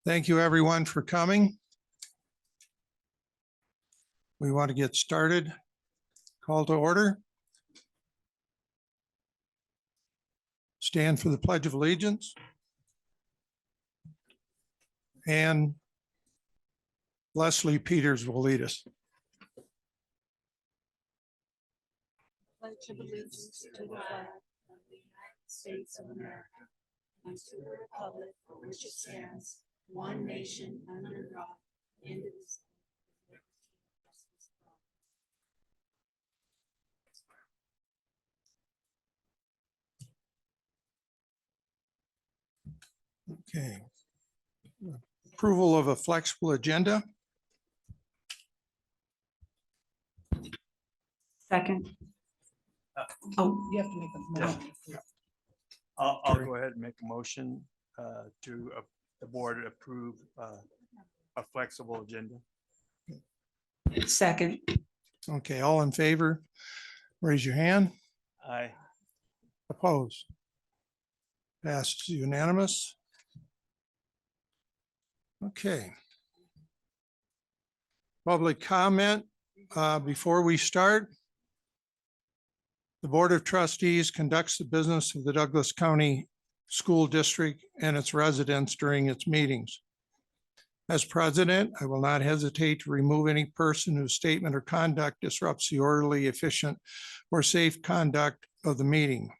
Thank you, everyone, for coming. We want to get started. Call to order. Stand for the Pledge of Allegiance. And Leslie Peters will lead us. Pledge of allegiance to the flag of the United States of America and to the republic for which it stands, one nation under God, indivisible. Okay. Approval of a flexible agenda. Second. Oh, you have to make a motion. I'll go ahead and make a motion to the board approve a flexible agenda. Second. Okay, all in favor, raise your hand. Aye. Opposed? Passed unanimous. Okay. Public comment before we start. The Board of Trustees conducts the business of the Douglas County School District and its residents during its meetings. As president, I will not hesitate to remove any person whose statement or conduct disrupts the orderly, efficient, or safe conduct of the meeting.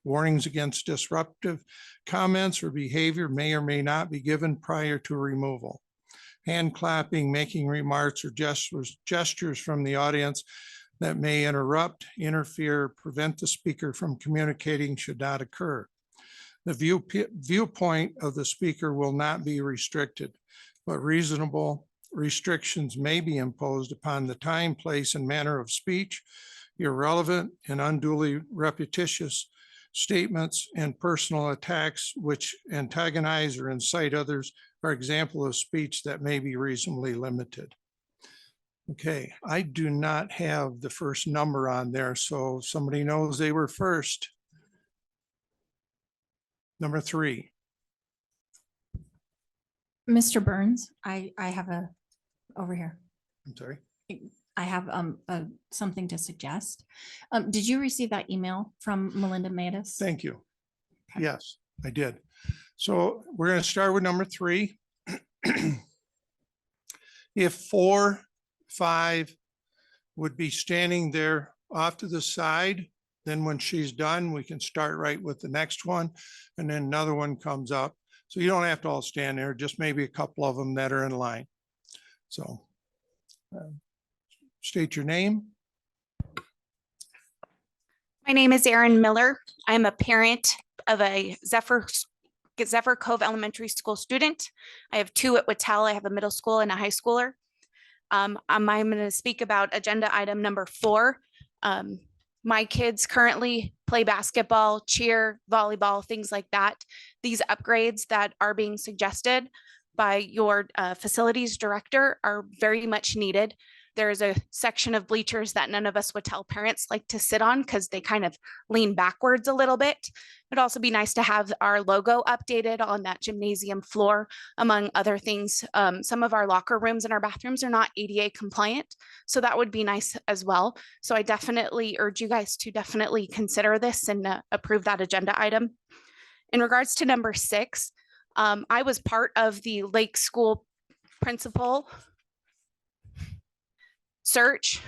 Warnings against disruptive comments or behavior may or may not be given prior to removal. Hand clapping, making remarks, or gestures from the audience that may interrupt, interfere, prevent the speaker from communicating should not occur. The viewpoint of the speaker will not be restricted, but reasonable restrictions may be imposed upon the time, place, and manner of speech. Irrelevant and unduly repetitious statements and personal attacks which antagonize or incite others are examples of speech that may be reasonably limited. Okay, I do not have the first number on there, so if somebody knows they were first. Number 3. Mr. Burns, I have a, over here. I'm sorry. I have something to suggest. Did you receive that email from Melinda Matus? Thank you. Okay. Yes, I did. So we're going to start with number 3. If 4, 5 would be standing there off to the side, then when she's done, we can start right with the next one, and then another one comes up. So you don't have to all stand there, just maybe a couple of them that are in line. So state your name. My name is Erin Miller. I'm a parent of a Zephyr Cove Elementary School student. I have 2 at Whitell. I have a middle school and a high schooler. I'm going to speak about agenda item number 4. My kids currently play basketball, cheer, volleyball, things like that. These upgrades that are being suggested by your facilities director are very much needed. There is a section of bleachers that none of us Whitell parents like to sit on because they kind of lean backwards a little bit. It'd also be nice to have our logo updated on that gymnasium floor, among other things. Some of our locker rooms and our bathrooms are not ADA compliant, so that would be nice as well. So I definitely urge you guys to definitely consider this and approve that agenda item. In regards to number 6, I was part of the Lake School principal search.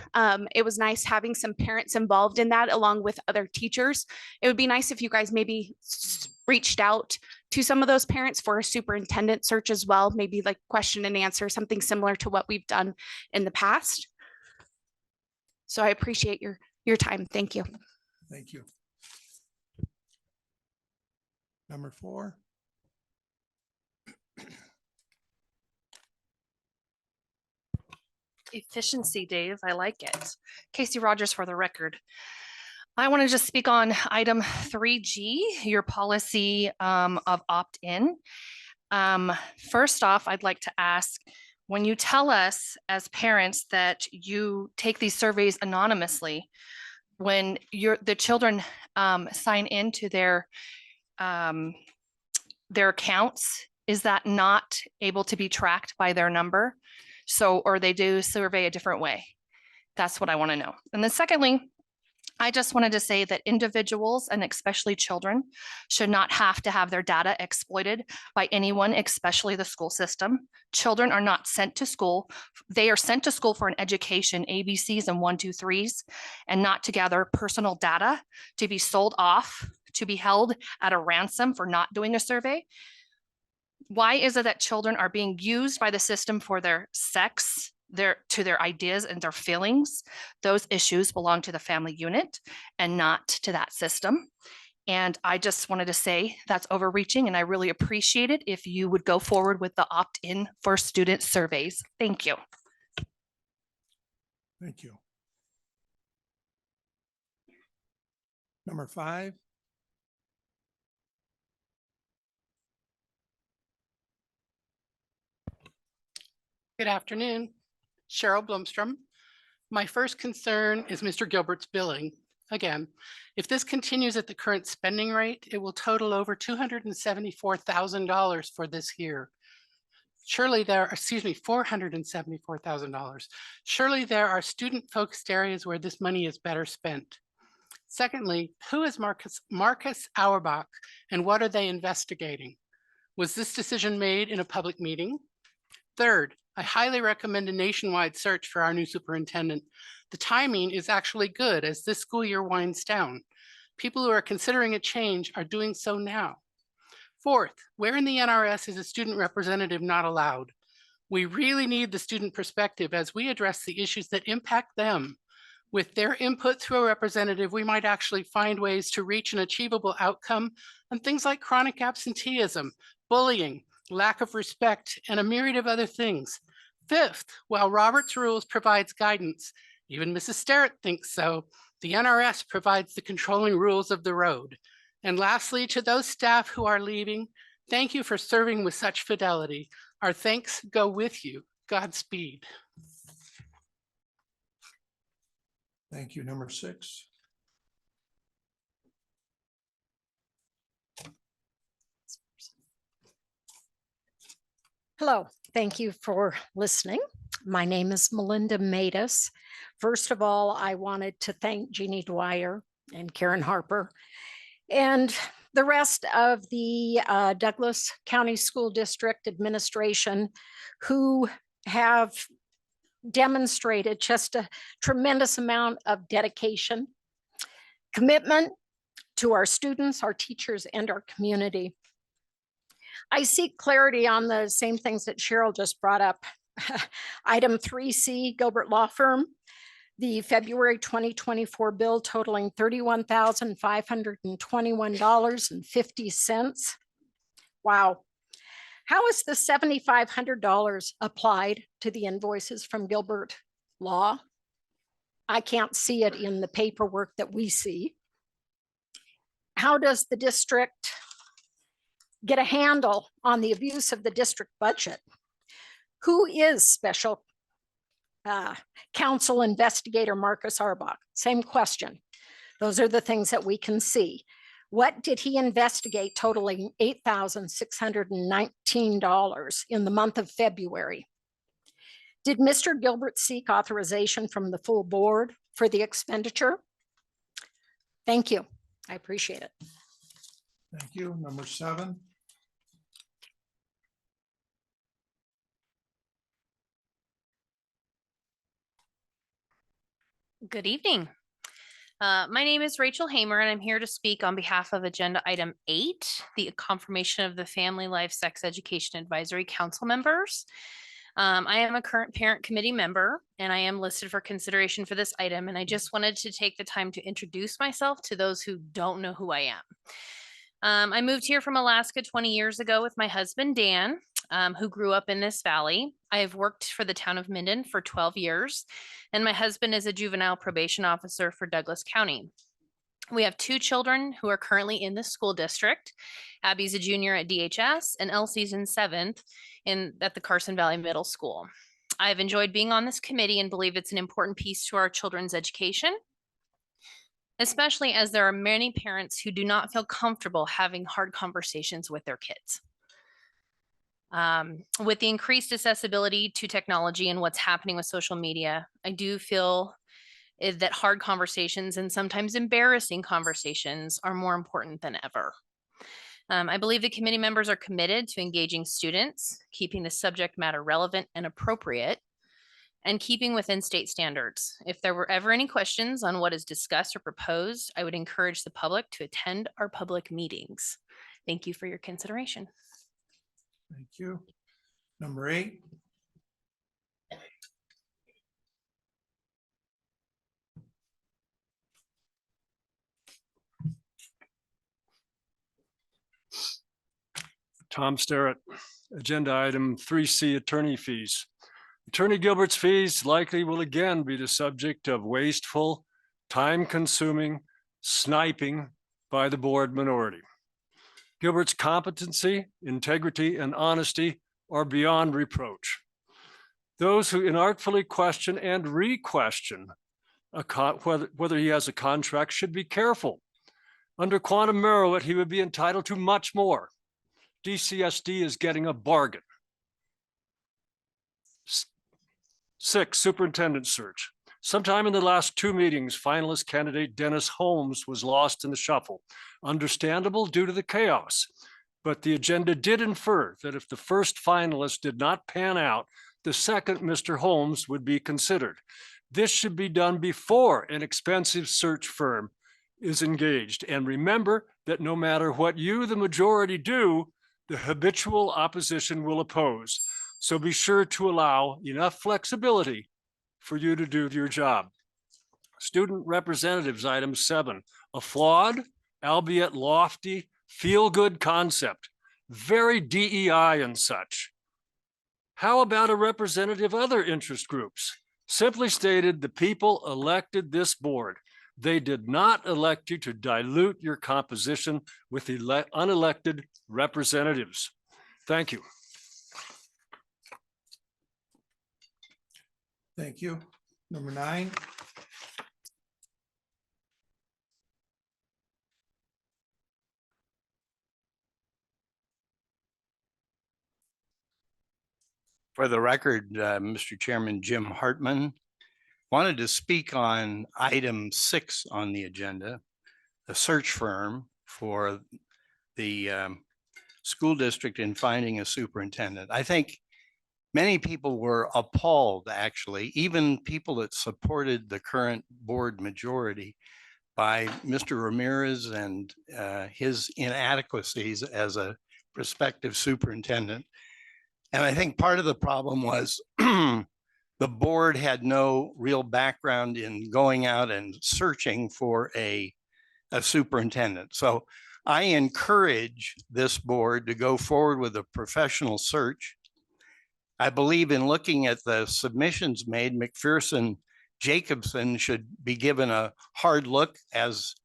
It was nice having some parents involved in that along with other teachers. It would be nice if you guys maybe reached out to some of those parents for a superintendent search as well, maybe like question and answer, something similar to what we've done in the past. So I appreciate your time. Thank you. Thank you. Number 4. Efficiency, Dave. I like it. Casey Rogers for the record. I want to just speak on item 3G, your policy of opt-in. First off, I'd like to ask, when you tell us as parents that you take these surveys anonymously, when the children sign into their accounts Is that not able to be tracked by their number? So, or they do survey a different way? That's what I want to know. And then secondly, I just wanted to say that individuals and especially children should not have to have their data exploited by anyone, especially the school system. Children are not sent to school. They are sent to school for an education, ABCs and 1, 2, 3s, and not to gather personal data to be sold off, to be held at a ransom for not doing a survey. Why is it that children are being used by the system for their sex, to their ideas and their feelings? Those issues belong to the family unit and not to that system. And I just wanted to say that's overreaching, and I really appreciate it if you would go forward with the opt-in for student surveys. Thank you. Thank you. Number 5. Good afternoon, Cheryl Blomstrom. My first concern is Mr. Gilbert's billing. Again, if this continues at the current spending rate, it will total over $274,000 for this year. Surely there are, $474,000. Surely there are student-focused areas where this money is better spent. Secondly, who is Marcus Auerbach, and what are they investigating? Was this decision made in a public meeting? Third, I highly recommend a nationwide search for our new superintendent. The timing is actually good as this school year winds down. People who are considering a change are doing so now. Fourth, where in the NRS is a student representative not allowed? We really need the student perspective as we address the issues that impact them. With their input through a representative, we might actually find ways to reach an achievable outcome on things like chronic absenteeism, bullying, lack of respect, and a myriad of other things. Fifth, while Robert's Rules provides guidance, even Mrs. Sterrett thinks so, the NRS provides the controlling rules of the road. And lastly, to those staff who are leaving, thank you for serving with such fidelity. Our thanks go with you. Godspeed. Thank you. Number 6. Hello, thank you for listening. My name is Melinda Matus. First of all, I wanted to thank Jeannie Dwyer and Karen Harper and the rest of the Douglas County School District administration who have demonstrated just a tremendous amount of dedication, commitment to our students, our teachers, and our community. I seek clarity on the same things that Cheryl just brought up. Item 3C, Gilbert Law Firm, the February 2024 bill totaling $31,521.50. Wow. How is the $7,500 applied to the invoices from Gilbert Law? I can't see it in the paperwork that we see. How does the district get a handle on the abuse of the district budget? Who is special counsel investigator Marcus Auerbach? Same question. Those are the things that we can see. What did he investigate totaling $8,619 in the month of February? Did Mr. Gilbert seek authorization from the full board for the expenditure? Thank you. I appreciate it. Thank you. Number 7. Good evening. My name is Rachel Hamer, and I'm here to speak on behalf of Agenda Item 8, the confirmation of the Family Life Sex Education Advisory Council members. I am a current parent committee member, and I am listed for consideration for this item. And I just wanted to take the time to introduce myself to those who don't know who I am. I moved here from Alaska 20 years ago with my husband, Dan, who grew up in this valley. I have worked for the town of Minden for 12 years, and my husband is a juvenile probation officer for Douglas County. We have 2 children who are currently in the school district. Abby's a junior at DHS, and Elsie's in 7th at the Carson Valley Middle School. I've enjoyed being on this committee and believe it's an important piece to our children's education, especially as there are many parents who do not feel comfortable having hard conversations with their kids. With the increased accessibility to technology and what's happening with social media, I do feel that hard conversations and sometimes embarrassing conversations are more important than ever. I believe the committee members are committed to engaging students, keeping the subject matter relevant and appropriate, and keeping within state standards. If there were ever any questions on what is discussed or proposed, I would encourage the public to attend our public meetings. Thank you for your consideration. Thank you. Number 8. Tom Starrett, agenda item 3C, attorney fees. Attorney Gilbert's fees likely will again be the subject of wasteful, time-consuming sniping by the board minority. Gilbert's competency, integrity, and honesty are beyond reproach. Those who inartfully question and re-question whether he has a contract should be careful. Under quantum merit, he would be entitled to much more. DCSD is getting a bargain. 6, superintendent search. Sometime in the last 2 meetings, finalist candidate Dennis Holmes was lost in the shuffle. Understandable due to the chaos, but the agenda did infer that if the first finalist did not pan out, the second, Mr. Holmes, would be considered. This should be done before an expensive search firm is engaged. And remember that no matter what you, the majority, do, the habitual opposition will oppose. So be sure to allow enough flexibility for you to do your job. Student representatives, item 7, a flawed, albeit lofty, feel-good concept, very DEI and such. How about a representative of other interest groups? Simply stated, the people elected this board. They did not elect you to dilute your composition with unelected representatives. Thank you. Thank you. Number 9. For the record, Mr. Chairman, Jim Hartman wanted to speak on item 6 on the agenda, the search firm for the school district in finding a superintendent. I think many people were appalled, actually, even people that supported the current board majority, by Mr. Ramirez and his inadequacies as a prospective superintendent. And I think part of the problem was the board had no real background in going out and searching for a superintendent. So I encourage this board to go forward with a professional search. I believe in looking at the submissions made, McPherson Jacobson should be given a hard look as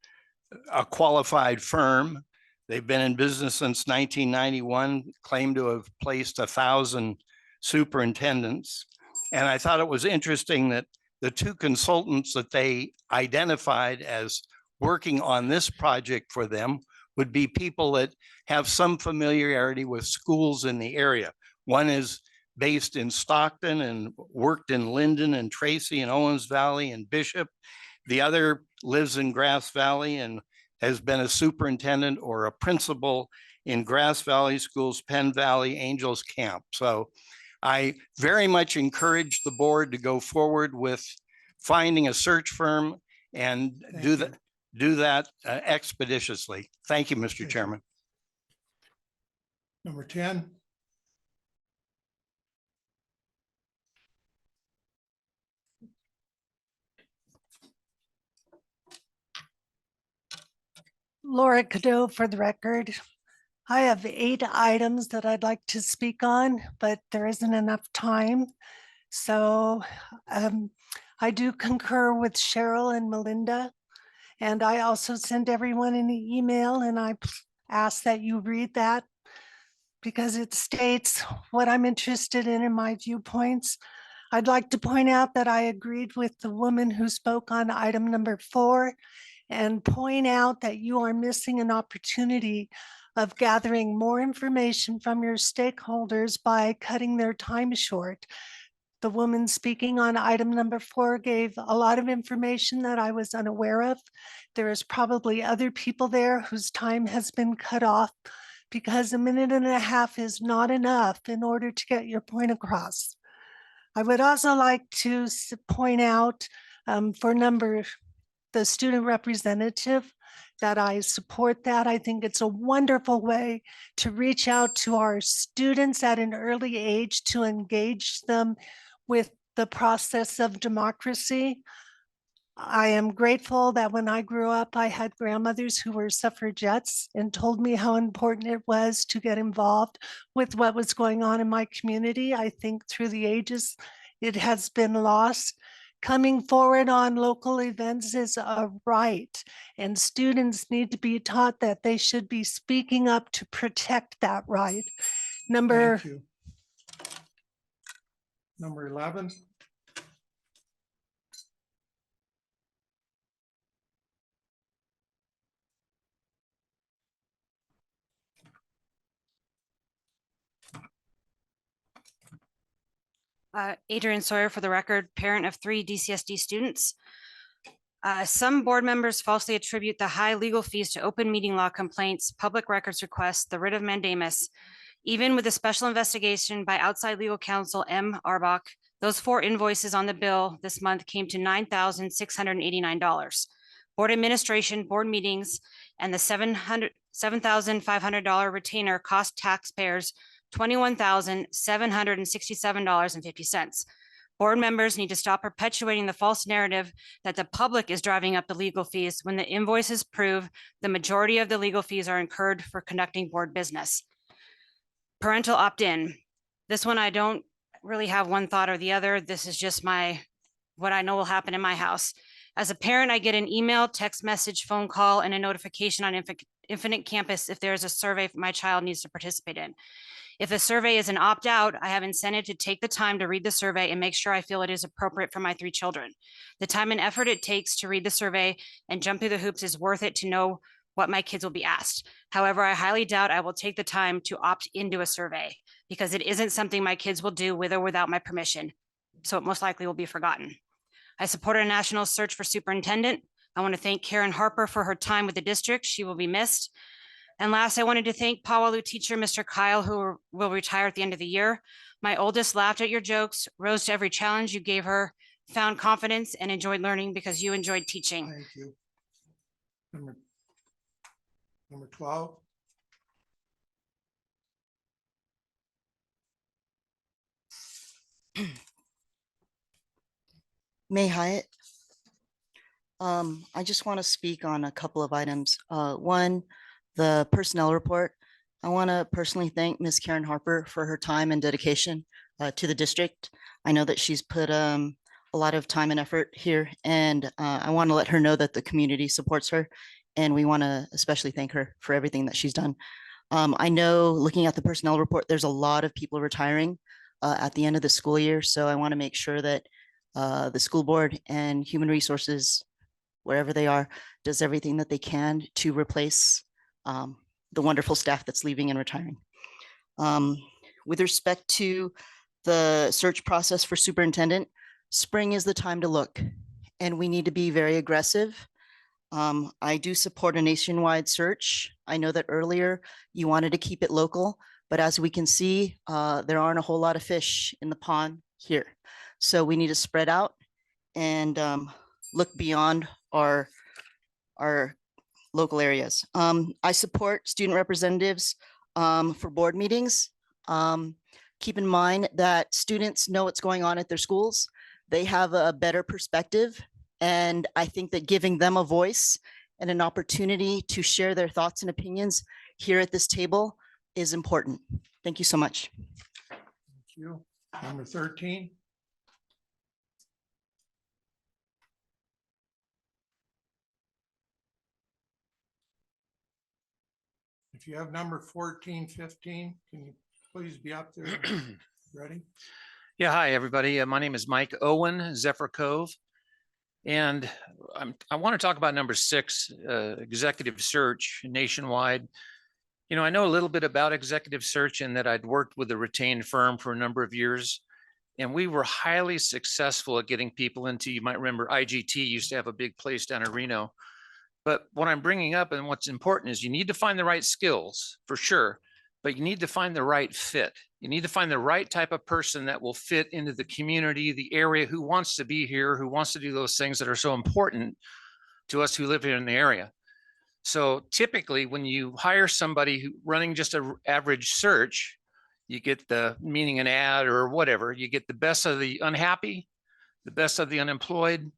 a qualified firm. They've been in business since 1991, claim to have placed 1,000 superintendents. And I thought it was interesting that the 2 consultants that they identified as working on this project for them would be people that have some familiarity with schools in the area. One is based in Stockton and worked in Linden and Tracy and Owens Valley and Bishop. The other lives in Grass Valley and has been a superintendent or a principal in Grass Valley Schools, Penn Valley, Angels Camp. So I very much encourage the board to go forward with finding a search firm and do that expeditiously. Thank you, Mr. Chairman. Number 10. Laura Cadeau for the record. I have 8 items that I'd like to speak on, but there isn't enough time. So I do concur with Cheryl and Melinda. And I also sent everyone an email and I ask that you read that because it states what I'm interested in my viewpoints. I'd like to point out that I agreed with the woman who spoke on item number 4 and point out that you are missing an opportunity of gathering more information from your stakeholders by cutting their time short. The woman speaking on item number 4 gave a lot of information that I was unaware of. There is probably other people there whose time has been cut off because a minute and a half is not enough in order to get your point across. I would also like to point out for the student representative, that I support that. I think it's a wonderful way to reach out to our students at an early age to engage them with the process of democracy. I am grateful that when I grew up, I had grandmothers who were suffragettes and told me how important it was to get involved with what was going on in my community. I think through the ages, it has been lost. Coming forward on local events is a right, and students need to be taught that they should be speaking up to protect that right. Thank you. Number 11. Adrian Sawyer, for the record, parent of 3 DCSD students. Some board members falsely attribute the high legal fees to open meeting law complaints, public records requests, the writ of mandamus. Even with a special investigation by outside legal counsel M. Arbach, those 4 invoices on the bill this month came to $9,689. Board administration, board meetings, and the $7,500 retainer cost taxpayers $21,767.50. Board members need to stop perpetuating the false narrative that the public is driving up the legal fees when the invoices prove the majority of the legal fees are incurred for conducting board business. Parental opt-in. This one, I don't really have one thought or the other. This is just what I know will happen in my house. As a parent, I get an email, text message, phone call, and a notification on Infinite Campus if there is a survey my child needs to participate in. If the survey is an opt-out, I have incentive to take the time to read the survey and make sure I feel it is appropriate for my 3 children. The time and effort it takes to read the survey and jump through the hoops is worth it to know what my kids will be asked. However, I highly doubt I will take the time to opt into a survey because it isn't something my kids will do with or without my permission. So it most likely will be forgotten. I support a national search for superintendent. I want to thank Karen Harper for her time with the district. She will be missed. And last, I wanted to thank Pawalu teacher, Mr. Kyle, who will retire at the end of the year. My oldest laughed at your jokes, rose to every challenge you gave her, found confidence, and enjoyed learning because you enjoyed teaching. Thank you. Number 12. May Hyatt. I just want to speak on a couple of items. One, the personnel report. I want to personally thank Ms. Karen Harper for her time and dedication to the district. I know that she's put a lot of time and effort here, and I want to let her know that the community supports her, and we want to especially thank her for everything that she's done. I know, looking at the personnel report, there's a lot of people retiring at the end of the school year, so I want to make sure that the school board and human resources, wherever they are, does everything that they can to replace the wonderful staff that's leaving and retiring. With respect to the search process for superintendent, spring is the time to look, and we need to be very aggressive. I do support a nationwide search. I know that earlier you wanted to keep it local, but as we can see, there aren't a whole lot of fish in the pond here. So we need to spread out and look beyond our local areas. I support student representatives for board meetings. Keep in mind that students know what's going on at their schools. They have a better perspective. And I think that giving them a voice and an opportunity to share their thoughts and opinions here at this table is important. Thank you so much. Thank you. Number 13. If you have number 14, 15, can you please be up there? Ready? Yeah, hi, everybody. My name is Mike Owen, Zephyr Cove. And I want to talk about number 6, executive search nationwide. You know, I know a little bit about executive search in that I'd worked with a retained firm for a number of years. And we were highly successful at getting people into, you might remember IGT used to have a big place down in Reno. But what I'm bringing up and what's important is you need to find the right skills for sure, but you need to find the right fit. You need to find the right type of person that will fit into the community, the area, who wants to be here, who wants to do those things that are so important to us who live here in the area. So typically when you hire somebody who running just an average search, you get the, meaning an ad or whatever, you get the best of the unhappy, the best of the unemployed,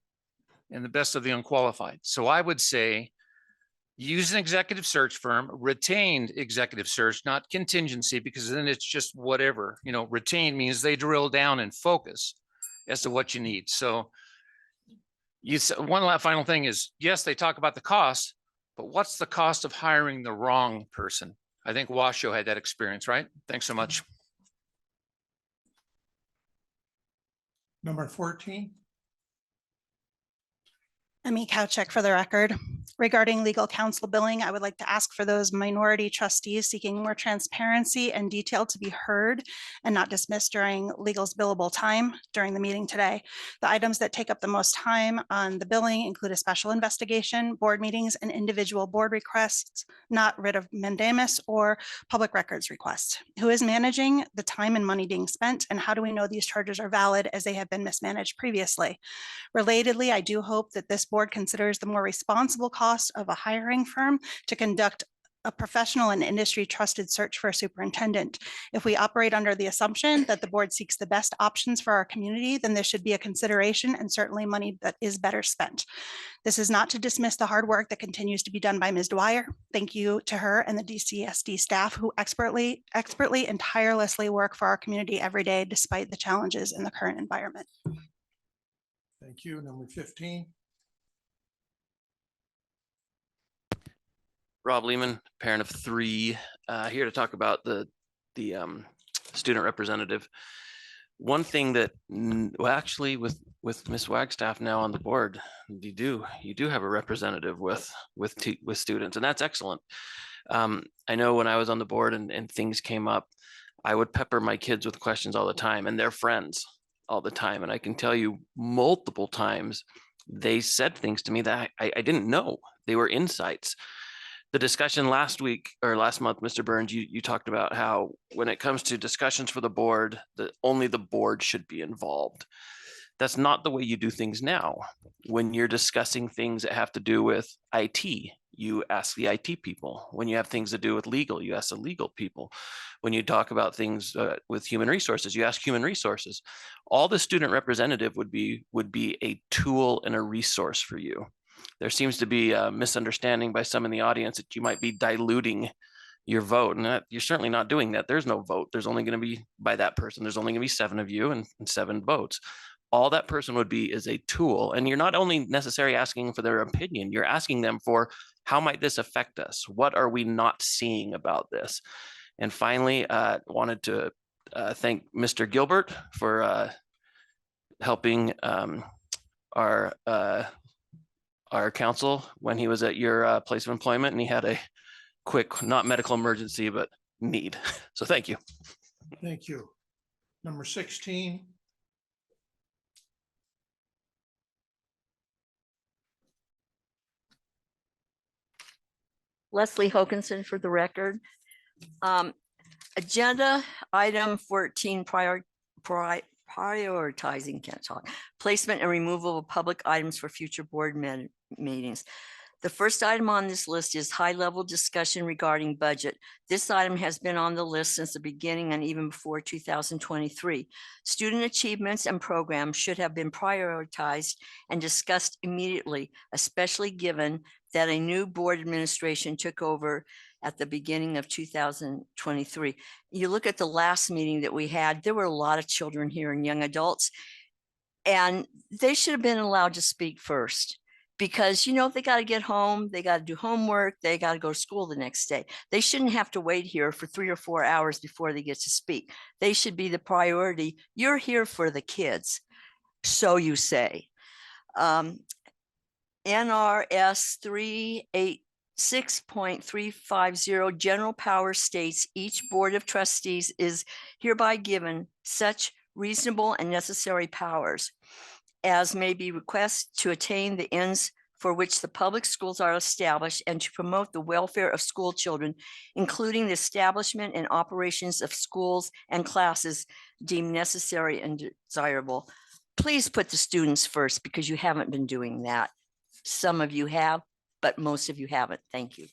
and the best of the unqualified. So I would say use an executive search firm, retained executive search, not contingency, because then it's just whatever. You know, retained means they drill down and focus as to what you need. So one final thing is, yes, they talk about the cost, but what's the cost of hiring the wrong person? I think Washoe had that experience, right? Thanks so much. Number 14. Amy Kowchek for the record. Regarding legal counsel billing, I would like to ask for those minority trustees seeking more transparency and detail to be heard and not dismissed during legal's billable time during the meeting today. The items that take up the most time on the billing include a special investigation, board meetings, and individual board requests, not writ of mandamus or public records requests. Who is managing the time and money being spent, and how do we know these charges are valid as they have been mismanaged previously? Relatedly, I do hope that this board considers the more responsible cost of a hiring firm to conduct a professional and industry trusted search for a superintendent. If we operate under the assumption that the board seeks the best options for our community, then this should be a consideration and certainly money that is better spent. This is not to dismiss the hard work that continues to be done by Ms. Dwyer. Thank you to her and the DCSD staff who expertly and tirelessly work for our community every day despite the challenges in the current environment. Thank you. Number 15. Rob Lehman, parent of 3, here to talk about the student representative. One thing that, well, actually with Ms. Wagstaff now on the board, you do have a representative with students, and that's excellent. I know when I was on the board and things came up, I would pepper my kids with questions all the time, and their friends all the time. And I can tell you multiple times they said things to me that I didn't know. They were insights. The discussion last week or last month, Mr. Burns, you talked about how when it comes to discussions for the board, that only the board should be involved. That's not the way you do things now. When you're discussing things that have to do with IT, you ask the IT people. When you have things to do with legal, you ask the legal people. When you talk about things with human resources, you ask human resources. All the student representative would be a tool and a resource for you. There seems to be a misunderstanding by some in the audience that you might be diluting your vote, and you're certainly not doing that. There's no vote. There's only going to be, by that person, there's only going to be 7 of you and 7 votes. All that person would be is a tool. And you're not only necessarily asking for their opinion, you're asking them for how might this affect us? What are we not seeing about this? And finally, wanted to thank Mr. Gilbert for helping our council when he was at your place of employment, and he had a quick, not medical emergency, but need. So thank you. Thank you. Number 16. Leslie Hokinson for the record. Agenda item 14, prioritizing, can't talk, placement and removal of public items for future board meetings. The first item on this list is high-level discussion regarding budget. This item has been on the list since the beginning and even before 2023. Student achievements and programs should have been prioritized and discussed immediately, especially given that a new board administration took over at the beginning of 2023. You look at the last meeting that we had, there were a lot of children here and young adults, and they should have been allowed to speak first. Because, you know, they got to get home, they got to do homework, they got to go to school the next day. They shouldn't have to wait here for 3 or 4 hours before they get to speak. They should be the priority. You're here for the kids, so you say. NRS 386.350 general power states each board of trustees is hereby given such reasonable and necessary powers as may be requested to attain the ends for which the public schools are established and to promote the welfare of school children, including the establishment and operations of schools and classes deemed necessary and desirable. Please put the students first because you haven't been doing that. Some of you have, but most of you haven't. Thank you.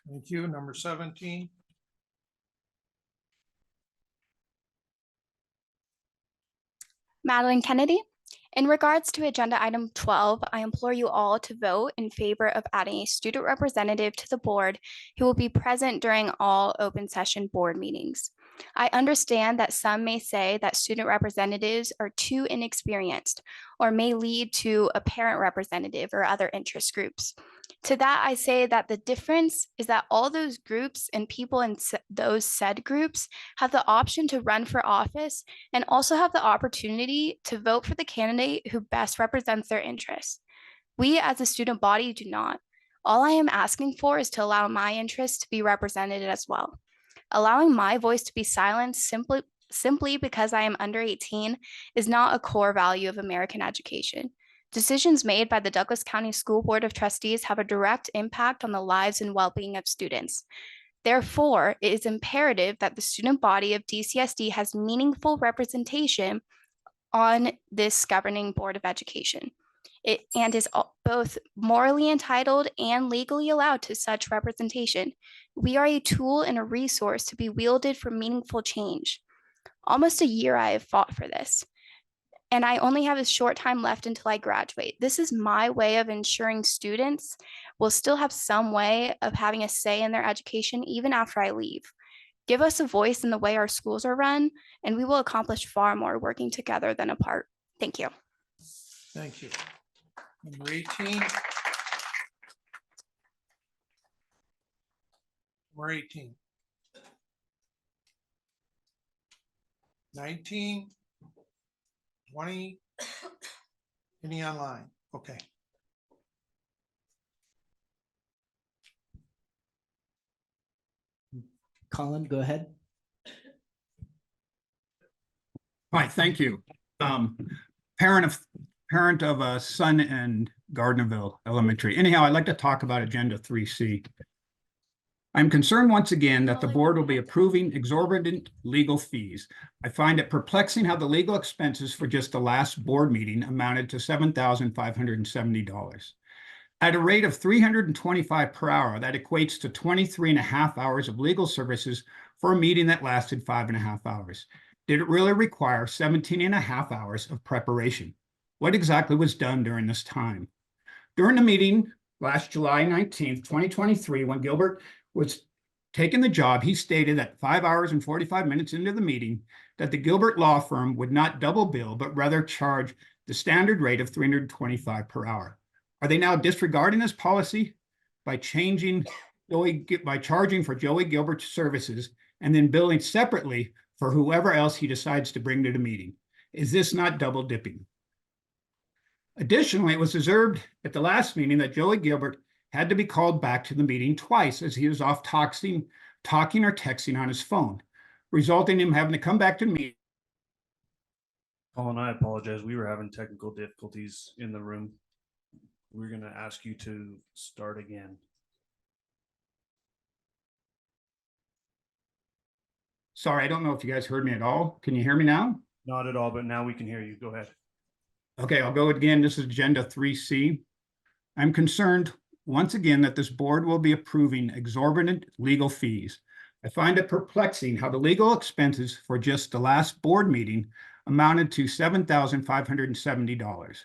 Thank you. Number 17. Madeline Kennedy. In regards to agenda item 12, I implore you all to vote in favor of adding a student representative to the board who will be present during all open session board meetings. I understand that some may say that student representatives are too inexperienced or may lead to a parent representative or other interest groups. To that, I say that the difference is that all those groups and people in those said groups have the option to run for office and also have the opportunity to vote for the candidate who best represents their interests. We as a student body do not. All I am asking for is to allow my interests to be represented as well. Allowing my voice to be silenced simply because I am under 18 is not a core value of American education. Decisions made by the Douglas County School Board of Trustees have a direct impact on the lives and well-being of students. Therefore, it is imperative that the student body of DCSD has meaningful representation on this governing Board of Education. And is both morally entitled and legally allowed to such representation. We are a tool and a resource to be wielded for meaningful change. Almost a year I have fought for this, and I only have a short time left until I graduate. This is my way of ensuring students will still have some way of having a say in their education even after I leave. Give us a voice in the way our schools are run, and we will accomplish far more working together than apart. Thank you. Thank you. Number 18. Number 18. 19. 20. Any online? Okay. Colin, go ahead. Hi, thank you. Parent of a son in Gardnerville Elementary. Anyhow, I'd like to talk about Agenda 3C. I'm concerned once again that the board will be approving exorbitant legal fees. I find it perplexing how the legal expenses for just the last board meeting amounted to $7,570. At a rate of $325 per hour, that equates to 23 and a half hours of legal services for a meeting that lasted 5.5 hours. Did it really require 17 and a half hours of preparation? What exactly was done during this time? During the meeting last July 19th, 2023, when Gilbert was taking the job, he stated at 5 hours and 45 minutes into the meeting that the Gilbert Law Firm would not double bill, but rather charge the standard rate of $325 per hour. Are they now disregarding this policy by charging for Joey Gilbert's services and then billing separately for whoever else he decides to bring to the meeting? Is this not double dipping? Additionally, it was observed at the last meeting that Joey Gilbert had to be called back to the meeting twice as he was off talking or texting on his phone, resulting in him having to come back to the meeting. Colin, I apologize. We were having technical difficulties in the room. We're going to ask you to start again. Sorry, I don't know if you guys heard me at all. Can you hear me now? Not at all, but now we can hear you. Go ahead. Okay, I'll go again. This is Agenda 3C. I'm concerned once again that this board will be approving exorbitant legal fees. I find it perplexing how the legal expenses for just the last board meeting amounted to $7,570.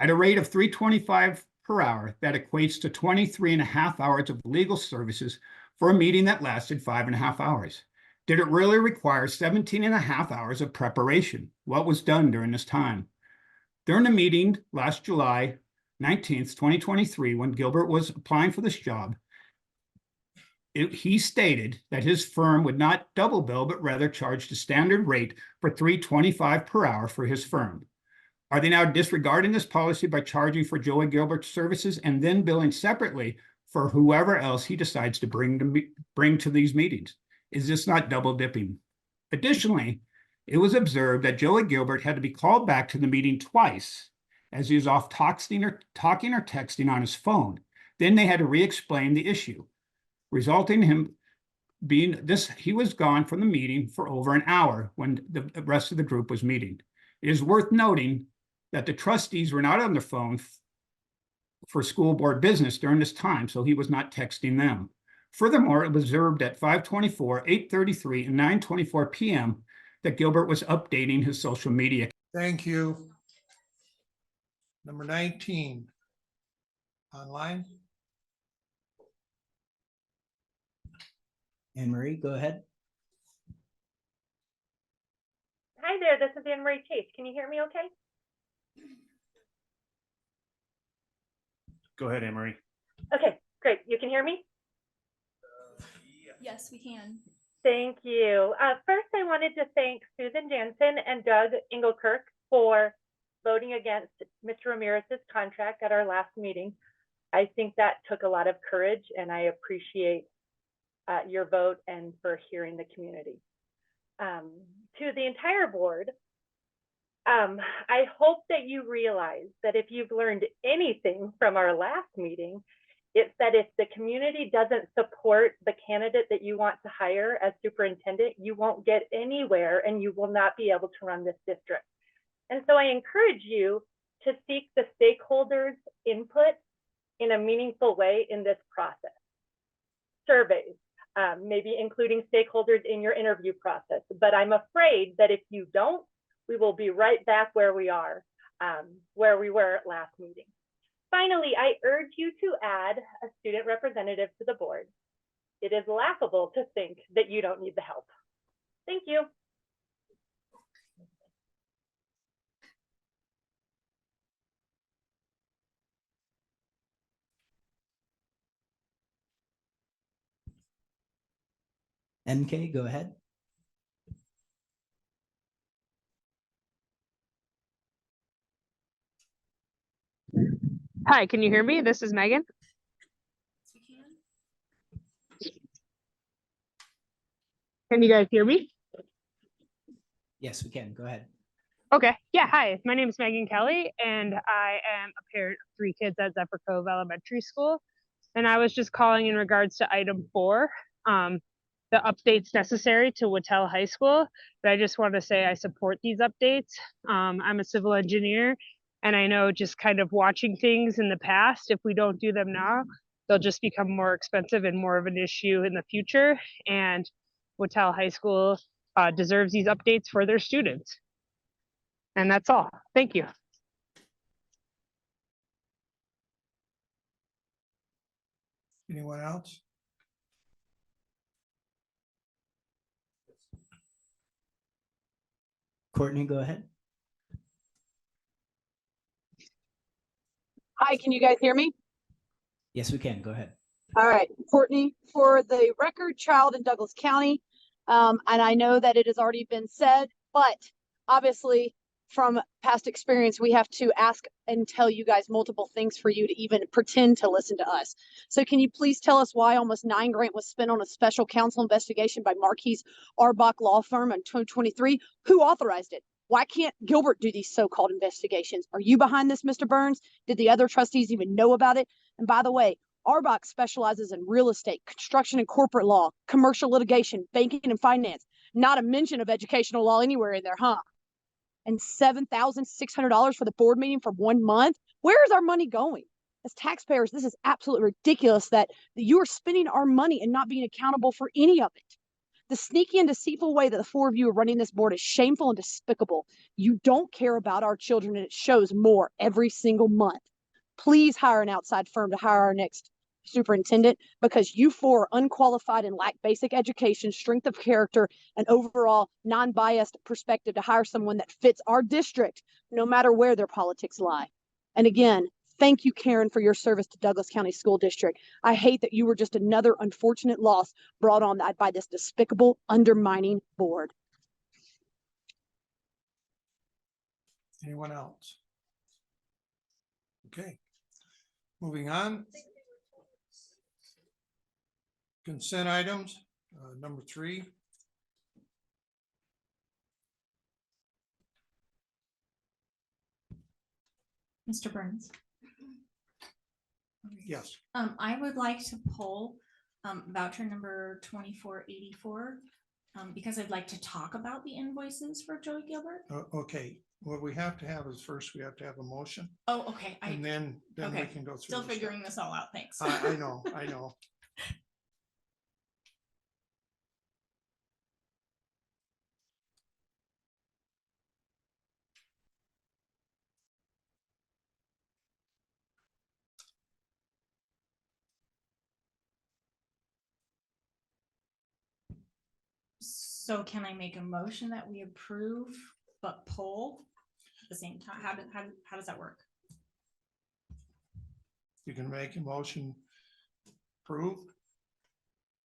At a rate of $325 per hour, that equates to 23 and a half hours of legal services for a meeting that lasted 5.5 hours. Did it really require 17 and a half hours of preparation? What was done during this time? During the meeting last July 19th, 2023, when Gilbert was applying for this job, he stated that his firm would not double bill, but rather charge the standard rate for $325 per hour for his firm. Are they now disregarding this policy by charging for Joey Gilbert's services and then billing separately for whoever else he decides to bring to these meetings? Is this not double dipping? Additionally, it was observed that Joey Gilbert had to be called back to the meeting twice as he was off talking or texting on his phone. Then they had to re-explain the issue, resulting in him being he was gone from the meeting for over an hour when the rest of the group was meeting. It is worth noting that the trustees were not on their phone for school board business during this time, so he was not texting them. Furthermore, it was observed at 5:24, 8:33, and 9:24 p.m. that Gilbert was updating his social media. Thank you. Number 19. Online. Anne Marie, go ahead. Hi there, this is Anne Marie Chase. Can you hear me okay? Go ahead, Anne Marie. Okay, great. You can hear me? Yes, we can. Thank you. First, I wanted to thank Susan Jansen and Doug Engelkirk for voting against Mr. Ramirez's contract at our last meeting. I think that took a lot of courage, and I appreciate your vote and for hearing the community. To the entire board, I hope that you realize that if you've learned anything from our last meeting, it's that if the community doesn't support the candidate that you want to hire as superintendent, you won't get anywhere and you will not be able to run this district. And so I encourage you to seek the stakeholders' input in a meaningful way in this process. Surveys, maybe including stakeholders in your interview process. But I'm afraid that if you don't, we will be right back where we are, where we were at last meeting. Finally, I urge you to add a student representative to the board. It is laughable to think that you don't need the help. Thank you. MK, go ahead. Hi, can you hear me? This is Megan. Can you guys hear me? Yes, we can. Go ahead. Okay. Yeah. Hi, my name is Megan Kelly, and I am a parent of 3 kids at Zephyr Cove Elementary School. And I was just calling in regards to item 4, the updates necessary to Wattell High School. But I just want to say I support these updates. I'm a civil engineer, and I know just kind of watching things in the past, if we don't do them now, they'll just become more expensive and more of an issue in the future. And Wattell High School deserves these updates for their students. And that's all. Thank you. Anyone else? Courtney, go ahead. Hi, can you guys hear me? Yes, we can. Go ahead. All right, Courtney, for the record, child in Douglas County. And I know that it has already been said, but obviously from past experience, we have to ask and tell you guys multiple things for you to even pretend to listen to us. So can you please tell us why almost $9 grand was spent on a special counsel investigation by Marquise Arbach Law Firm in 2023? Who authorized it? Why can't Gilbert do these so-called investigations? Are you behind this, Mr. Burns? Did the other trustees even know about it? And by the way, Arbach specializes in real estate, construction and corporate law, commercial litigation, banking and finance. Not a mention of educational law anywhere in there, huh? And $7,600 for the board meeting for 1 month? Where is our money going? As taxpayers, this is absolutely ridiculous that you are spending our money and not being accountable for any of it. The sneaky and deceitful way that the 4 of you are running this board is shameful and despicable. You don't care about our children, and it shows more every single month. Please hire an outside firm to hire our next superintendent, because you 4 are unqualified and lack basic education, strength of character, and overall non-biased perspective to hire someone that fits our district, no matter where their politics lie. And again, thank you, Karen, for your service to Douglas County School District. I hate that you were just another unfortunate loss brought on by this despicable, undermining board. Anyone else? Okay. Moving on. Consent items, number 3. Mr. Burns. Yes. I would like to pull voucher number 2484 because I'd like to talk about the invoices for Joey Gilbert. Okay, what we have to have is first, we have to have a motion. Oh, okay. And then we okay. can go through. Still the stuff. figuring this all out. Thanks. I know, I know. So can I make a motion that we approve but pull at the same time? How does that work? You can make a motion, approve.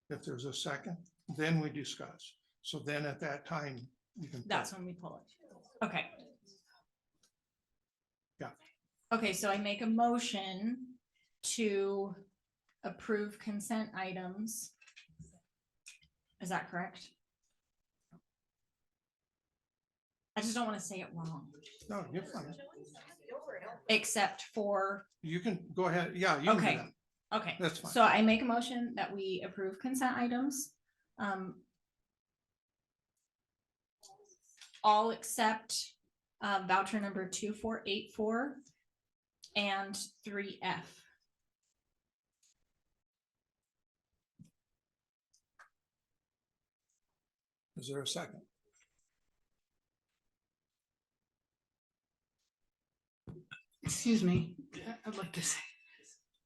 If there's a second, then we discuss. So then at that time, you can. That's when we pull it. Okay. Yeah. Okay, so I make a motion to approve consent items. Is that correct? I just don't want to say it wrong. No, you're fine. Except for, You can go ahead. Yeah. You can do okay, that. okay. That's fine. So I make a motion that we approve consent items. All except voucher number 2484 and 3F. Is there a second? Excuse me, I'd like to say,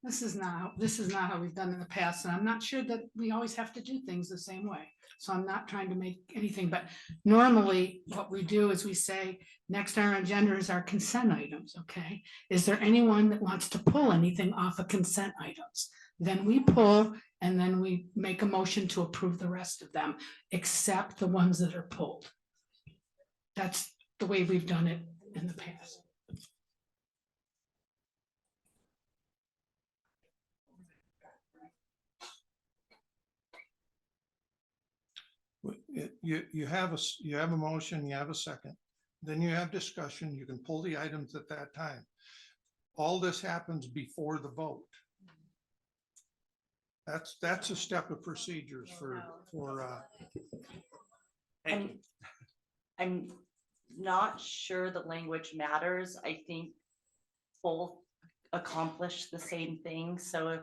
this is not how we've done in the past, and I'm not sure that we always have to do things the same way. So I'm not trying to make anything, but normally what we do is we say, next on our agenda is our consent items, okay? Is there anyone that wants to pull anything off of consent items? Then we pull, and then we make a motion to approve the rest of them, except the ones that are pulled. That's the way we've done it in the past. You have a motion, you have a second, then you have discussion, you can pull the items at that time. All this happens before the vote. That's a step of procedures for. I'm not sure the language matters. I think both accomplish the same thing. So if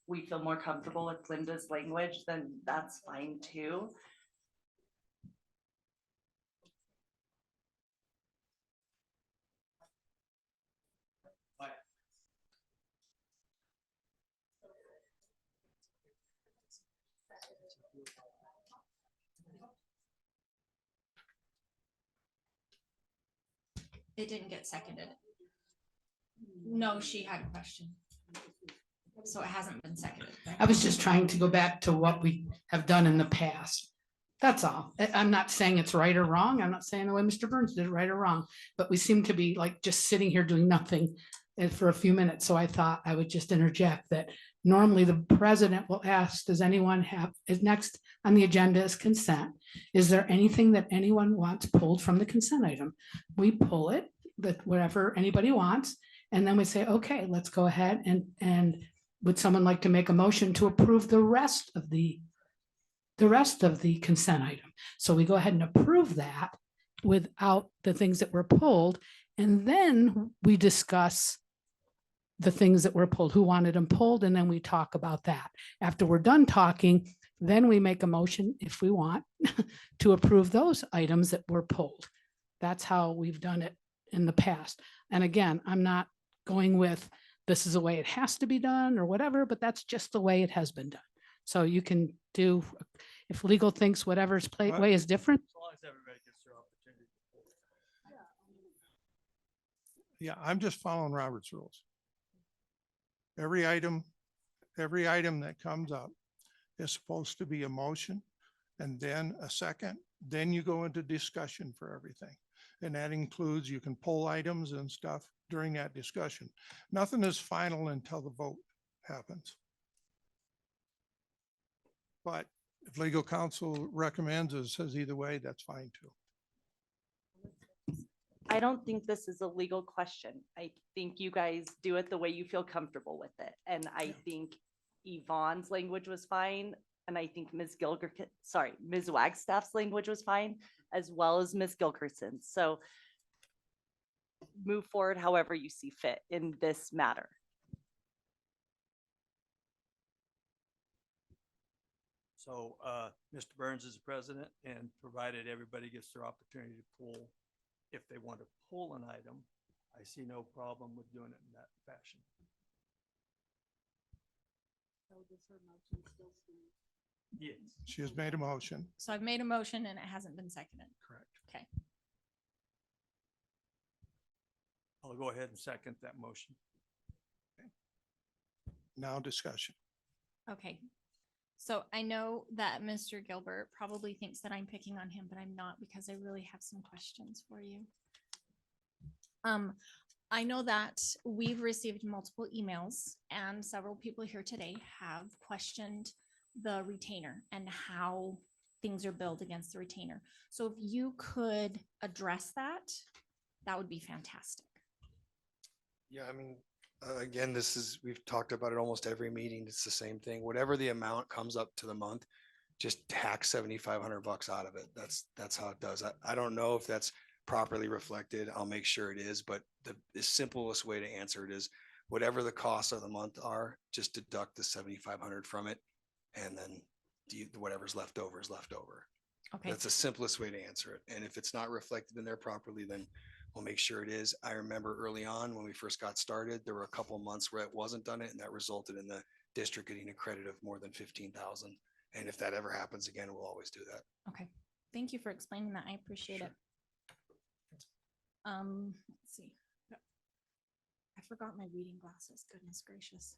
we feel more comfortable with Linda's language, then that's fine too. It didn't get seconded. No, she had a question. So it hasn't been seconded. right? I was just trying to go back to what we have done in the past. That's all. I'm not saying it's right or wrong. I'm not saying the way Mr. Burns did it right or wrong, but we seem to be like just sitting here doing nothing for a few minutes. So I thought I would just interject that normally the president will ask, does anyone have, is next on the agenda is consent. Is there anything that anyone wants pulled from the consent item? We pull it, that whatever anybody wants, and then we say, okay, let's go ahead and would someone like to make a motion to approve the rest of the consent item? So we go ahead and approve that without the things that were pulled, and then we discuss the things that were pulled, who wanted them pulled, and then we talk about that. After we're done talking, then we make a motion if we want to approve those items that were pulled. That's how we've done it in the past. And again, I'm not going with this is the way it has to be done or whatever, but that's just the way it has been done. So you can do, if legal thinks whatever's way is different. As long as everybody gets their opportunity. Yeah, I'm just following Robert's rules. Every item that comes up is supposed to be a motion and then a second, then you go into discussion for everything. And that includes, you can pull items and stuff during that discussion. Nothing is final until the vote happens. But if legal counsel recommends or says either way, that's fine too. I don't think this is a legal question. I think you guys do it the way you feel comfortable with it. And I think Yvonne's language was fine. And I think Ms. Ms. Wagstaff's language was fine, as well as Ms. Gilkerson's. So move forward however you see fit in this matter. So Mr. Burns is the president, and provided everybody gets their opportunity to pull, if they want to pull an item, I see no problem with doing it in that fashion. Yes. She has made a motion. So I've made a motion and it hasn't been seconded. Correct. Okay. I'll go ahead and second that motion. Now discussion. Okay. So I know that Mr. Gilbert probably thinks that I'm picking on him, but I'm not, because I really have some questions for you. I know that we've received multiple emails and several people here today have questioned the retainer and how things are billed against the retainer. So if you could address that, that would be fantastic. Yeah, I mean, again, we've talked about it almost every meeting. It's the same thing. Whatever the amount comes up to the month, just tax $7,500 out of it. That's how it does. I don't know if that's properly reflected. I'll make sure it is, but the simplest way to answer it is whatever the costs of the month are, just deduct the $7,500 from it. And then whatever's left over is left over. Okay. That's the simplest way to answer it. And if it's not reflected in there properly, then we'll make sure it is. I remember early on when we first got started, there were a couple of months where it wasn't done it, and that resulted in the district getting a credit of more than 15,000. And if that ever happens again, we'll always do that. Okay. Thank you for explaining that. I appreciate it. Let's see. I forgot my reading glasses. Goodness gracious.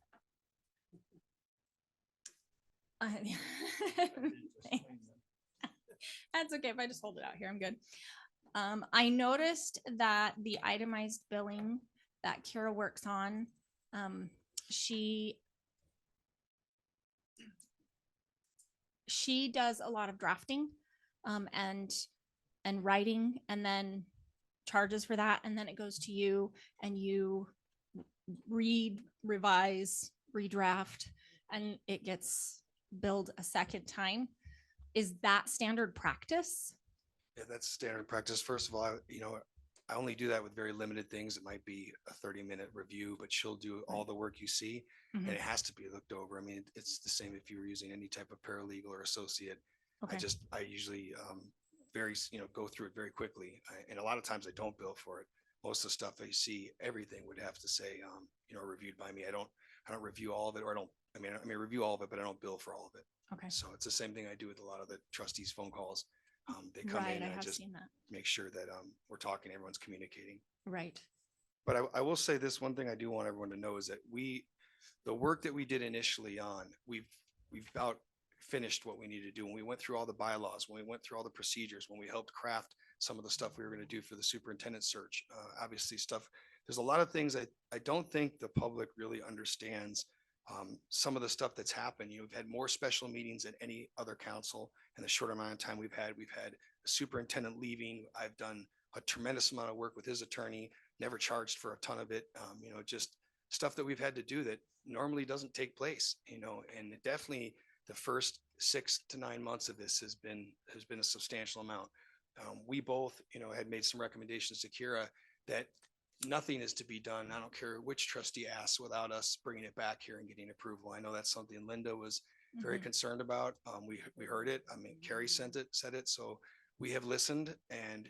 That's okay. If I just hold it out here, I'm good. I noticed that the itemized billing that Kara works on, she does a lot of drafting and writing, and then charges for that, and then it goes to you and you read, revise, redraft, and it gets billed a second time. Is that standard practice? Yeah, that's standard practice. First of all, I only do that with very limited things. It might be a 30-minute review, but she'll do all the work you see, and it has to be looked over. I mean, it's the same if you were using any type of paralegal or associate. Okay. I usually go through it very quickly. And a lot of times I don't bill for it. Most of the stuff I see, everything would have to say, reviewed by me. I don't review all of it, or I may review all of it, but I don't bill for all of it. Okay. So it's the same thing I do with a lot of the trustees' phone calls. They come Right, in I and I have just seen that. make sure that we're talking, everyone's communicating. Right. But I will say this one thing I do want everyone to know is that the work that we did initially on, we've about finished what we need to do. When we went through all the bylaws, when we went through all the procedures, when we helped craft some of the stuff we were going to do for the superintendent search, obviously there's a lot of things I don't think the public really understands. Some of the stuff that's happened, we've had more special meetings than any other council in the short amount of time we've had. We've had a superintendent leaving. I've done a tremendous amount of work with his attorney, never charged for a ton of it. Just stuff that we've had to do that normally doesn't take place, and definitely the first 6 to 9 months of this has been a substantial amount. We both, had made some recommendations to Kira that nothing is to be done. I don't care which trustee asks without us bringing it back here and getting approval. I know that's something Linda was very concerned about. We heard it. I mean, Carrie said it. So we have listened, and,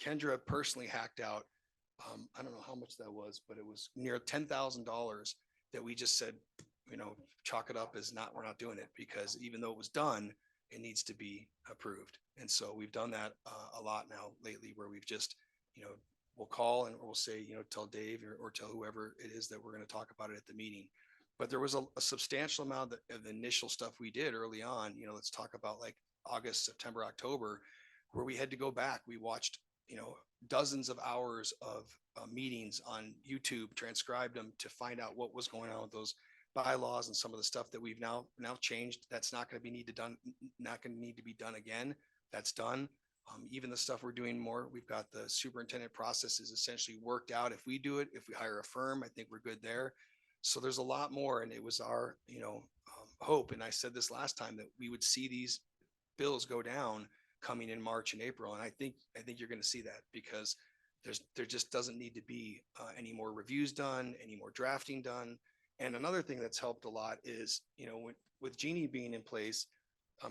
Kendra personally hacked out, I don't know how much that was, but it was near $10,000 that we just said, chalk it up as we're not doing it, because even though it was done, it needs to be approved. And so we've done that a lot now lately, where we've just, we'll call and we'll say, tell Dave or tell whoever it is that we're going to talk about it at the meeting. But there was a substantial amount of the initial stuff we did early on, let's talk about like August, September, October, where we had to go back. We watched dozens of hours of meetings on YouTube, transcribed them to find out what was going on with those bylaws and some of the stuff that we've now changed. That's not going to be not going to need to be done again. That's done. Even the stuff we're doing more, we've got the superintendent process is essentially worked out. If we do it, if we hire a firm, I think we're good there. So there's a lot more, and it was our, hope. And I said this last time that we would see these bills go down coming in March and April. And I think you're going to see that because there just doesn't need to be any more reviews done, any more drafting done. And another thing that's helped a lot is, with Jeannie being in place,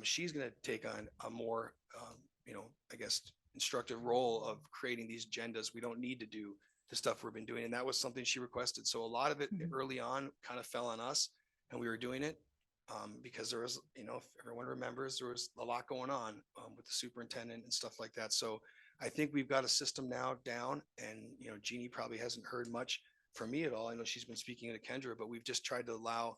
she's going to take on a more, I guess, instructive role of creating these agendas. We don't need to do the stuff we've been doing. And that was something she requested. So a lot of it early on kind of fell on us, and we were doing it because there was, if everyone remembers, there was a lot going on with the superintendent and stuff like that. So I think we've got a system now down, and, Jeannie probably hasn't heard much from me at all. I know she's been speaking to Kendra, but we've just tried to allow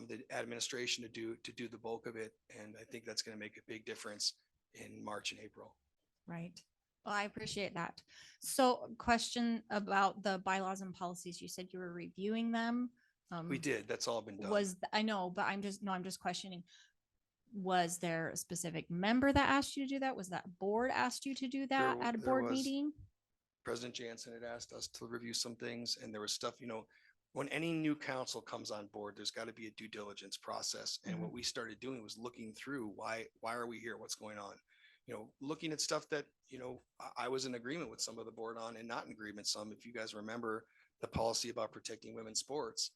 the administration to do the bulk of it. And I think that's going to make a big difference in March and April. Right. Well, I appreciate that. So question about the bylaws and policies. You said you were reviewing them. We did. That's all been done. I know, but I'm just questioning. Was there a specific member that asked you to do that? Was that board asked you to do that at a board meeting? President Jansen had asked us to review some things, and there was stuff, when any new council comes on board, there's got to be a due diligence process. And what we started doing was looking through why are we here? What's going on? Looking at stuff that, I was in agreement with some of the board on and not in agreement some. If you guys remember the policy about protecting women's sports,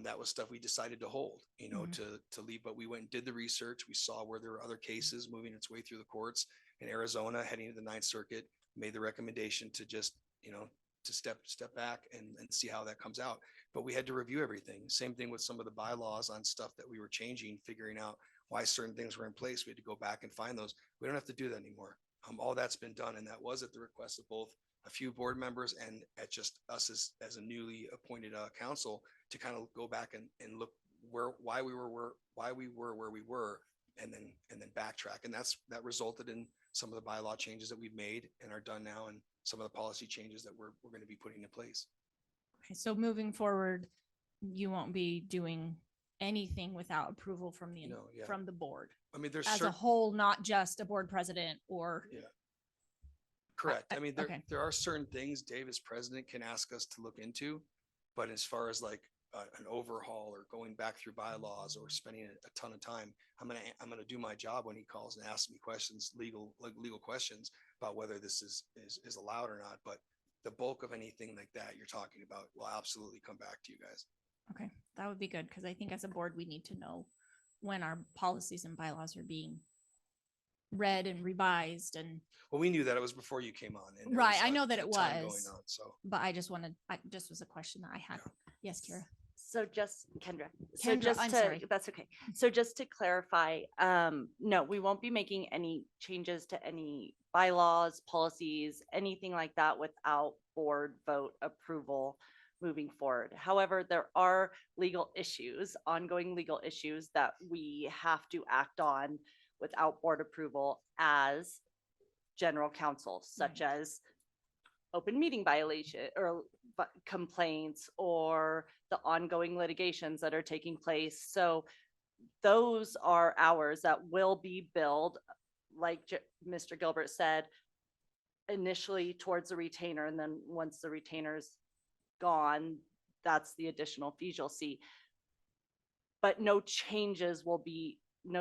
that was stuff we decided to hold, to leave. But we went and did the research. We saw where there were other cases moving its way through the courts in Arizona, heading to the Ninth Circuit, made the recommendation to just, to step back and see how that comes out. But we had to review everything. Same thing with some of the bylaws on stuff that we were changing, figuring out why certain things were in place. We had to go back and find those. We don't have to do that anymore. All that's been done. And that was at the request of both a few board members and at just us as a newly appointed council to kind of go back and look why we were where we were, and then backtrack. And that resulted in some of the bylaw changes that we've made and are done now, and some of the policy changes that we're going to be putting in place. Okay, so moving forward, you won't be doing anything without approval from from the board. I mean, there's as a whole, not just a board president or. Yeah. Correct. I mean, there are certain things Dave as president can ask us to look into, but as far as like an overhaul or going back through bylaws or spending a ton of time, I'm gonna do my job when he calls and asks me questions, legal questions about whether this is allowed or not. But the bulk of anything like that you're talking about will absolutely come back to you guys. Okay, that would be good, because I think as a board, we need to know when our policies and bylaws are being read and revised. And well, we knew that it was before you came on. And right, I know that it time was going on, so. But I just was a question that I had. Yes, Kira. So just Kendra. So Kendra, just I'm to, sorry. that's okay. So just to clarify, no, we won't be making any changes to any bylaws, policies, anything like that without board vote approval moving forward. However, there are ongoing legal issues that we have to act on without board approval as general counsel, such as open meeting violation or complaints or the ongoing litigations that are taking place. So those are hours that will be billed, like Mr. Gilbert said, initially towards the retainer. And then once the retainer's gone, that's the additional fees you'll see. But no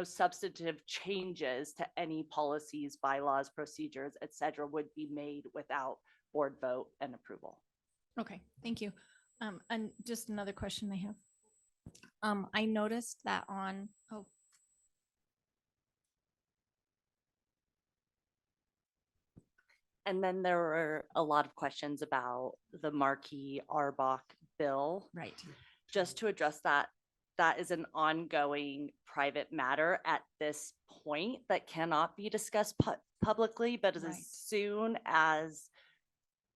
substantive changes to any policies, bylaws, procedures, etc., would be made without board vote and approval. Okay, thank you. And just another question I have. I noticed that And then there were a lot of questions about the Markey Arbach bill. Right. Just to address that, that is an ongoing private matter at this point that cannot be discussed publicly, but as soon as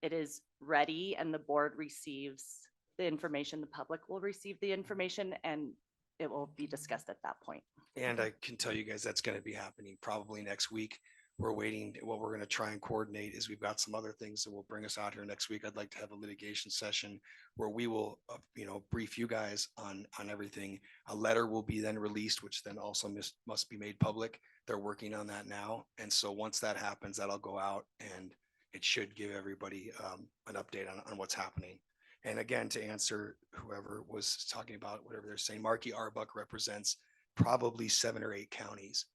it is ready and the board receives the information, the public will receive the information and it will be discussed at that point. And I can tell you guys that's going to be happening probably next week. we're waiting. What we're going to try and coordinate is we've got some other things that will bring us out here next week. I'd like to have a litigation session where we will, brief you guys on everything. A letter will be then released, which then also must be made public. They're working on that now. And so once that happens, that'll go out and it should give everybody an update on what's happening. And again, to answer whoever was talking about whatever they're saying, Marky Arbuck represents probably 7 or 8 counties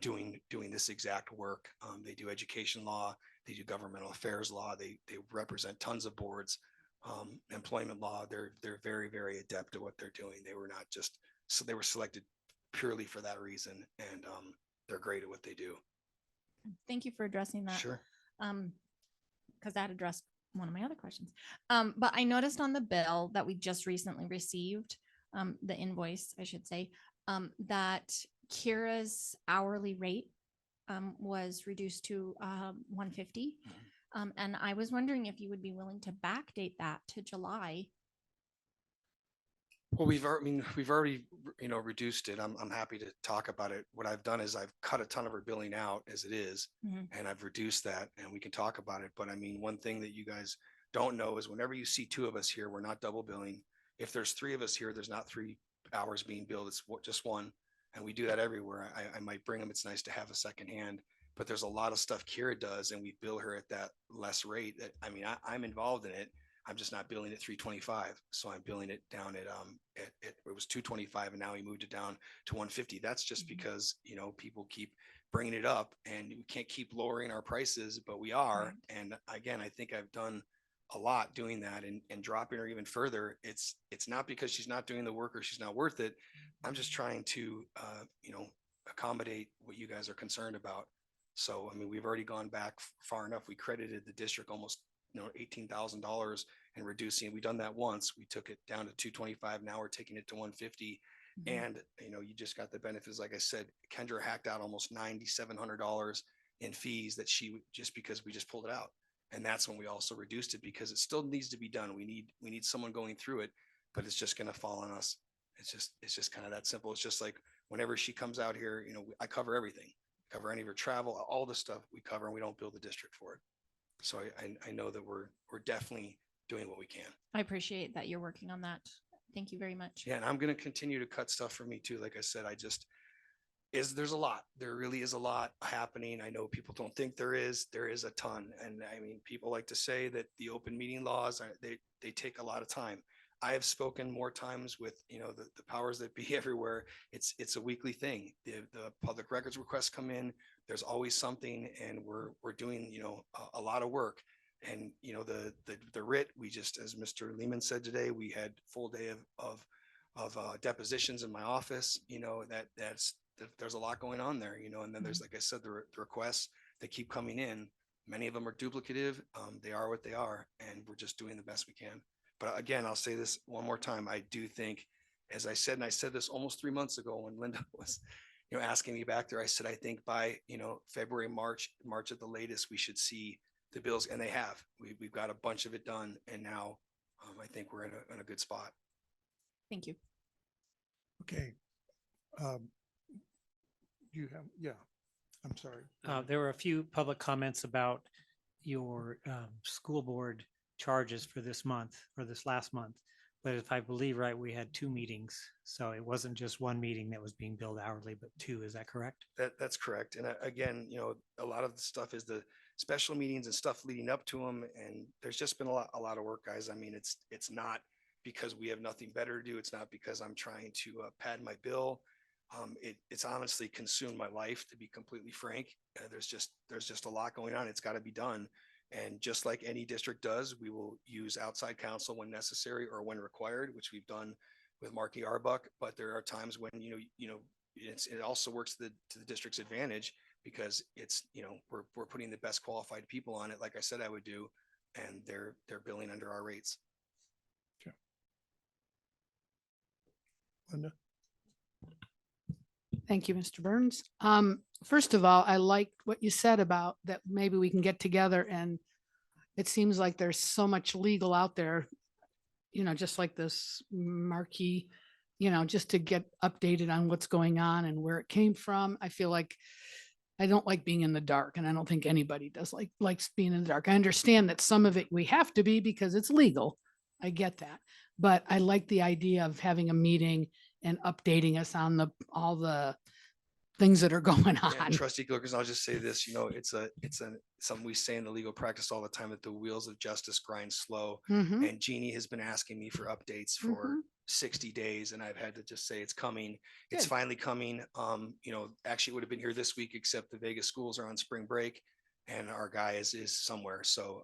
doing this exact work. They do education law, they do governmental affairs law, they represent tons of boards, employment law. They're very, very adept at what they're doing. They were not just, so they were selected purely for that reason, and they're great at what they do. Thank you for addressing that. Sure. Because that addressed one of my other questions. But I noticed on the bill that we just recently received, the invoice, I should say, that Kira's hourly rate was reduced to $150. And I was wondering if you would be willing to backdate that to July. Well, we've already, reduced it. I'm happy to talk about it. What I've done is I've cut a ton of her billing out as it is, and I've reduced that, and we can talk about it. But I mean, one thing that you guys don't know is whenever you see 2 of us here, we're not double billing. If there's 3 of us here, there's not 3 hours being billed. It's just 1. And we do that everywhere. I might bring them. It's nice to have a second hand, but there's a lot of stuff Kira does, and we bill her at that less rate. That I'm involved in it. I'm just not billing at $325. So I'm billing it down at it was $225, and now we moved it down to $150. That's just because, people keep bringing it up, and we can't keep lowering our prices, but we are. Right. And again, I think I've done a lot doing that, and dropping her even further. It's not because she's not doing the work or she's not worth it. I'm just trying to, accommodate what you guys are concerned about. So, we've already gone back far enough. We credited the district almost, $18,000 and reducing. We've done that once. We took it down to $225. Now we're taking it to $150. And, you just got the benefits. Like I said, Kendra hacked out almost $9,700 in fees that just because we just pulled it out. And that's when we also reduced it, because it still needs to be done. We need someone going through it, but it's just going to fall on us. It's just kind of that simple. It's just like whenever she comes out here, I cover everything, cover any of her travel, all the stuff we cover, and we don't bill the district for it. So I know that we're definitely doing what we can. I appreciate that you're working on that. Thank you very much. Yeah, and I'm going to continue to cut stuff for me too. Like I said, there's a lot. There really is a lot happening. I know people don't think there is a ton. And people like to say that the open meeting laws they take a lot of time. I have spoken more times with, the powers that be everywhere. It's a weekly thing. The public records requests come in. There's always something, and we're doing, a lot of work. And, the writ, we just, as Mr. Lehman said today, we had full day of depositions in my office, there's a lot going on there, and then there's, like I said, the requests that keep coming in. Many of them are duplicative. They are what they are, and we're just doing the best we can. But again, I'll say this one more time. I do think, as I said, and I said this almost 3 months ago when Linda was, asking me back there, I said, I think by, February, March at the latest, we should see the bills, and they have. We've got a bunch of it done, and now I think we're in a good spot. Thank you. Okay. I'm sorry. There were a few public comments about your school board charges for this month or this last month. But if I believe right, we had 2 meetings. So it wasn't just 1 meeting that was being billed hourly, but 2. Is that correct? That's correct. And again, a lot of the stuff is the special meetings and stuff leading up to them. And there's just been a lot of work, guys. It's not because we have nothing better to do. It's not because I'm trying to pad my bill. It's honestly consumed my life, to be completely frank. There's just a lot going on. It's got to be done. And just like any district does, we will use outside counsel when necessary or when required, which we've done with Marky Arbuck. But there are times when, it also works to the district's advantage, because it's, we're putting the best qualified people on it, like I said I would do, and they're billing under our rates. Okay. Linda? Thank you, Mr. Burns. First of all, I liked what you said about that maybe we can get together, and it seems like there's so much legal out there, just like this Marquee, just to get updated on what's going on and where it came from. I feel like I don't like being in the dark, and I don't think anybody does likes being in the dark. I understand that some of it we have to be because it's legal. I get that. But I like the idea of having a meeting and updating us on all the things that are going Yeah, on. Trustee Gilchrist, I'll just say this, it's something we say in the legal practice all the time, that the wheels of justice grind slow. Mhm. And Jeannie has been asking me for updates for 60 days, and I've had to just say it's coming. It's Good. finally coming. Actually it would have been here this week, except the Vegas schools are on spring break and our guy is somewhere. So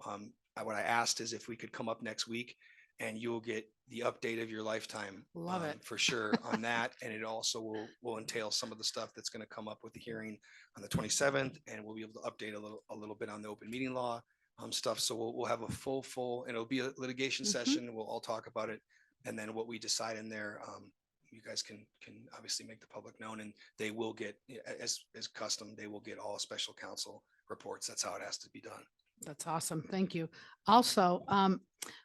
what I asked is if we could come up next week and you'll get the update of your lifetime. Love it. For sure on that. And it also will entail some of the stuff that's going to come up with the hearing on the 27th. And we'll be able to update a little bit on the open meeting law stuff. So we'll have a full, and it'll be a litigation session. We'll all talk about it. And then what we decide in there, you guys can obviously make the public known, and they will get, as custom, they will get all special counsel reports. That's how it has to be done. That's awesome. Thank you. Also,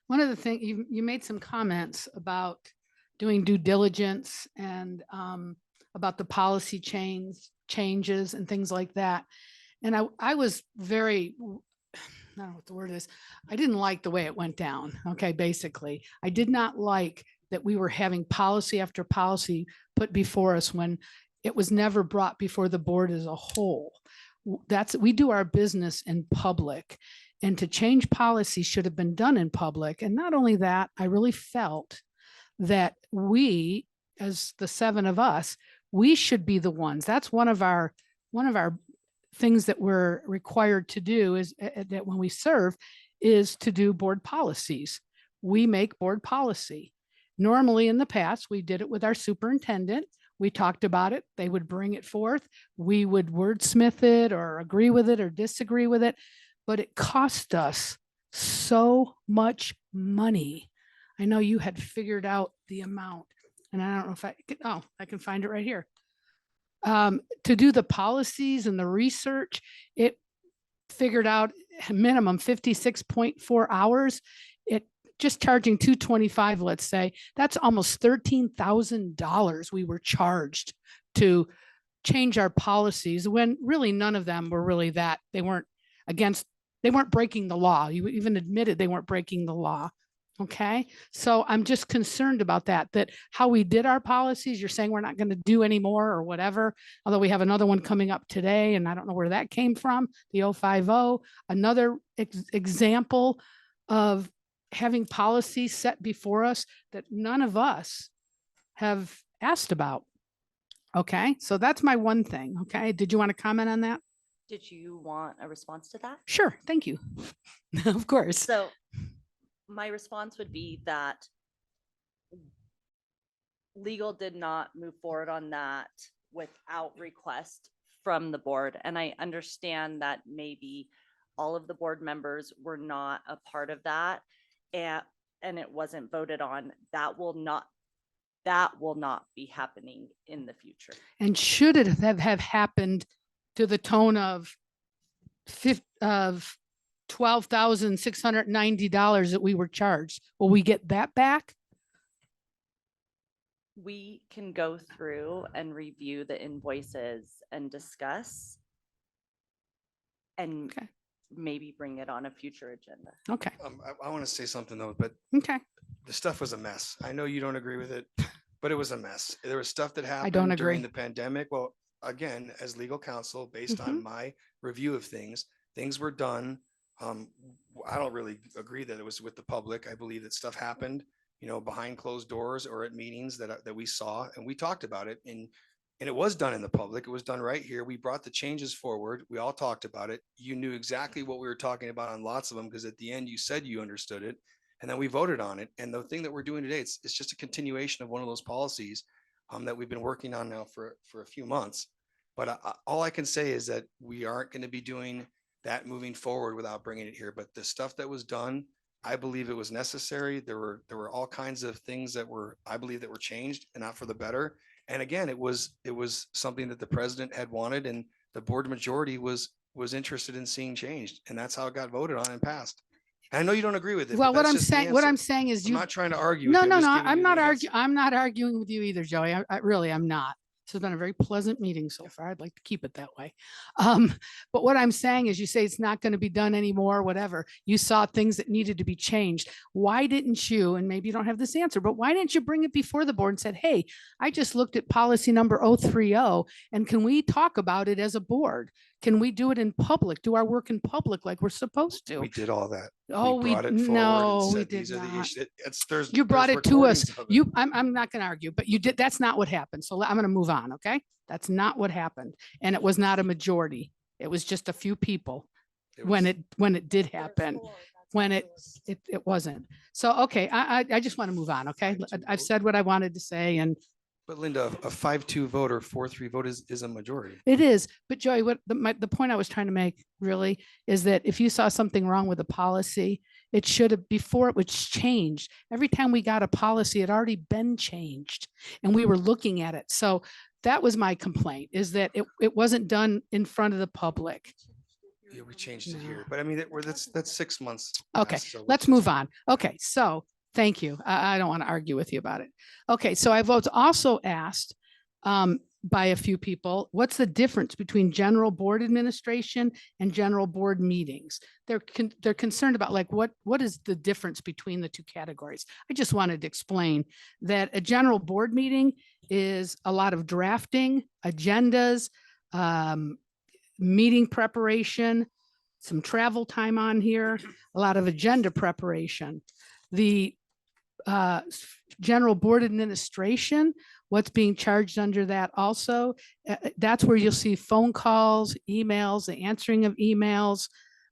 one of the things you made some comments about doing due diligence and about the policy changes and things like that. And I was very, I don't know what the word is. I didn't like the way it went down. Okay. Basically, I did not like that we were having policy after policy put before us when it was never brought before the board as a whole. We do our business in public, and to change policy should have been done in public. And not only that, I really felt that we, as the 7 of us, we should be the ones. That's one of our things that we're required to do is that when we serve is to do board policies. We make board policy. Normally in the past, we did it with our superintendent. We talked about it. They would bring it forth. We would wordsmith it or agree with it or disagree with it, but it cost us so much money. I know you had figured out the amount, and I don't know if I can find it right here. To do the policies and the research, it figured out minimum 56.4 hours. It just charging $225, let's say, that's almost $13,000 we were charged to change our policies, when really none of them were really that. They weren't breaking the law. You even admitted they weren't breaking the law. Okay. So I'm just concerned about that how we did our policies, you're saying we're not going to do anymore or whatever, although we have another one coming up today and I don't know where that came from, the 050, another example of having policies set before us that none of us have asked about. Okay. So that's my one thing. Okay. Did you want to comment on that? Did you want a response to that? Sure. Thank you. Of course. So my response would be that legal did not move forward on that without request from the board. And I understand that maybe all of the board members were not a part of that, and it wasn't voted on. That will not be happening in the future. And should it have happened to the tone of $12,690 that we were charged? Will we get that back? We can go through and review the invoices and discuss and maybe bring it on a future agenda. Okay. I want to say something though, but okay, the stuff was a mess. I know you don't agree with it, but it was a mess. There was stuff that happened don't during agree. the pandemic. Well, again, as legal counsel, based on my review of things were done. I don't really agree that it was with the public. I believe that stuff happened, behind closed doors or at meetings that we saw, and we talked about it. And it was done in the public. It was done right here. We brought the changes forward. We all talked about it. You knew exactly what we were talking about on lots of them, because at the end you said you understood it, and then we voted on it. And the thing that we're doing today, it's just a continuation of one of those policies that we've been working on now for a few months. But all I can say is that we aren't going to be doing that moving forward without bringing it here. But the stuff that was done, I believe it was necessary. There were all kinds of things I believe that were changed, and not for the better. And again, it was something that the president had wanted, and the board majority was interested in seeing changed, and that's how it got voted on and passed. And I know you don't agree with it. Well, but what that's I'm just the saying, what answer. I'm saying is I'm not trying to argue. No, with you. no, I'm no. just giving I'm you not the arguing. answer. I'm not arguing with you either, Joey. I really am not. This has been a very pleasant meeting so far. I'd like to keep it that way. But what I'm saying is you say it's not going to be done anymore, whatever. You saw things that needed to be changed. Why didn't you, and maybe you don't have this answer, but why didn't you bring it before the board and said, hey, I just looked at policy number 030 and can we talk about it as a board? Can we do it in public, do our work in public like we're supposed to? We did all that. Oh, we, brought it forward and no, we said, did "These are the not. issues." There's You brought there's it to us. recordings of it. You, I'm not going to argue, but you did, that's not what happened. So I'm going to move on, okay? That's not what happened. And it was not a majority. It was just a few people when it did happen, when it wasn't. So, okay, I just want to move on, okay? I've said what I wanted to say and But Linda, a 5-2 vote or 4-3 vote is a majority. it is. But Joey, what the point I was trying to make really is that if you saw something wrong with the policy, it should have, before it was changed. Every time we got a policy, it already been changed and we were looking at it. So that was my complaint, is that it wasn't done in front of the public. Yeah, we changed it here, but I mean, that's 6 months. Okay, past, so let's move on. Okay, so thank you. I don't want to argue with you about it. Okay, so I was also asked by a few people, what's the difference between general board administration and general board meetings? They're concerned about like, what is the difference between the two categories? I just wanted to explain that a general board meeting is a lot of drafting, agendas, meeting preparation, some travel time on here, a lot of agenda preparation. The general board administration, what's being charged under that also, that's where you'll see phone calls, emails, the answering of emails,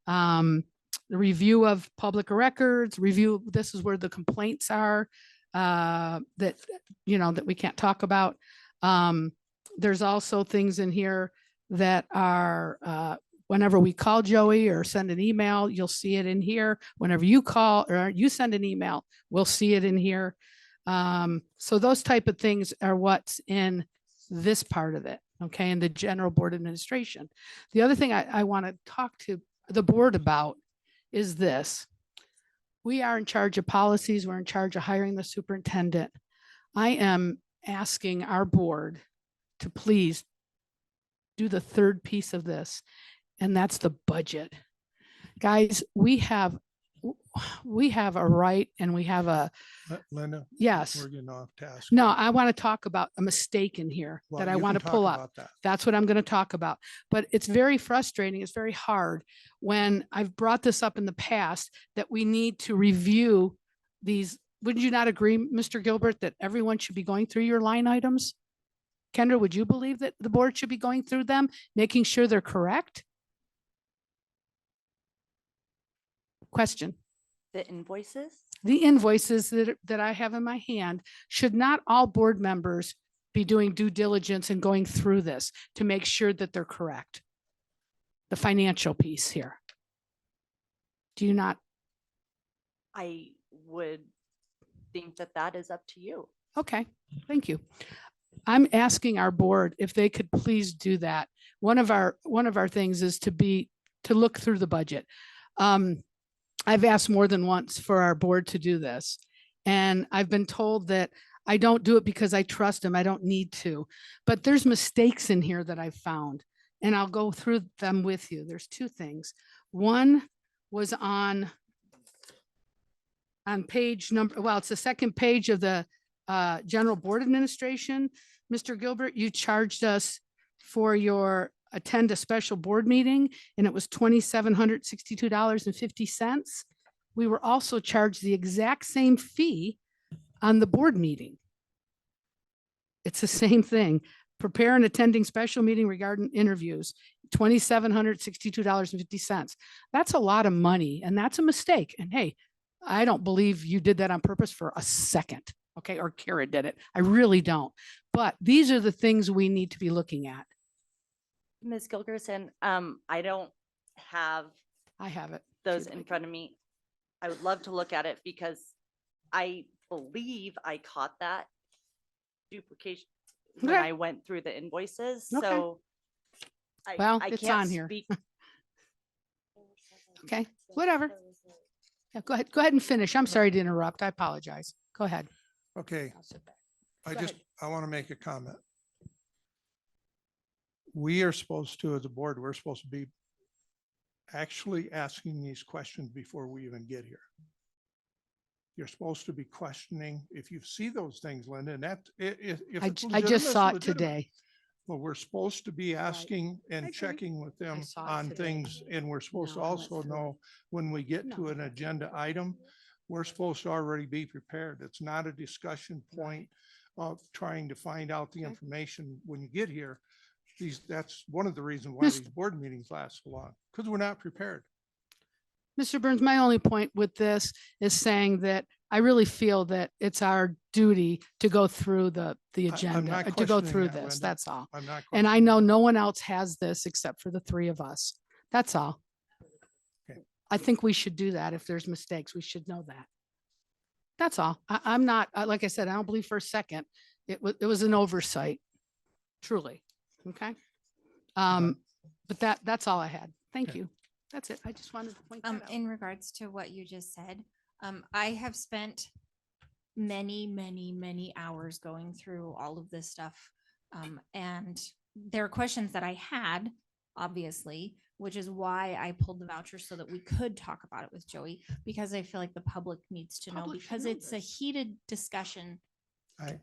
the review of public records, review, this is where the complaints are that, you know, that we can't talk about. There's also things in here that are whenever we call Joey or send an email, you'll see it in here. Whenever you call or you send an email, we'll see it in here. So those type of things are what's in this part of it, okay, in the general board administration. The other thing I want to talk to the board about is this. We are in charge of policies. We're in charge of hiring the superintendent. I am asking our board to please do the third piece of this, and that's the budget. Guys, we have a right and we have a, Linda? yes. We're getting off task. No, I want to talk about a mistake in here Well, that I you want can to pull talk up. about that. That's what I'm going to talk about. But it's very frustrating. It's very hard when I've brought this up in the past that we need to review these. Wouldn't you not agree, Mr. Gilbert, that everyone should be going through your line items? Kendra, would you believe that the board should be going through them, making sure they're correct? Question. The invoices? The invoices that I have in my hand, should not all board members be doing due diligence and going through this to make sure that they're correct? The financial piece here. Do you not? I would think that that is up to you. Okay, thank you. I'm asking our board if they could please do that. One of our things is to look through the budget. I've asked more than once for our board to do this, and I've been told that I don't do it because I trust them. I don't need to, but there's mistakes in here that I've found, and I'll go through them with you. There's two things. One was on page number, well, it's the second page of the general board administration. Mr. Gilbert, you charged us for your attend a special board meeting, and it was $2,762.50. We were also charged the exact same fee on the board meeting. It's the same thing. Prepare and attending special meeting regarding interviews, $2,762.50. That's a lot of money, and that's a mistake. And hey, I don't believe you did that on purpose for a second, okay? Or Kara did it. I really don't. But these are the things we need to be looking at. Ms. Gilgerson, I don't have I have it. those in front of me. I would love to look at it because I believe I caught that duplication when Okay. I went through the invoices. Okay. So Well, I it's can't on here. speak- Okay, whatever. Yeah, go ahead and finish. I'm sorry to interrupt. I apologize. Go ahead. Okay, I'll sit back. I Go just, ahead. I want to make a comment. we are supposed to, as a board, we're supposed to be actually asking these questions before we even get here. You're supposed to be questioning, if you see those things, Linda, and that, if I, it's I just legitimate, saw it's it legitimate. today. Well, we're supposed to be asking I and agree. checking with them saw it on today. things, and we're supposed to No, I went also through know when we get to an agenda item, we're supposed to already be prepared. It's not a discussion point of trying to find out the information when you get here. That's one of the reasons why Mis- these board meetings last so long, because we're not prepared. Mr. Burns, my only point with this is saying that I really feel that it's our duty to go through the I'm agenda, not to go questioning through that, this. Linda. That's all. I'm not. And I questioning know that. no one else has this except for the three of us. That's all. Okay. I think we should do that. If there's mistakes, we should know that. That's all. I'm not, like I said, I don't believe for a second it was an oversight, truly. Okay. But that's all I had. Thank Okay. you. That's it. I just wanted to point that out. In regards to what you just said, I have spent many hours going through all of this stuff. And there are questions that I had, obviously, which is why I pulled the voucher so that we could talk about it with Joey, because I feel like the public needs to know, Public should because know it's a this. heated discussion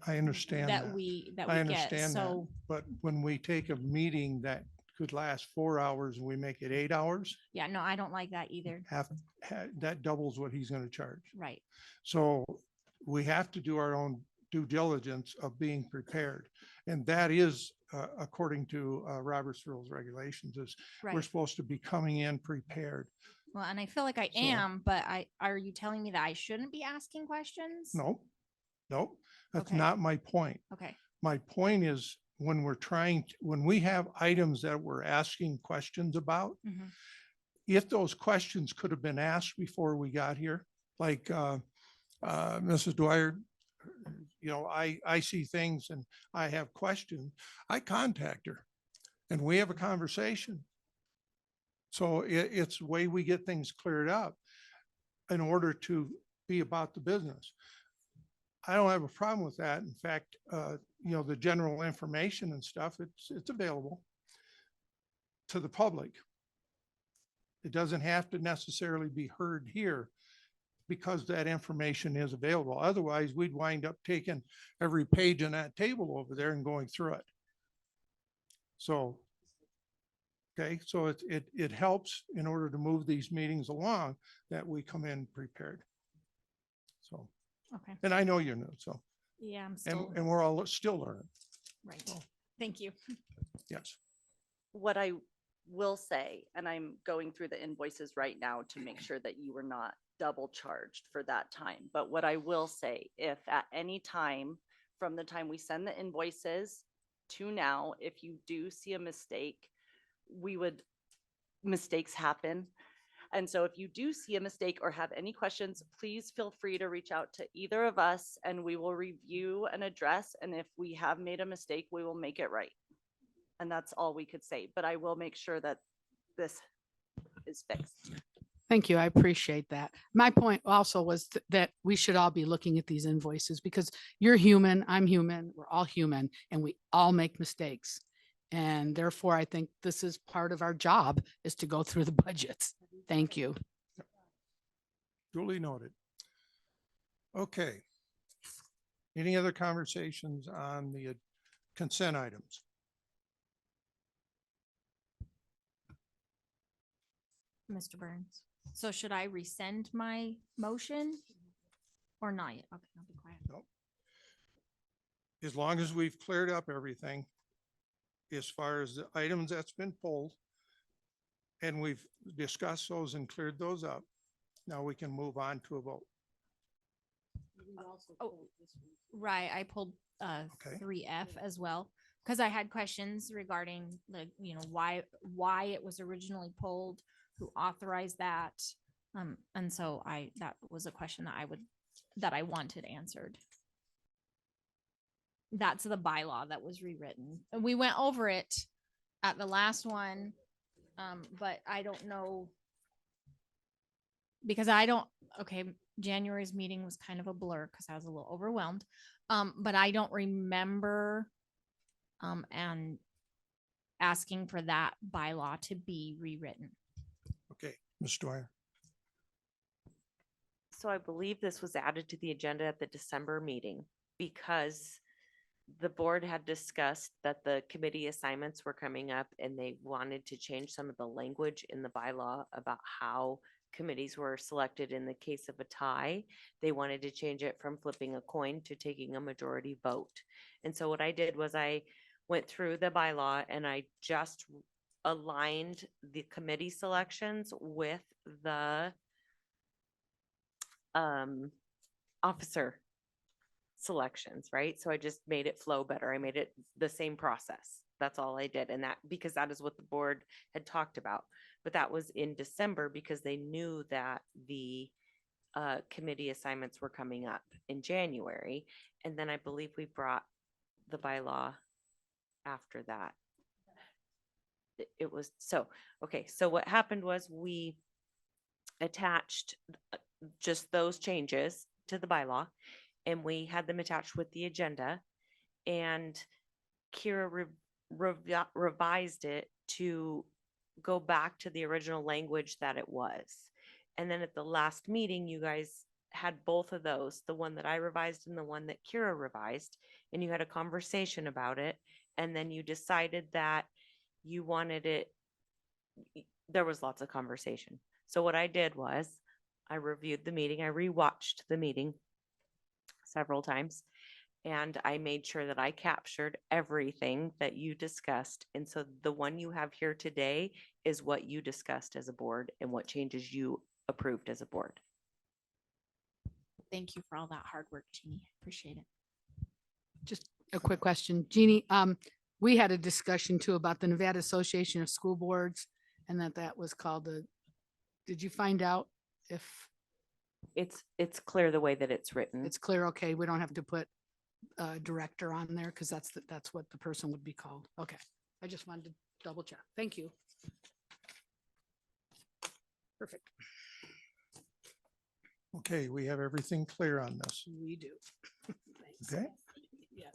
I understand that that. we I get. understand that, So but when we take a meeting that could last 4 hours and we make it 8 hours, yeah, no, I don't like that either. that doubles what he's going to charge. Right. So we have to do our own due diligence of being prepared. And that is, according to Robert's Rules Regulations, is we're Right. supposed to be coming in prepared. Well, and I feel like I So- am, but are you telling me that I shouldn't be asking questions? No, no, that's Okay. not my point. Okay. My point is when when we have items that we're asking questions about, Mhm. if those questions could have been asked before we got here, like Mrs. Dwyer, I see things and I have questions, I contact her and we have a conversation. So it's the way we get things cleared up in order to be about the business. I don't have a problem with that. In fact, the general information and stuff, it's available to the public. It doesn't have to necessarily be heard here because that information is available. Otherwise, we'd wind up taking every page in that table over there and going through it. So, okay, so it helps in order to move these meetings along that we come in prepared. So, Okay. and I know you're new, so, Yeah, I'm still, and we're all still learning. right. So, Thank you. yes. What I will say, and I'm going through the invoices right now to make sure that you were not double charged for that time. But what I will say, if at any time from the time we send the invoices to now, if you do see a mistake, mistakes happen. And so if you do see a mistake or have any questions, please feel free to reach out to either of us and we will review and address. And if we have made a mistake, we will make it right. And that's all we could say, but I will make sure that this is fixed. Thank you. I appreciate that. My point also was that we should all be looking at these invoices because you're human, I'm human, we're all human, and we all make mistakes. And therefore, I think this is part of our job is to go through the budgets. Thank you. Duly noted. Okay. Any other conversations on the consent items? Mr. Burns. So should I rescind my motion or not yet? Okay, I'll be quiet. Nope. As long as we've cleared up everything, as far as the items that's been pulled, and we've discussed those and cleared those up, now we can move on to a vote. Oh, right. I pulled Okay. 3F as well because I had questions regarding why it was originally pulled, who authorized that. And so that was a question that I wanted answered. That's the bylaw that was rewritten. And we went over it at the last one. But I don't know because January's meeting was kind of a blur because I was a little overwhelmed. But I don't remember. And asking for that bylaw to be rewritten. Okay, Ms. Dwyer. So I believe this was added to the agenda at the December meeting because the board had discussed that the committee assignments were coming up and they wanted to change some of the language in the bylaw about how committees were selected in the case of a tie. They wanted to change it from flipping a coin to taking a majority vote. And so what I did was I went through the bylaw and I just aligned the committee selections with the officer selections, right? So I just made it flow better. I made it the same process. That's all I did. And that, because that is what the board had talked about. But that was in December because they knew that the committee assignments were coming up in January. And then I believe we brought the bylaw after that. It was so, okay. So what happened was we attached just those changes to the bylaw and we had them attached with the agenda, and Kira revised it to go back to the original language that it was. And then at the last meeting, you guys had both of those, the one that I revised and the one that Kira revised, and you had a conversation about it. And then you decided that you wanted it, there was lots of conversation. So what I did was I reviewed the meeting, I rewatched the meeting several times, and I made sure that I captured everything that you discussed. And so the one you have here today is what you discussed as a board and what changes you approved as a board. Thank you for all that hard work, Jeannie. Appreciate it. Just a quick question, Jeannie. We had a discussion too about the Nevada Association of School Boards and that was called the, did you find out if it's clear the way that it's written? it's clear? Okay, we don't have to put director on there because that's what the person would be called. Okay, I just wanted to double check. Thank you. Perfect. Okay, we have everything clear on this. We do. Thanks. Okay, Yes.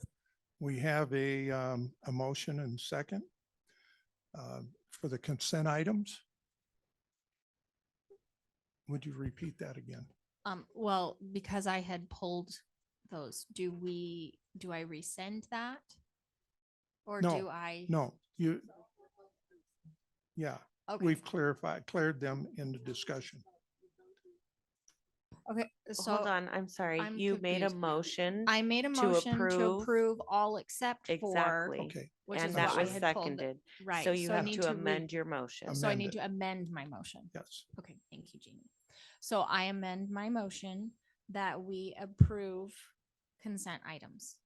we have a motion and second for the consent items. Would you repeat that again? Well, because I had pulled those, do I resend that? Or No, do I? No, yeah, Okay. we've cleared them in the discussion. Okay, so Hold on, I'm sorry. I'm You made a confused. motion. I made a motion to approve all except for. Exactly. Okay. Which And is that what I was had pulled. seconded. Right. So you I have need to read- amend your motion. So I Amend need it. to amend my motion. Yes. Okay, thank you, Jeannie. So I amend my motion that we approve consent items.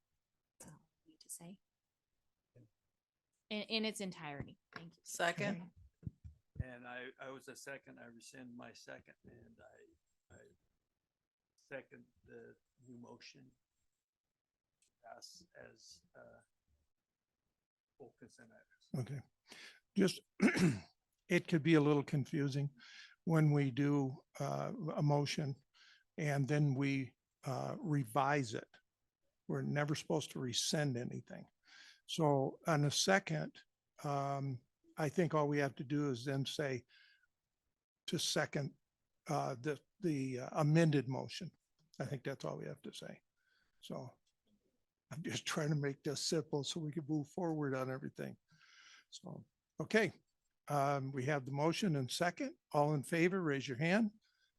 That's all I need to say. In its entirety. Thank you. Second. And I was a second, I rescind my second, and I second the new motion. Pass as full consent items. Okay, just, it could be a little confusing when we do a motion and then we revise it. We're never supposed to rescind anything. So on a second, I think all we have to do is then say to second the amended motion. I think that's all we have to say. So I'm just trying to make this simple so we can move forward on everything. So, okay, we have the motion and second. All in favor, raise your hand.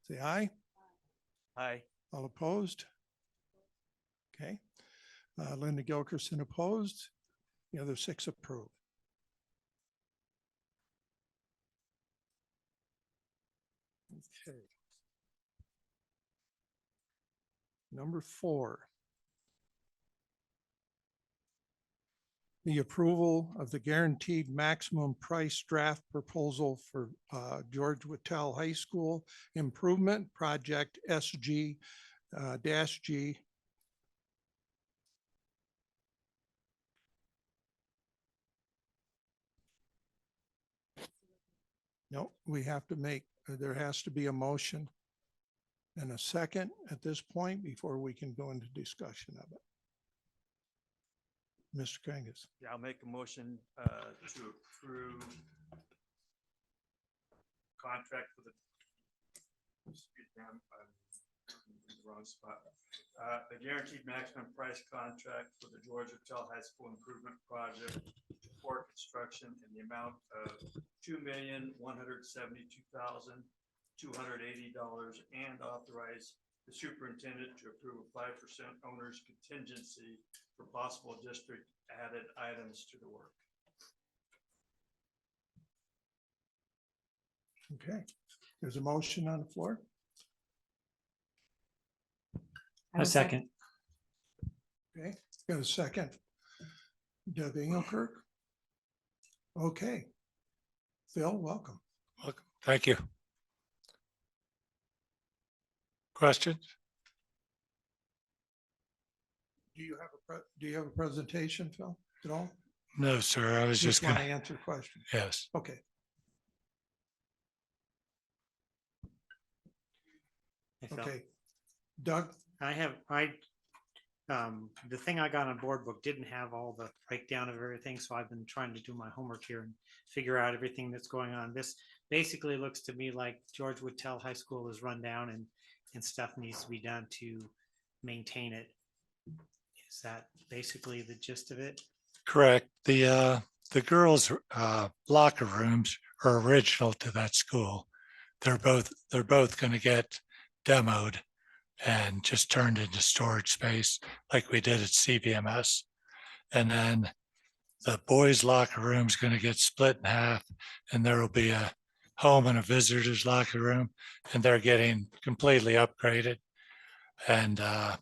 Say aye. Aye. All opposed? Okay. Linda Gilkerson opposed. The other 6 approved. Okay. Number 4. The approval of the guaranteed maximum price draft proposal for George Whittle High School Improvement Project SG -G. No, we have to make, there has to be a motion and a second at this point before we can go into discussion of it. Mr. Kangas. Yeah, I'll make a motion to approve contract for the, excuse me, I'm in the wrong spot. A guaranteed maximum price contract for the Georgia Tell High School Improvement Project for construction in the amount of $2,172,280 and authorize the superintendent to approve a 5% owner's contingency for possible district added items to the work. Okay, there's a motion on the floor. A second. Okay, got a second. Doug Engelkirk. Okay. Phil, welcome. Welcome. Thank you. Questions? Do you have a presentation, Phil, at all? No, sir. I was just want to gonna, answer questions. yes. Okay. Hey, Phil. Okay. Doug, the thing I got on board book didn't have all the breakdown of everything, so I've been trying to do my homework here and figure out everything that's going on. This basically looks to me like George Woodtell High School is run down and stuff needs to be done to maintain it. Is that basically the gist of it? Correct. The girls' locker rooms are original to that school. They're both going to get demoed and just turned into storage space like we did at CVMS. And then the boys' locker room is going to get split in half, and there will be a home and a visitor's locker room, and they're getting completely upgraded. And the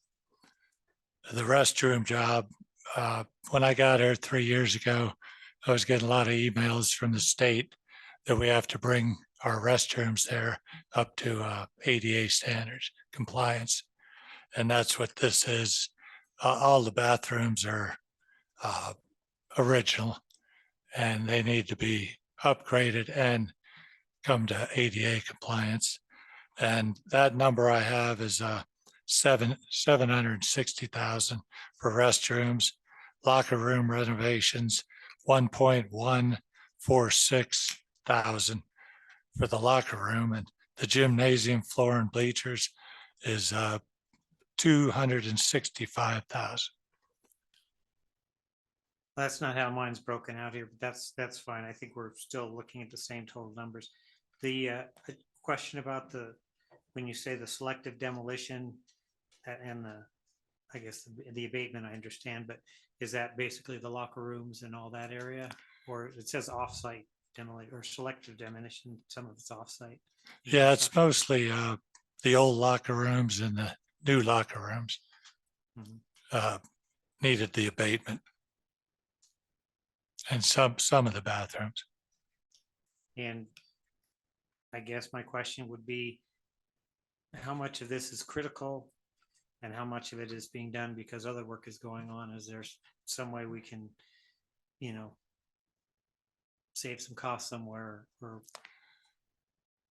restroom job, when I got here 3 years ago, I was getting a lot of emails from the state that we have to bring our restrooms there up to ADA standards compliance. And that's what this is. All the bathrooms are original, and they need to be upgraded and come to ADA compliance. And that number I have is 760,000 for restrooms, locker room renovations, 1.146 thousand for the locker room, and the gymnasium floor and bleachers is 265,000. That's not how mine's broken out here, but that's fine. I think we're still looking at the same total numbers. The question about when you say the selective demolition and I guess the abatement, I understand, but is that basically the locker rooms and all that area? Or it says offsite demolition or selective demolition, some of it's offsite. Yeah, it's mostly the old locker rooms and the new locker rooms needed the abatement, and some of the bathrooms. And I guess my question would be, how much of this is critical and how much of it is being done because other work is going on? Is there some way we can, save some costs somewhere? Or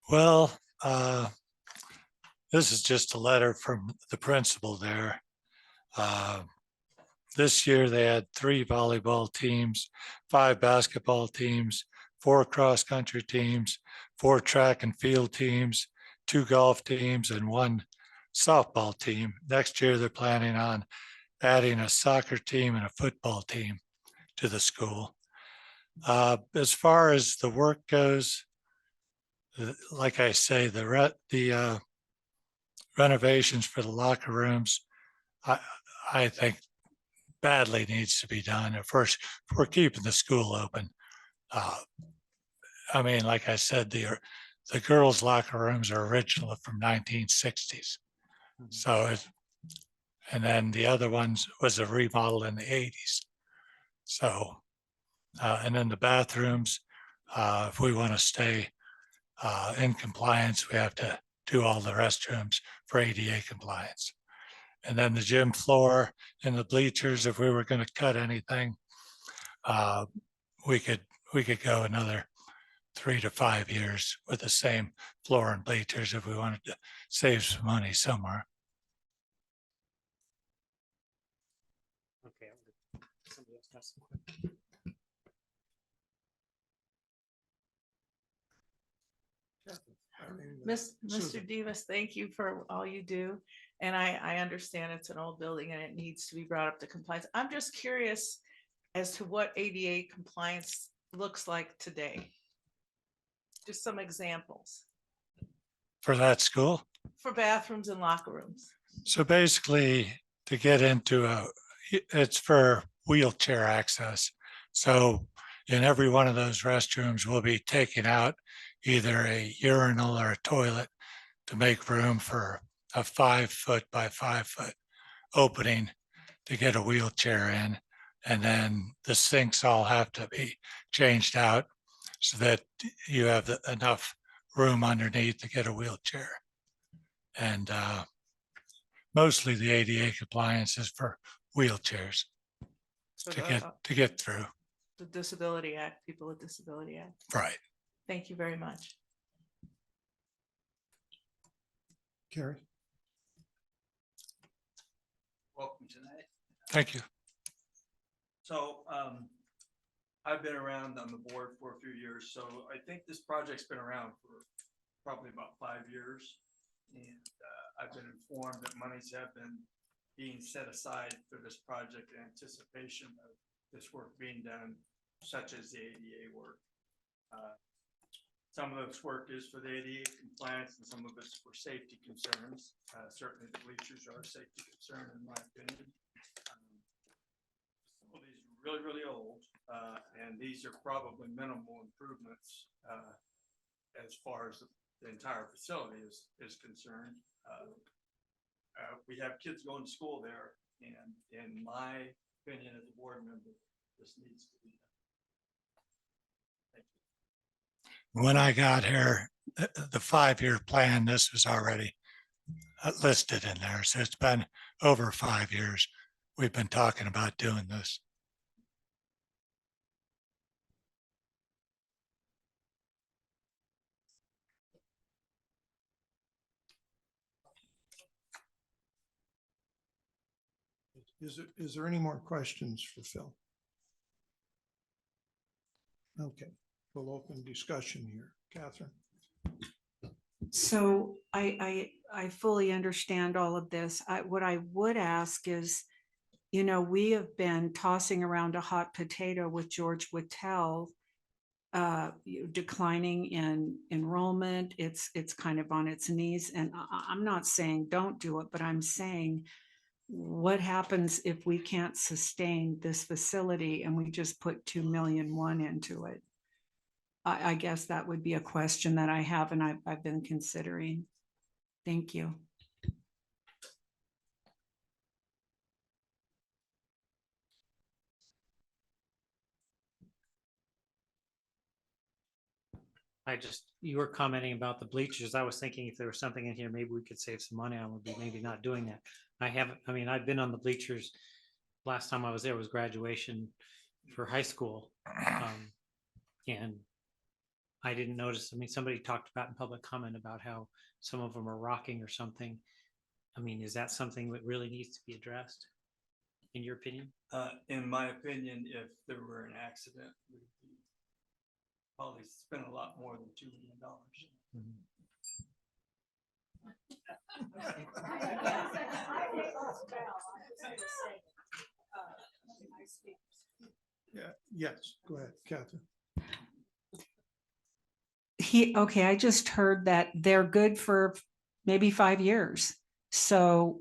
Well, this is just a letter from the principal there. This year they had 3 volleyball teams, 5 basketball teams, 4 cross-country teams, 4 track and field teams, 2 golf teams, and 1 softball team. Next year they're planning on adding a soccer team and a football team to the school. As far as the work goes, like I say, the renovations for the locker rooms, I think badly needs to be done. If we're keeping the school open. I mean, like I said, the girls' locker rooms are original from 1960s. So, and then the other ones was a remodel in the 80s. So, and then the bathrooms, if we want to stay in compliance, we have to do all the restrooms for ADA compliance. And then the gym floor and the bleachers, if we were going to cut anything, we could go another 3 to 5 years with the same floor and bleachers if we wanted to save some money somewhere. okay, somebody else Susan. Mr. Divas, thank you for all you do. And I understand it's an old building and it needs to be brought up to compliance. I'm just curious as to what ADA compliance looks like today. Just some examples For that school. for bathrooms and locker rooms. So basically, to get into it's for wheelchair access. So in every one of those restrooms, we'll be taking out either a urinal or a toilet to make room for a 5 foot by 5 foot opening to get a wheelchair in. And then the sinks all have to be changed out so that you have enough room underneath to get a wheelchair. And mostly the ADA compliance is for wheelchairs So to get through. The Disability Act, People with Disability Act. Right. Thank you very much. Carrie? Welcome tonight. Thank you. So I've been around on the board for a few years, so I think this project's been around for probably about 5 years. And I've been informed that monies have been being set aside for this project in anticipation of this work being done, such as the ADA work. Some of this work is for the ADA compliance and some of it's for safety concerns. Certainly the bleachers are a safety concern in my opinion. Some of these are really, really old, and these are probably minimal improvements as far as the entire facility is concerned. We have kids going to school there, and in my opinion as a board member, this needs to be done. When I got here, the 5-year plan, this was already listed in there. So it's been over 5 years. We've been talking about doing this. Is there any more questions for Phil? Okay, we'll open discussion here. Catherine? So I fully understand all of this. What I would ask is, you know, we have been tossing around a hot potato with George Whittel, declining in enrollment. It's kind of on its knees. And I'm not saying don't do it, but I'm saying, what happens if we can't sustain this facility and we just put 2.1 million into it? I guess that would be a question that I have and I've been considering. Thank you. You were commenting about the bleachers. I was thinking if there was something in here, maybe we could save some money on, would be maybe not doing that. I've been on the bleachers. Last time I was there was graduation for high school. And I didn't notice, somebody talked about in public comment about how some of them are rocking or something. Is that something that really needs to be addressed, in your opinion? In my opinion, if there were an accident, we'd probably spend a lot more than $2 million. Yeah, yes, go ahead, Catherine. Okay, I just heard that they're good for maybe 5 years. So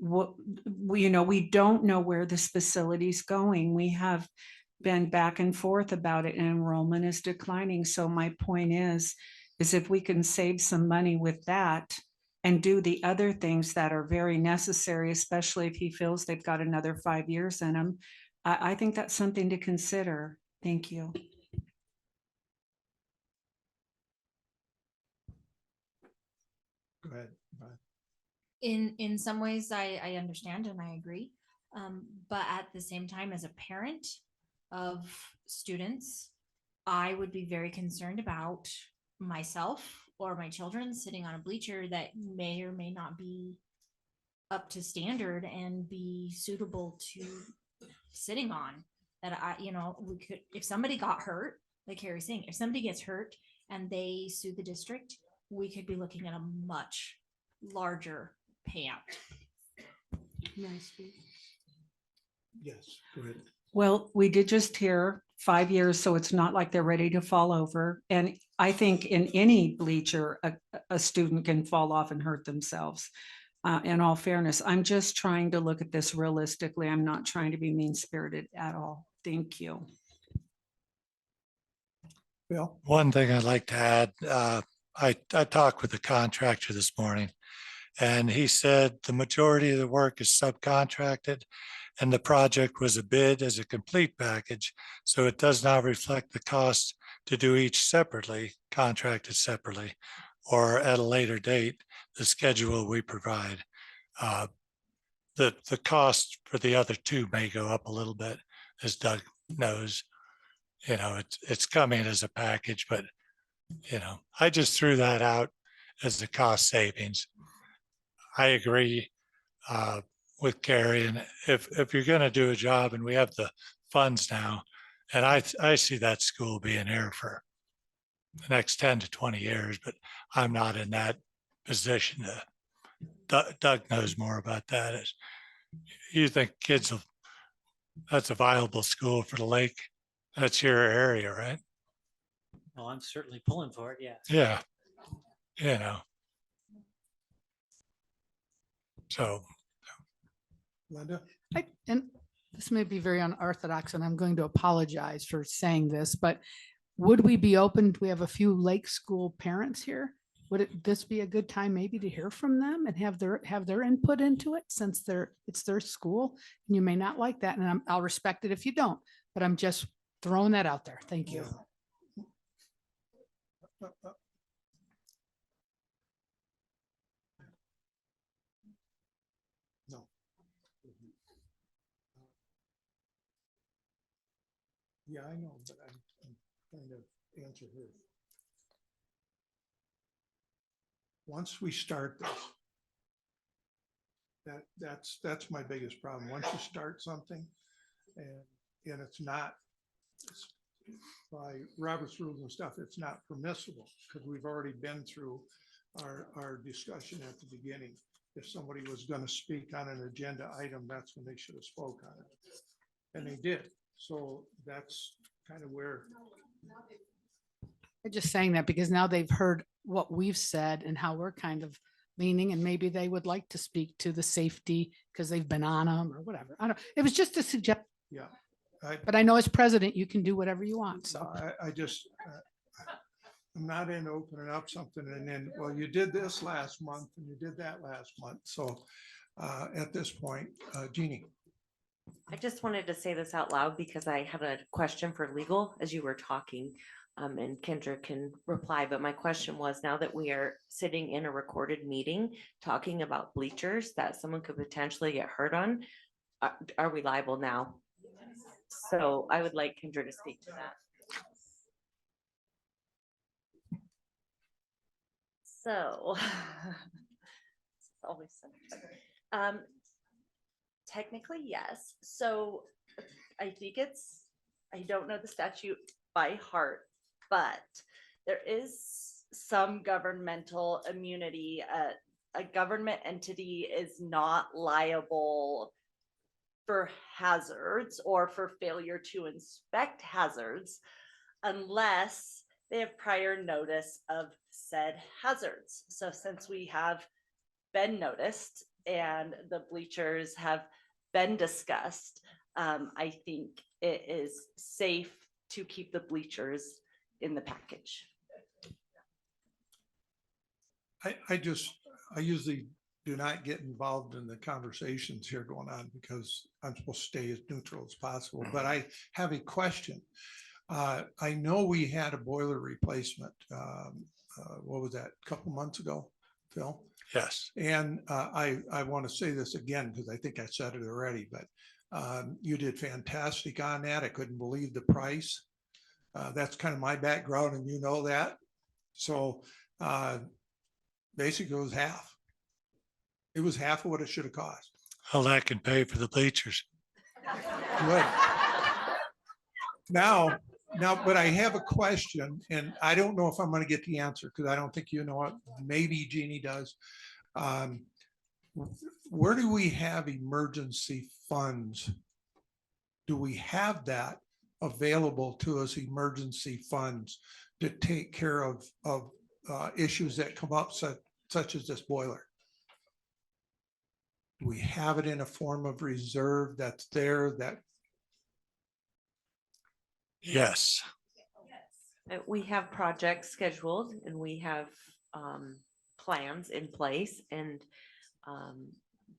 we don't know where this facility's going. We have been back and forth about it and enrollment is declining. So my point is if we can save some money with that and do the other things that are very necessary, especially if he feels they've got another 5 years in them, I think that's something to consider. Thank you. Go ahead. In some ways, I understand and I agree. But at the same time, as a parent of students, I would be very concerned about myself or my children sitting on a bleacher that may or may not be up to standard and be suitable to sitting on. That we could, if somebody got hurt, like Carrie's saying, if somebody gets hurt and they sue the district we could be looking at a much larger payout. Yes, go ahead. Well, we did just hear 5 years, so it's not like they're ready to fall over. And I think in any bleacher, a student can fall off and hurt themselves. In all fairness, I'm just trying to look at this realistically. I'm not trying to be mean-spirited at all. Thank you. Bill? One thing I'd like to add, I talked with the contractor this morning, and he said the majority of the work is subcontracted, and the project was a bid as a complete package, so it does not reflect the cost to do each separately, contracted separately, or at a later date, the schedule we provide. The cost for the other two may go up a little bit, as Doug knows. You know, it's coming as a package, but you know, I just threw that out as the cost savings. I agree with Carrie, and if you're going to do a job, and we have the funds now, and I see that school being here for the next 10 to 20 years, but I'm not in that position. Doug knows more about that. You think kids will, that's a viable school for the lake? That's your area, right? Well, I'm certainly pulling for it, yes. Yeah. You know. So. Linda? And this may be very unorthodox, and I'm going to apologize for saying this, but would we be open? We have a few Lake School parents here. Would this be a good time maybe to hear from them and have their input into it, since it's their school? And you may not like that, and I'll respect it if you don't, but I'm just throwing that out there. Thank you. No. Yeah, I know, but I'm trying to answer her. Once we start this, that's my biggest problem. Once you start something and it's not, by Robert's rules and stuff, it's not permissible, because we've already been through our discussion at the beginning. If somebody was going to speak on an agenda item, that's when they should have spoke on it. And they did. So that's kind of where. I'm just saying that because now they've heard what we've said and how we're kind of leaning, and maybe they would like to speak to the safety because they've been on them or whatever. I don't, it was just a suggestion. Yeah. But I know as president, you can do whatever you want. So I just, I'm not in opening up something and then, well, you did this last month and you did that last month. So at this point, Jeannie. I just wanted to say this out loud because I had a question for legal as you were talking, and Kendra can reply. But my question was, now that we are sitting in a recorded meeting talking about bleachers that someone could potentially get hurt on, are we liable now? So I would like Kendra to speak to that. So always technically, yes. So I think I don't know the statute by heart, but there is some governmental immunity. A government entity is not liable for hazards or for failure to inspect hazards unless they have prior notice of said hazards. So since we have been noticed and the bleachers have been discussed, I think it is safe to keep the bleachers in the package. I usually do not get involved in the conversations here going on because I'm supposed to stay as neutral as possible, but I have a question. I know we had a boiler replacement. What was that, a couple months ago, Phil? Yes. And I want to say this again, because I think I said it already, but you did fantastic on that. I couldn't believe the price. That's kind of my background, and you know that. So basically it was half. It was half of what it should have cost. Well, that can pay for the bleachers. Good. Now Now, but I have a question, and I don't know if I'm gonna get the answer, because I don't think you know it. Maybe Jeannie does. Where do we have emergency funds? Do we have that available to us, emergency funds, to take care of issues that come up, such as this boiler? Do we have it in a form of reserve that's there that? Yes. We have projects scheduled and we have plans in place and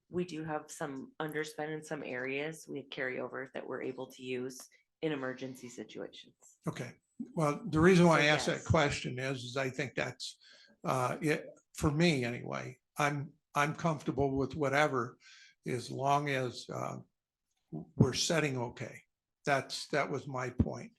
we do have some underspend in some areas. We have carryover that we're able to use in emergency situations. Okay, well, the reason why I So, asked that yes. question is I think that's it, for me anyway. I'm comfortable with whatever, as long as we're setting okay. That was my point.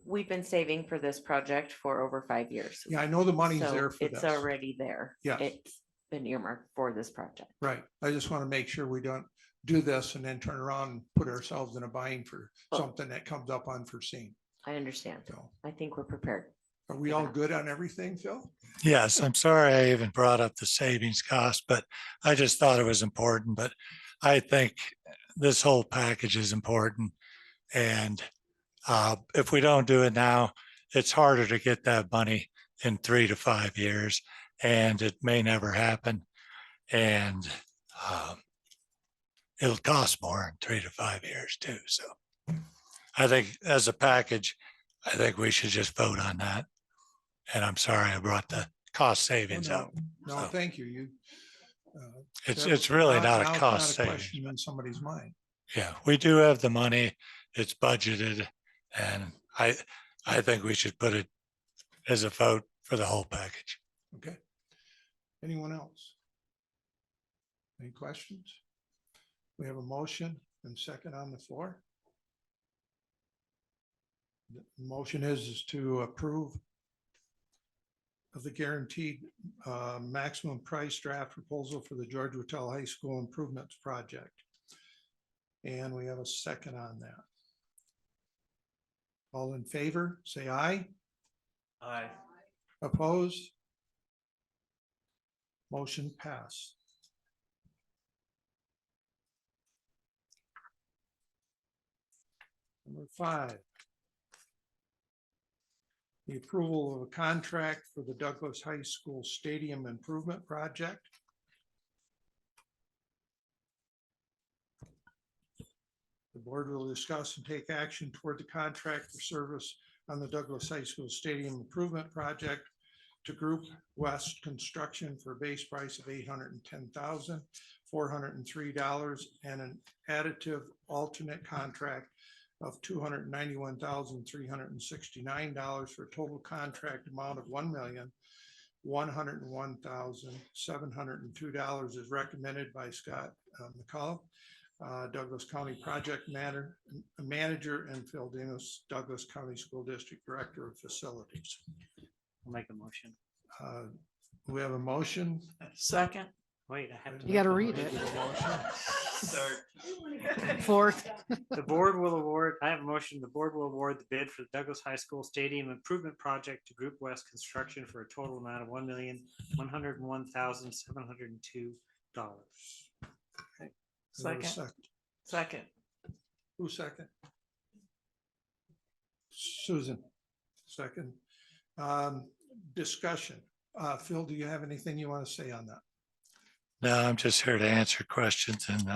We've been saving for this project for over 5 years. Yeah, I know the money's So there for it's this. already there. Yes. It's been earmarked for this project. Right, I just want to make sure we don't do this and then turn around and put ourselves in a bind for Well- something that comes up unforeseen. I understand. So, I think we're prepared. are we all good on everything, Phil? Yes, I'm sorry I even brought up the savings cost, but I just thought it was important. But I think this whole package is important. And if we don't do it now, it's harder to get that money in 3 to 5 years, and it may never happen. And it'll cost more in 3 to 5 years too. So I think as a package, I think we should just vote on that. And I'm sorry I brought the cost savings no, up. No, So thank you. You. it's really not a now it's cost not a savings. question in somebody's mind. Yeah, we do have the money. It's budgeted. And I think we should put it as a vote for the whole package. Okay. Anyone else? Any questions? We have a motion and second on the floor. The motion is to approve of the guaranteed maximum price draft proposal for the George Whitell High School Improvements Project. And we have a second on that. All in favor, say aye. Aye. Opposed? Motion passed. Number 5. The approval of a contract for the Douglas High School Stadium Improvement Project. The board will discuss and take action toward the contract for service on the Douglas High School Stadium Improvement Project to Group West Construction for a base price of $810,403 and an additive alternate contract of $291,369 for a total contract amount of $1,101,702 as recommended by Scott McCullough, Douglas County Project Manager, and Phil Demus, Douglas County School District Director of Facilities. I'll make a motion. We have a motion. Second. Wait, I have to. You gotta make read the it. motion. Fourth. The board will award, I have a motion, the board will award the bid for the Douglas High School Stadium Improvement Project to Group West Construction for a total amount of $1,101,702. Second. Second. Who second? Susan, second. Discussion. Phil, do you have anything you want to say on that? No, I'm just here to answer questions, and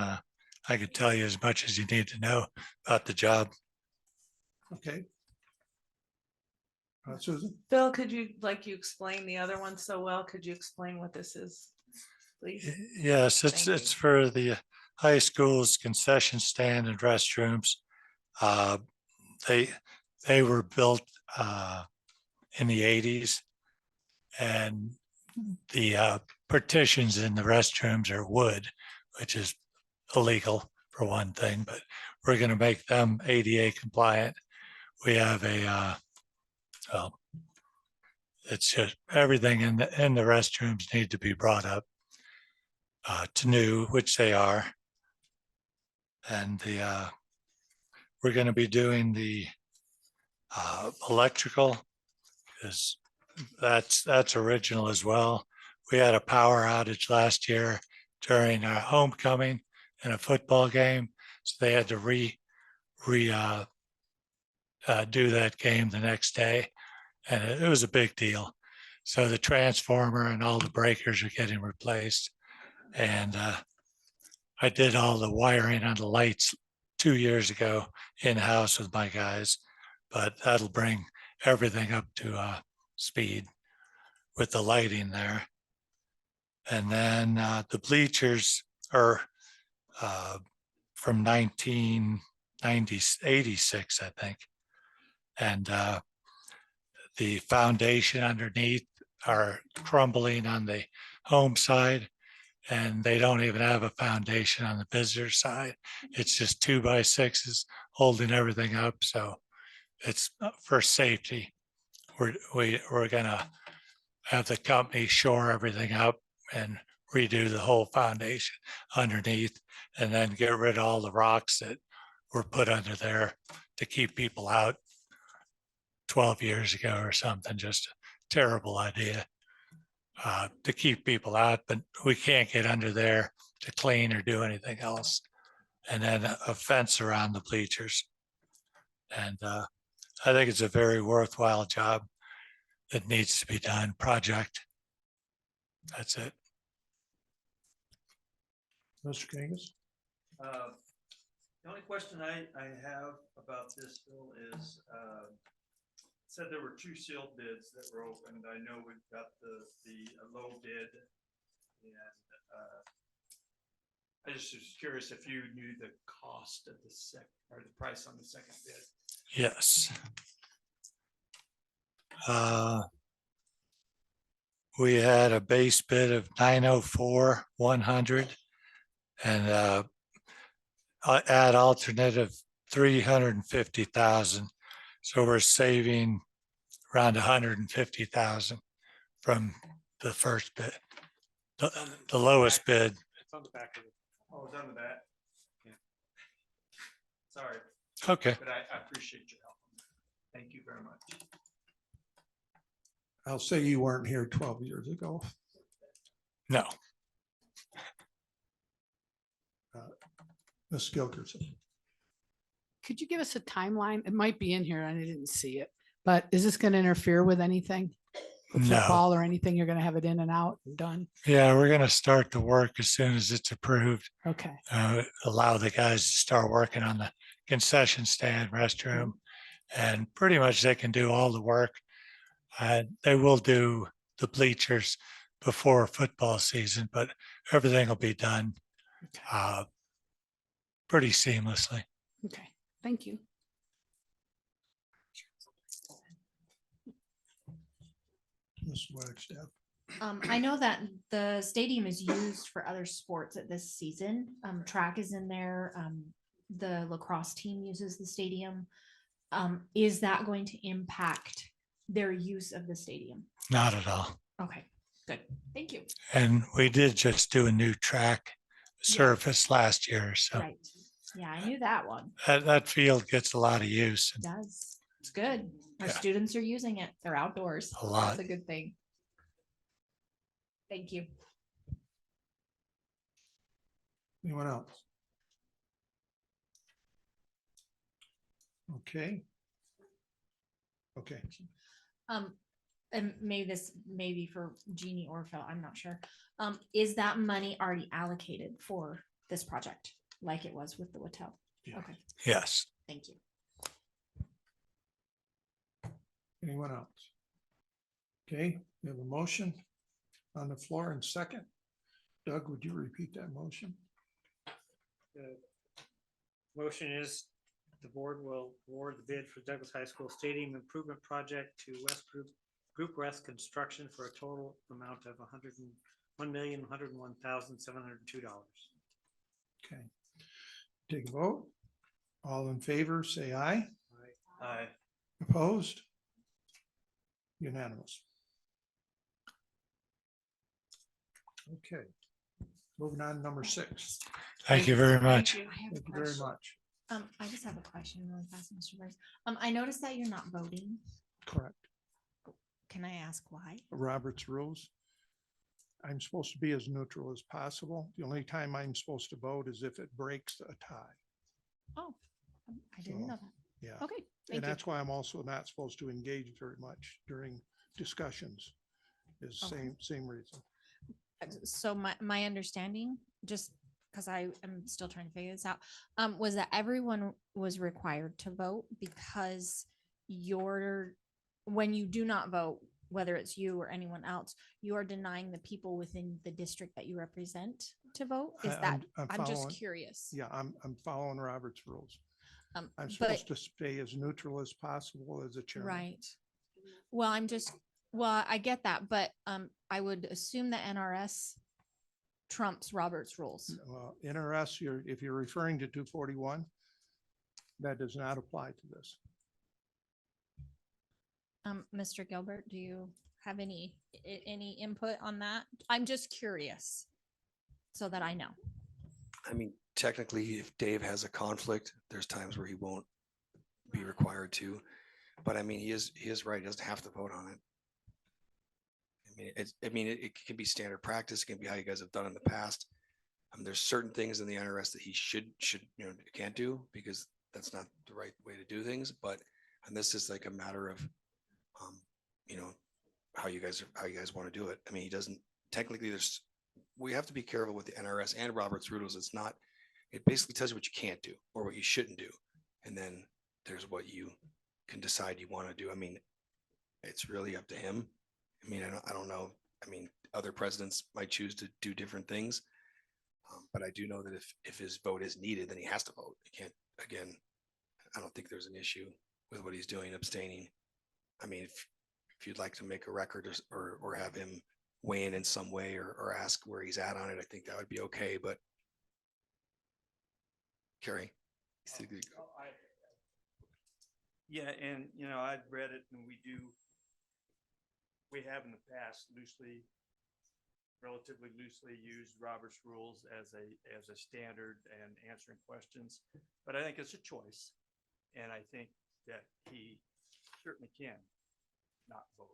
I could tell you as much as you need to know about the job. Okay. Susan? Phil, could you, like you explained the other one so well, could you explain what this is, please? Yes, Thank you. it's for the high school's concession stand and restrooms. They were built in the 80s, and the partitions in the restrooms are wood, which is illegal for one thing, but we're going to make them ADA compliant. We have well, it's just everything in the restrooms need to be brought up to new, which they are. And we're going to be doing the Electrical that's original as well. We had a power outage last year during our homecoming in a football game. So they had to do that game the next day. And it was a big deal. So the transformer and all the breakers are getting replaced. And I did all the wiring on the lights 2 years ago in-house with my guys, but that'll bring everything up to speed with the lighting there. And then the bleachers are from 1986, I think. And the foundation underneath are crumbling on the home side, and they don't even have a foundation on the visitor side. It's just 2x6s holding everything up. So it's for safety. We're gonna have the company shore everything up and redo the whole foundation underneath, and then get rid of all the rocks that were put under there to keep people out 12 years ago or something. Just a terrible idea to keep people out, but we can't get under there to clean or do anything else. And then a fence around the bleachers. And I think it's a very worthwhile job that needs to be done, project. That's it. Mr. Kangas? The only question I have about this bill is, said there were 2 sealed bids that were opened. I know we've got the low bid, and I just was curious if you knew the cost of the or the price on the second bid. Yes. We had a base bid of 904,100 and add alternative 350,000. So we're saving around 150,000 from the first bid, the lowest bid. It's on the back of it. Oh, it's on the back. Yeah. Sorry. Okay. But I appreciate your help. Thank you very much. I'll say you weren't here 12 years ago. No. Ms. Gilkerson. Could you give us a timeline? It might be in here and I didn't see it, but is this going to interfere with anything? With No. football or anything? You're going to have it in and out and done? Yeah, we're going to start the work as soon as it's approved. Okay. Allow the guys to start working on the concession stand, restroom, and pretty much they can do all the work. They will do the bleachers before football season, but everything will be done pretty seamlessly. Okay. Thank you. Ms. Wagstaff. I know that the stadium is used for other sports at this season. Track is in there. The lacrosse team uses the stadium. Is that going to impact their use of the stadium? Not at all. Okay, good. Thank you. And we did just do a new track surface last year. So Right. Yeah, I knew that one. that field gets a lot of use. It does. It's good. Our Yeah. students are using it. They're outdoors. A lot. That's a good thing. Thank you. Anyone else? Okay. Okay. And maybe for Jeannie or Phil, I'm not sure. Is that money already allocated for this project like it was with the Wattel? Yeah. Okay, Yes. thank you. Anyone else? Okay, we have a motion on the floor and second. Doug, would you repeat that motion? The motion is the board will award the bid for Douglas High School Stadium Improvement Project to West Group West Construction for a total amount of $101,101,702. Okay. Take a vote. All in favor, say aye. Aye. Opposed? Unanimous. Okay. Moving on to number 6. Thank you very much. Thank you very much. I just have a question really fast, Mr. Burns. I noticed that you're not voting. Correct. Can I ask why? Robert's rules. I'm supposed to be as neutral as possible. The only time I'm supposed to vote is if it breaks a tie. Oh, I didn't know So, that. Yeah. Okay, And thank you. that's why I'm also not supposed to engage very much during discussions. Is Okay. same reason. So my understanding, just because I am still trying to figure this out, was that everyone was required to vote because when you do not vote, whether it's you or anyone else, you are denying the people within the district that you represent to vote. Is that, I'm just following- curious. Yeah, I'm following Robert's rules. I'm But, supposed to stay as neutral as possible as a chairman. right. Well, well, I get that, but, I would assume that NRS trumps Robert's rules. NRS, if you're referring to 241, that does not apply to this. Mr. Gilbert, do you have any input on that? I'm just curious so that I know. I mean, technically, if Dave has a conflict, there's times where he won't be required to. But I mean, he is right. He doesn't have to vote on it. It can be standard practice. It can be how you guys have done in the past. There's certain things in the NRS that he should, can't do because that's not the right way to do things. And this is like a matter of, how you guys want to do it. I mean, he doesn't technically, we have to be careful with the NRS and Robert's rules. It basically tells you what you can't do or what you shouldn't do. And then there's what you can decide you want to do. I mean, it's really up to him. I mean, I don't know. I mean, other presidents might choose to do different things. But I do know that if his vote is needed, then he has to vote. He can't, again, I don't think there's an issue with what he's doing, abstaining. I mean, if you'd like to make a record or have him weigh in some way or ask where he's at on it, I think that would be okay, but Carrie. Yeah, and I'd read it and we have in the past relatively loosely used Robert's rules as a standard and answering questions. But I think it's a choice. And I think that he certainly can not vote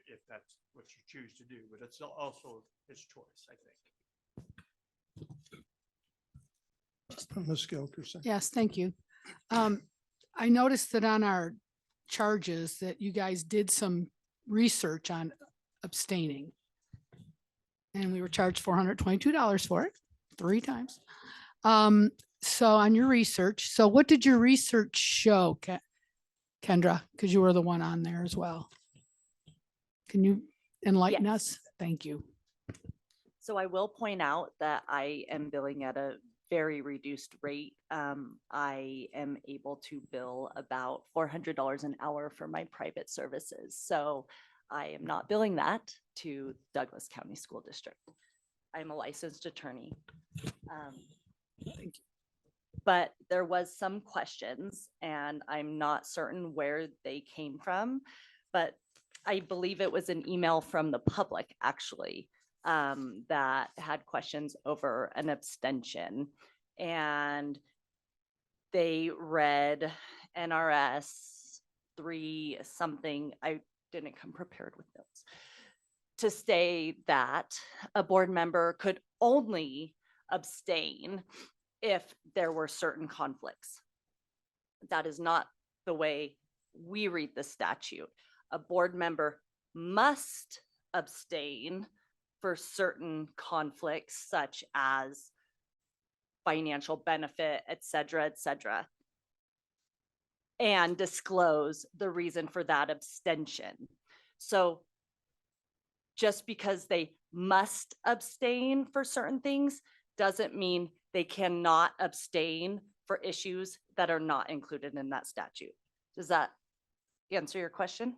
if that's what you choose to do, but it's also his choice, I think. Ms. Gilkerson. Yes, thank you. I noticed that on our charges that you guys did some research on abstaining. And we were charged $422 for it 3 times. So on your research, so what did your research show, Kendra? Because you were the one on there as well. Can you enlighten us? Thank you. So I will point out that I am billing at a very reduced rate. I am able to bill about $400 an hour for my private services. So I am not billing that to Douglas County School District. I'm a licensed attorney. Thank you. But there was some questions and I'm not certain where they came from, but I believe it was an email from the public actually that had questions over an abstention. And they read NRS 3 something. I didn't come prepared with notes to say that a board member could only abstain if there were certain conflicts. That is not the way we read the statute. A board member must abstain for certain conflicts such as financial benefit, et cetera, and disclose the reason for that abstention. So just because they must abstain for certain things doesn't mean they cannot abstain for issues that are not included in that statute. Does that answer your question?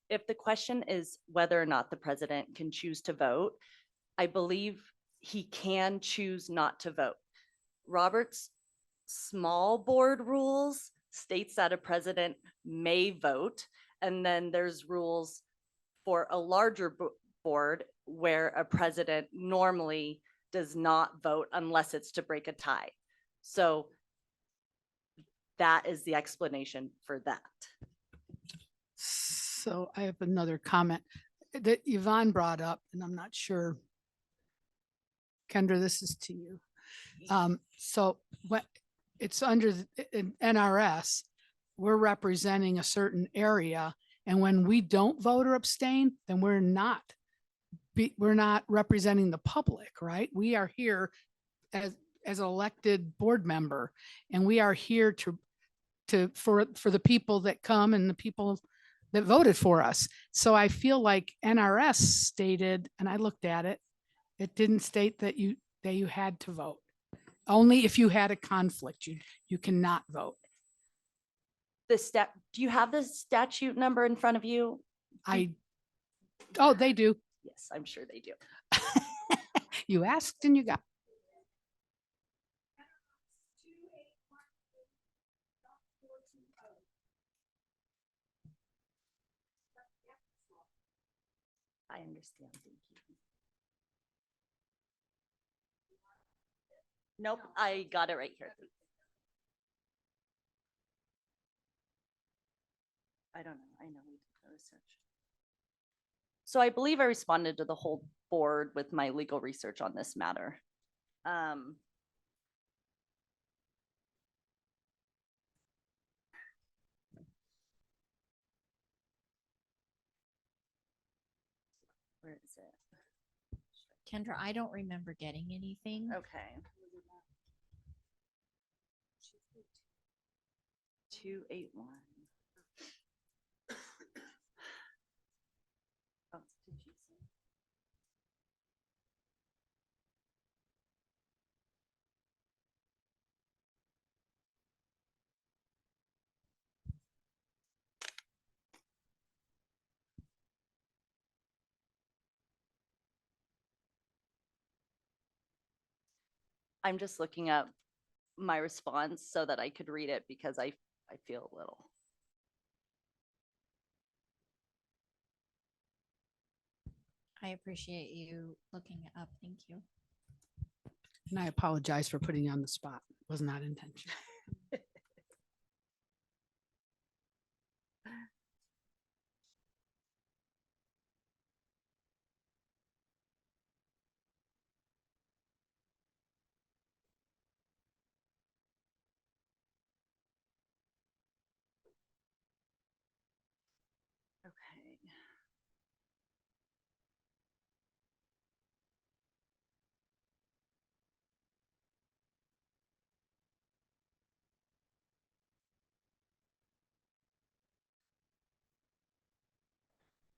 If the question is whether or not the president can choose to vote, I believe he can choose not to vote. Robert's small board rules states that a president may vote, And then there's rules for a larger board where a president normally does not vote unless it's to break a tie. So that is the explanation for that. So I have another comment that Yvonne brought up, and I'm not sure. Kendra, this is to you. So what it's under in NRS, we're representing a certain area. And when we don't vote or abstain, then we're not representing the public, right? We are here as an elected board member, and we are here for the people that come and the people that voted for us. So I feel like NRS stated, and I looked at it, it didn't state that you had to vote. Only if you had a conflict, you cannot vote. Do you have the statute number in front of you? Oh, they do. Yes, I'm sure they do. You asked and you got. I understand. Thank you. Nope, I got it right here. I don't know. I know we did the research. So I believe I responded to the whole board with my legal research on this matter. Where is it? Kendra, I don't remember getting anything. Okay. 281. Oh, did you say? I'm just looking up my response so that I could read it because I feel a little. I appreciate you looking it up. Thank you. And I apologize for putting you on the spot. Was not intentional. Okay.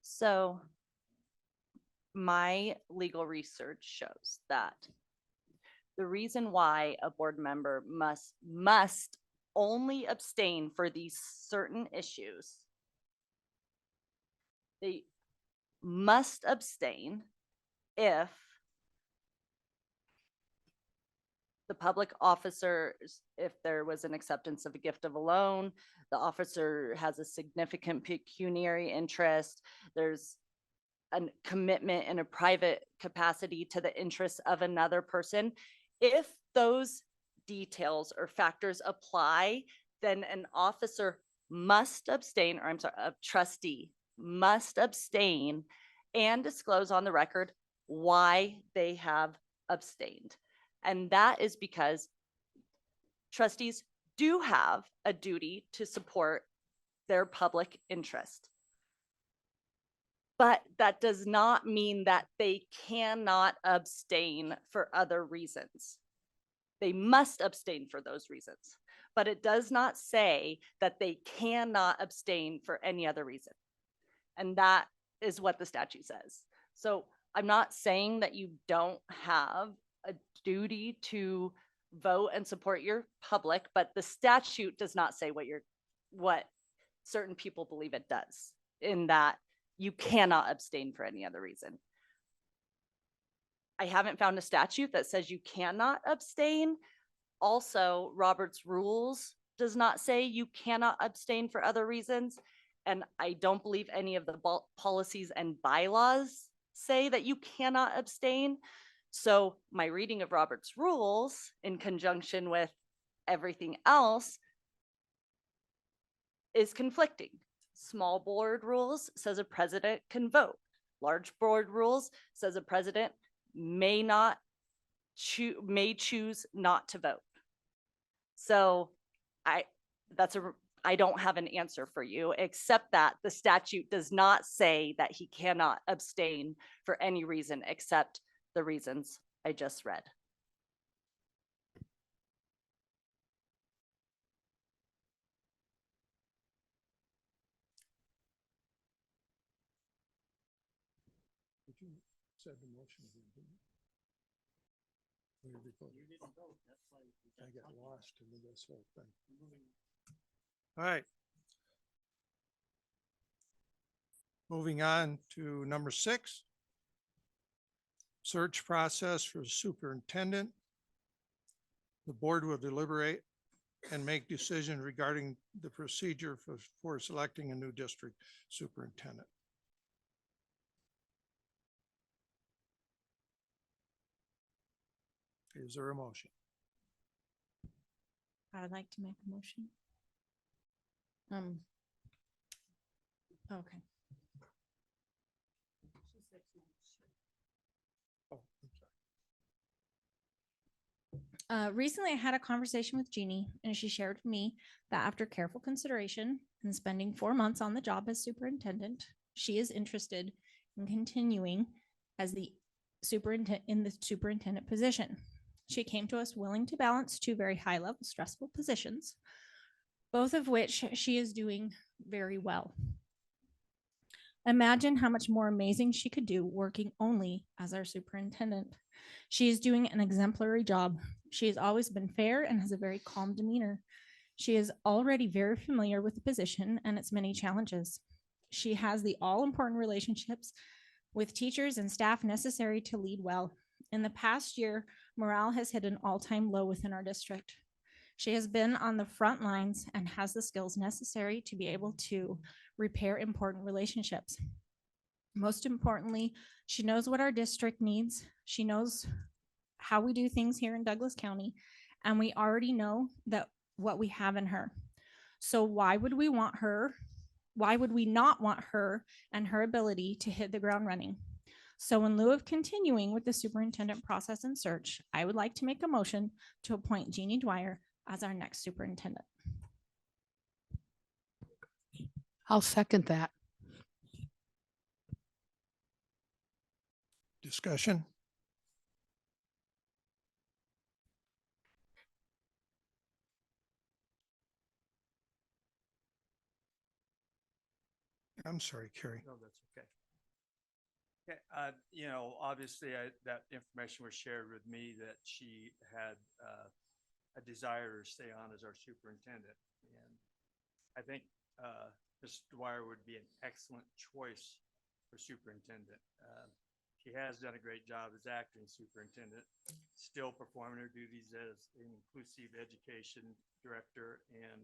So my legal research shows that the reason why a board member must only abstain for these certain issues, they must abstain if the public officers, if there was an acceptance of a gift of a loan, the officer has a significant pecuniary interest, there's a commitment in a private capacity to the interests of another person. If those details or factors apply, then an officer must abstain, or I'm sorry, a trustee must abstain and disclose on the record why they have abstained. And that is because trustees do have a duty to support their public interest. But that does not mean that they cannot abstain for other reasons. They must abstain for those reasons, but it does not say that they cannot abstain for any other reason. And that is what the statute says. So I'm not saying that you don't have a duty to vote and support your public, but the statute does not say what certain people believe it does, in that you cannot abstain for any other reason. I haven't found a statute that says you cannot abstain. Also, Robert's rules does not say you cannot abstain for other reasons. And I don't believe any of the policies and bylaws say that you cannot abstain. So my reading of Robert's rules in conjunction with everything else is conflicting. Small board rules says a president can vote. Large board rules says a president may choose not to vote. So I don't have an answer for you, except that the statute does not say that he cannot abstain for any reason except the reasons I just read. Did you said the motion? again, didn't you? Where did it go? I got lost into this whole thing. All right. Moving on to number 6. Search process for superintendent. The board will deliberate and make decision regarding the procedure for selecting a new district superintendent. Is there a motion? I would like to make a motion. Okay. Oh, I'm sorry. Recently, I had a conversation with Jeannie, and she shared with me that after careful consideration and spending 4 months on the job as superintendent, she is interested in continuing as the superintendent position. She came to us willing to balance 2 very high-level stressful positions, both of which she is doing very well. Imagine how much more amazing she could do working only as our superintendent. She is doing an exemplary job. She has always been fair and has a very calm demeanor. She is already very familiar with the position and its many challenges. She has the all-important relationships with teachers and staff necessary to lead well. In the past year, morale has hit an all-time low within our district. She has been on the front lines and has the skills necessary to be able to repair important relationships. Most importantly, she knows what our district needs. She knows how we do things here in Douglas County, and we already know that what we have in her. So why would we want her? Why would we not want her and her ability to hit the ground running? So in lieu of continuing with the superintendent process and search, I would like to make a motion to appoint Jeannie Dwyer as our next superintendent. I'll second that. Discussion? I'm sorry, Carrie. No, that's okay. Okay, obviously that information was shared with me that she had a desire to stay on as our superintendent. And I think Ms. Dwyer would be an excellent choice for superintendent. She has done a great job as acting superintendent, still performing her duties as an inclusive education director and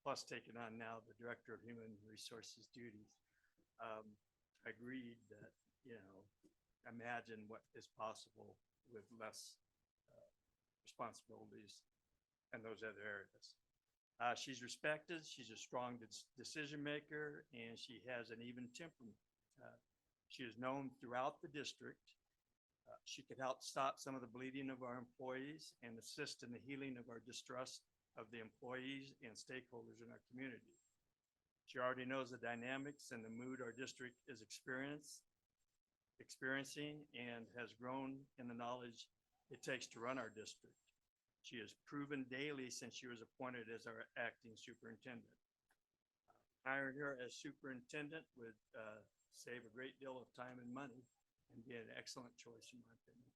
plus taking on now the director of human resources duties. I agreed that, imagine what is possible with less responsibilities in those other areas. She's respected, she's a strong decision maker, and she has an even temperament. She is known throughout the district. She could help stop some of the bleeding of our employees and assist in the healing of our distrust of the employees and stakeholders in our community. She already knows the dynamics and the mood our district is experiencing and has grown in the knowledge it takes to run our district. She has proven daily since she was appointed as our acting superintendent. Hiring her as superintendent would save a great deal of time and money and be an excellent choice in my opinion.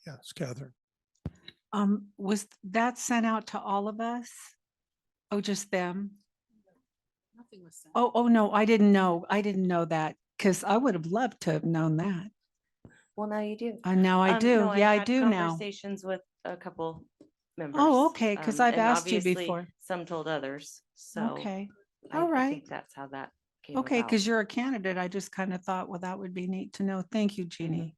Yes, Catherine. Was that sent out to all of us? Oh, just them? Nothing was sent. Oh, no, I didn't know. I didn't know that because I would have loved to have known that. Well, now you do. Now I do. No, Yeah, I had do now. Conversations with a couple members. okay, 'cause I've and asked you obviously before. Some told others, so. Okay, I all think right. that's how that came Okay, about. because you're a candidate. I just kind of thought, well, that would be neat to know. Thank you, Jeannie.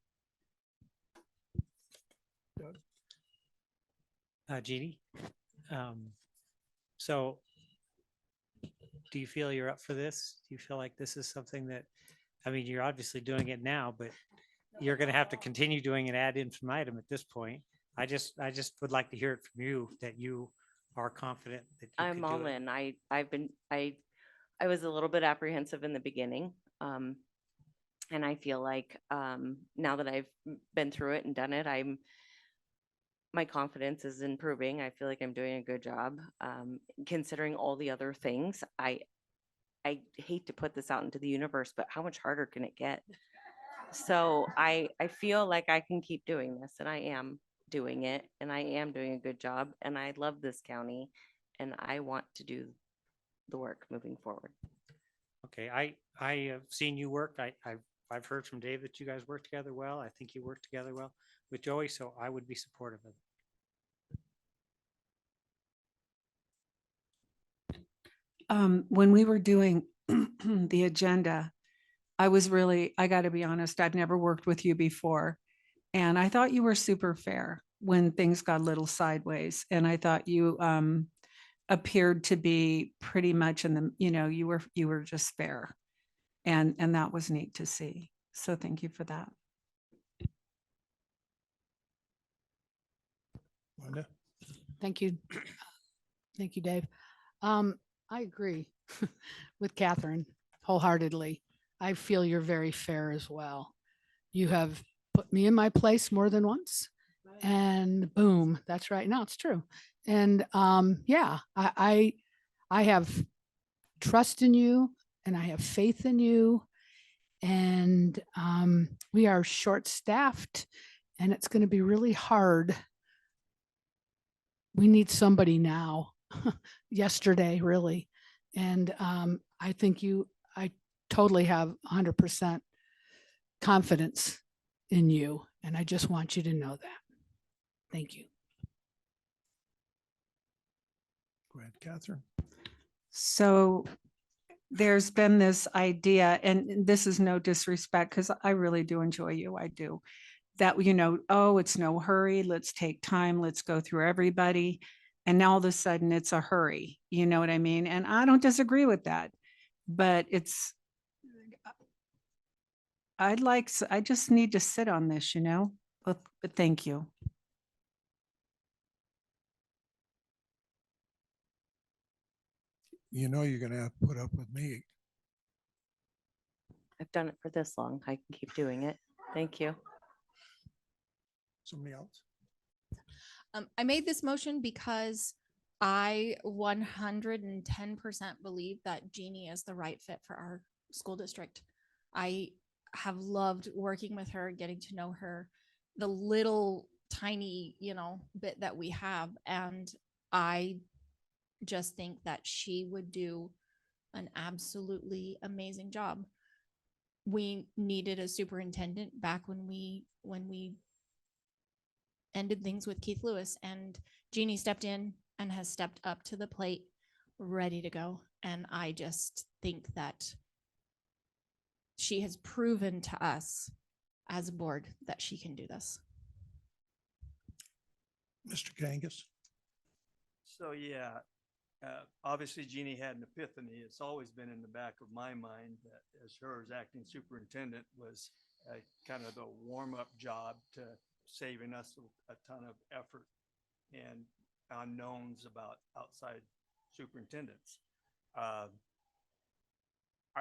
Jeannie, so do you feel you're up for this? Do you feel like this is something that, I mean, you're obviously doing it now, but you're going to have to continue doing an ad infinitum at this point. I just would like to hear it from you that you are confident that you I'm could do all it. in. I was a little bit apprehensive in the beginning. And I feel like now that I've been through it and done it, my confidence is improving. I feel like I'm doing a good job. Considering all the other things, I hate to put this out into the universe, but how much harder can it get? So I feel like I can keep doing this, and I am doing it, and I am doing a good job, and I love this county, and I want to do the work moving forward. Okay, I have seen you work. I've heard from Dave that you guys work together well. I think you work together well with Joey, so I would be supportive of it. When we were doing the agenda, I got to be honest, I've never worked with you before. And I thought you were super fair when things got a little sideways. And I thought you appeared to be pretty much in the, you were just fair. And that was neat to see. So thank you for that. Wanda? Thank you. Thank you, Dave. I agree with Catherine wholeheartedly. I feel you're very fair as well. You have put me in my place more than once, and boom, that's right. No, it's true. And yeah, I have trust in you, and I have faith in you, and we are short-staffed, and it's going to be really hard. We need somebody now, yesterday, really. And I think I totally have 100% confidence in you. And I just want you to know that. Thank you. Go ahead, Catherine. So there's been this idea, and this is no disrespect, because I really do enjoy you. I do. That, oh, it's no hurry. Let's take time. Let's go through everybody. And now all of a sudden it's a hurry. You know what I mean? And I don't disagree with that, but I just need to sit on this, but thank you. You're going to have to put up with me. I've done it for this long. I can keep doing it. Thank you. Somebody else? I made this motion because I 110% believe that Jeannie is the right fit for our school district. I have loved working with her, getting to know her, the little tiny, bit that we have. And I just think that she would do an absolutely amazing job. We needed a superintendent back when we ended things with Keith Lewis, and Jeannie stepped in and has stepped up to the plate, ready to go. And I just think that she has proven to us as a board that she can do this. Mr. Kangas? So, yeah, obviously Jeannie had an epiphany. It's always been in the back of my mind that as her as acting superintendent was kind of the warm-up job to saving us a ton of effort and unknowns about outside superintendents. I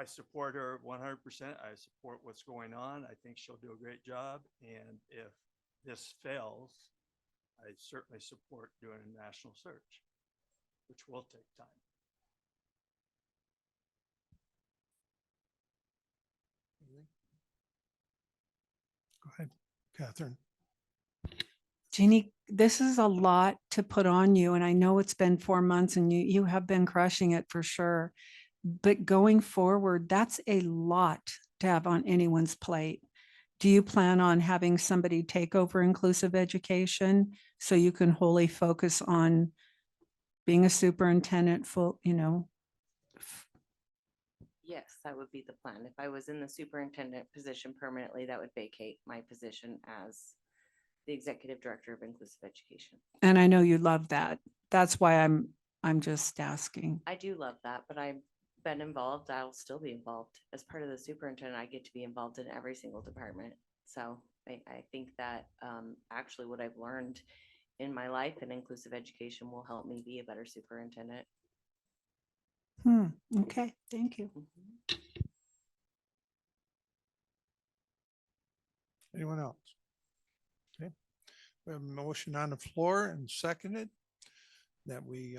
support her 100%. I support what's going on. I think she'll do a great job. And if this fails, I certainly support doing a national search, which will take time. Go ahead, Catherine. Jeannie, this is a lot to put on you. And I know it's been 4 months and you have been crushing it for sure. But going forward, that's a lot to have on anyone's plate. do you plan on having somebody take over inclusive education so you can wholly focus on being a superintendent full, you know? Yes, that would be the plan. If I was in the superintendent position permanently, that would vacate my position as the executive director of inclusive education. And I know you love that. That's why I'm just asking. I do love that, but I've been involved. I'll still be involved. As part of the superintendent, I get to be involved in every single department. So I think that actually what I've learned in my life in inclusive education will help me be a better superintendent. Okay, thank you. Anyone else? Okay, we have a motion on the floor and seconded that we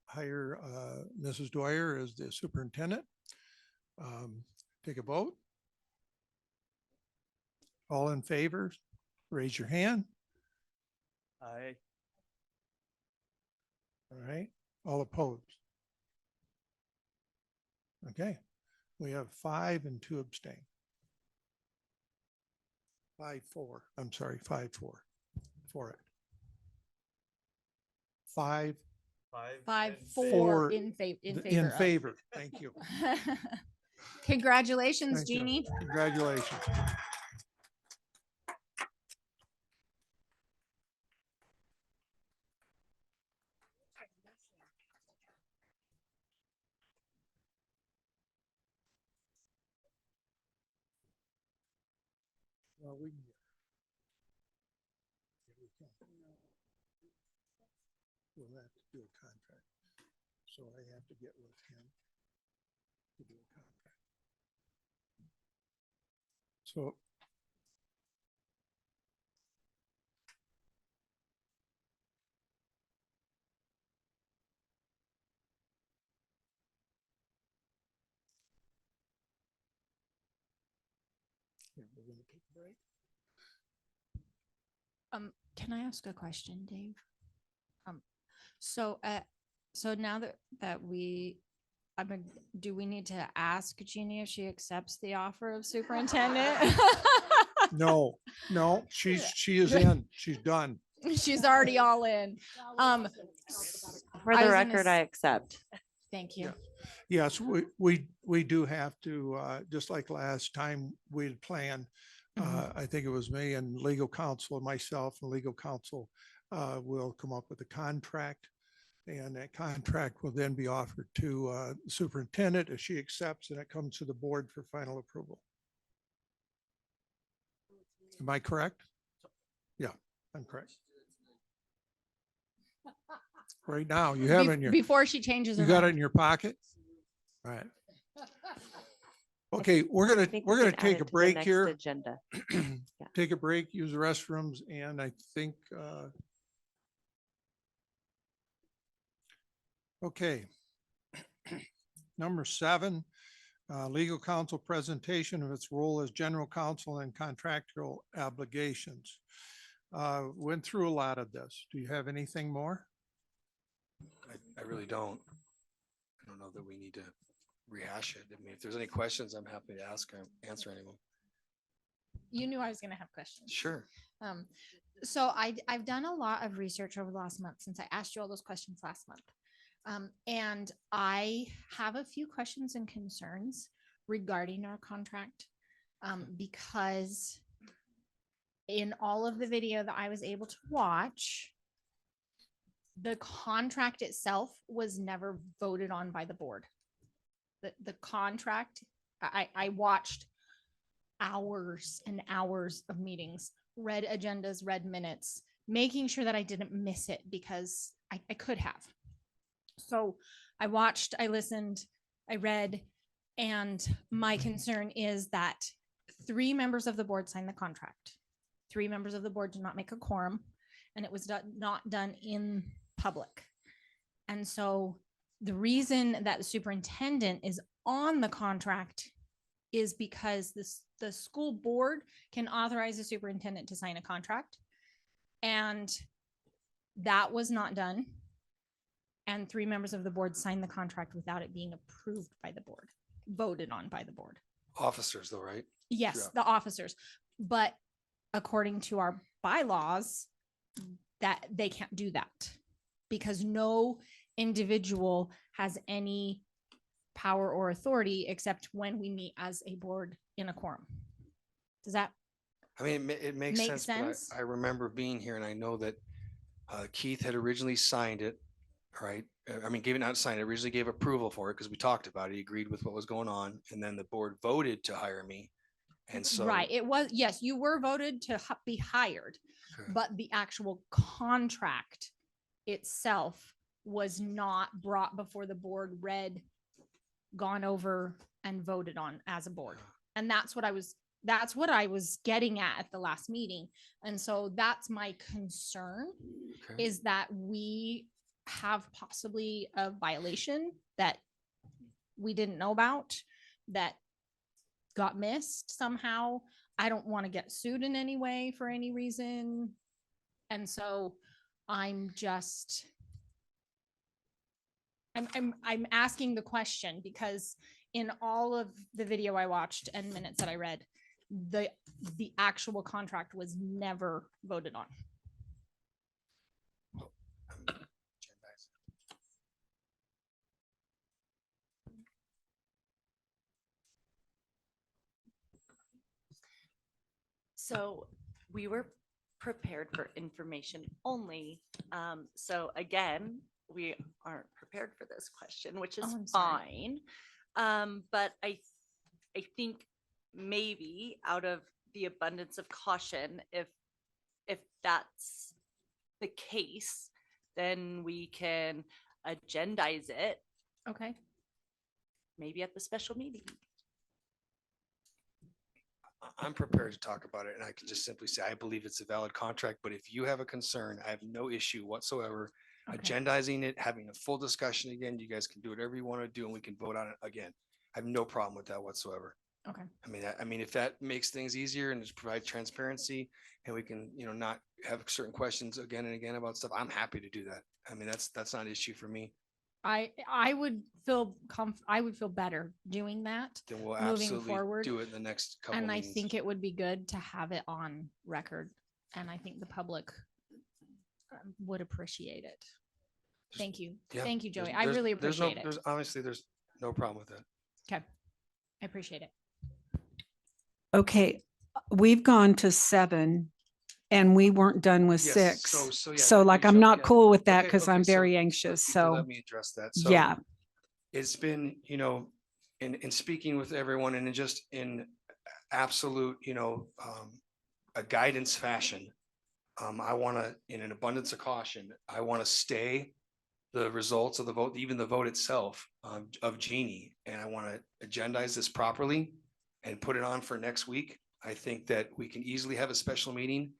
hire Mrs. Dwyer as the superintendent. Take a vote. All in favor, raise your hand. Aye. All right, all opposed. Okay, we have 5 and 2 abstain. 5-4, I'm sorry, 5-4 for it. 5 5-4 in favor. in favor. Thank you. Congratulations, Thank you. Jeannie. Congratulations. Well, we can get. Yeah, we can. We'll have to do a contract. So I have to get with him to do a contract. So. Yeah, we're gonna take a break. Can I ask a question, Dave? So now that we, do we need to ask Jeannie if she accepts the offer of superintendent? No, she is in, she's done. She's already all in. For I the was gonna record, I accept. Thank you. Yes, we do have to, just like last time we had planned. I think it was me and legal counsel, myself and legal counsel will come up with a contract. And that contract will then be offered to the superintendent. If she accepts, and it comes to the board for final approval. Am I correct? Yeah, I'm correct. Right now, you have it in your. Before she changes her You got it mind. in your pocket? All right. Okay, we're gonna think we can add take it a to the break next here. agenda. Take a break, use the restrooms, and I think okay. Number 7, legal counsel presentation of its role as general counsel and contractual obligations. Went through a lot of this. Do you have anything more? I really don't. I don't know that we need to rehash it. I mean, if there's any questions, I'm happy to answer any of them. You knew I was going to have questions. Sure. So I've done a lot of research over the last month since I asked you all those questions last month. And I have a few questions and concerns regarding our contract because in all of the video that I was able to watch, the contract itself was never voted on by the board. The contract, I watched hours and hours of meetings, read agendas, read minutes, making sure that I didn't miss it because I could have. So I watched, I listened, I read, and my concern is that 3 members of the board signed the contract. 3 members of the board did not make a quorum, and it was not done in public. And so the reason that the superintendent is on the contract is because the school board can authorize the superintendent to sign a contract. And that was not done. And 3 members of the board signed the contract without it being approved by the board, voted on by the board. Officers though, right? Yes, Yeah. the officers. But according to our bylaws, that they can't do that because no individual has any power or authority except when we meet as a board in a quorum. Does that I mean, it makes Make sense, but sense? I remember being here and I know that Keith had originally signed it, right? I mean, gave it not signed, it originally gave approval for it because we talked about it. He agreed with what was going on. And then the board voted to hire me. And so. right? It was, yes, you were voted to be hired, Okay. but the actual contract itself was not brought before the board, read, gone over and voted on as a board. And that's what I was getting at the last meeting. And so that's my concern Okay. is that we have possibly a violation that we didn't know about that got missed somehow. I don't want to get sued in any way for any reason. And so I'm asking the question because in all of the video I watched and minutes that I read, the actual contract was never voted on. So we were prepared for information only. So again, we aren't prepared for this question, which is Oh, I'm sorry. fine. But I think maybe out of the abundance of caution, if that's the case, then we can agendize it Okay. maybe at the special meeting. I'm prepared to talk about it and I can just simply say, I believe it's a valid contract, but if you have a concern, I have no issue whatsoever. Okay. Agendizing it, having a full discussion again, you guys can do whatever you want to do and we can vote on it again. I have no problem with that whatsoever. Okay. I mean, if that makes things easier and just provide transparency and we can, not have certain questions again and again about stuff, I'm happy to do that. I mean, that's not an issue for me. I would feel I would feel better doing that. Then we'll moving absolutely forward. do it in the next couple And I meetings. think it would be good to have it on record. And I think the public would appreciate it. Thank you. Yeah, Thank you, Joey. there's- I there's- really there's no- appreciate it. Honestly, there's no problem with that. Okay. I appreciate it. Okay, we've gone to 7 and we weren't done with Yes, 6. so yeah, So like, you I'm showed- not yeah. cool with that Okay, because okay, I'm so very anxious. you can So Let me address that. So yeah, it's been, in speaking with everyone and in just in absolute, a guidance fashion. I want to, in an abundance of caution, I want to stay the results of the vote, even the vote itself, of Jeannie. And I want to agendize this properly and put it on for next week. I think that we can easily have a special meeting.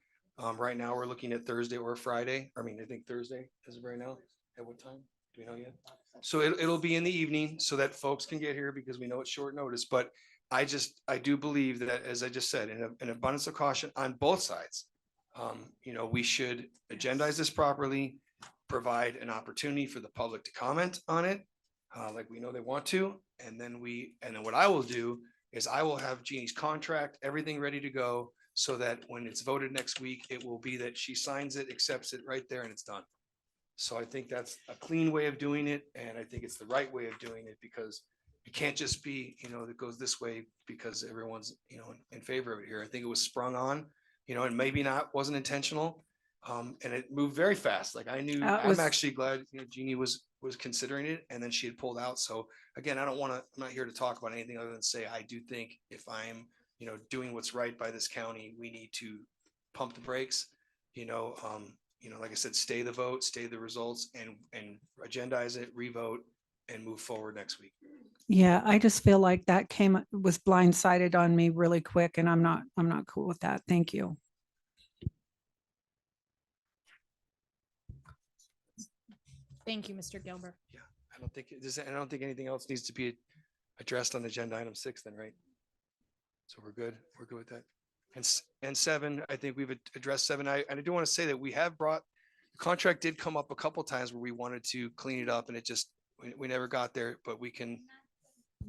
Right now, we're looking at Thursday or Friday. I mean, I think Thursday as of right now. At what time? Do we know yet? So it'll be in the evening so that folks can get here because we know it's short notice, but I do believe that, as I just said, in an abundance of caution on both sides. We should agendize this properly, provide an opportunity for the public to comment on it, like we know they want to. And then what I will do is I will have Jeannie's contract, everything ready to go so that when it's voted next week, it will be that she signs it, accepts it right there and it's done. So I think that's a clean way of doing it. And I think it's the right way of doing it because it can't just be, that goes this way because everyone's, in favor of it here. I think it was sprung on, and maybe wasn't intentional. And it moved very fast. Like I'm actually glad, Jeannie was considering it and then she had pulled out. So again, I'm not here to talk about anything other than say, I do think if I'm, doing what's right by this county, we need to pump the brakes, like I said, stay the vote, stay the results and agendize it, revote and move forward next week. yeah, I just feel like that was blindsided on me really quick and I'm not cool with that. Thank you. Thank you, Mr. Gilbert. Yeah, I don't think anything else needs to be addressed on agenda item 6 then, right? So we're good. We're good with that. And 7, I think we've addressed 7. I do want to say that we have the contract did come up a couple times where we wanted to clean it up and it just, we never got there, but we can,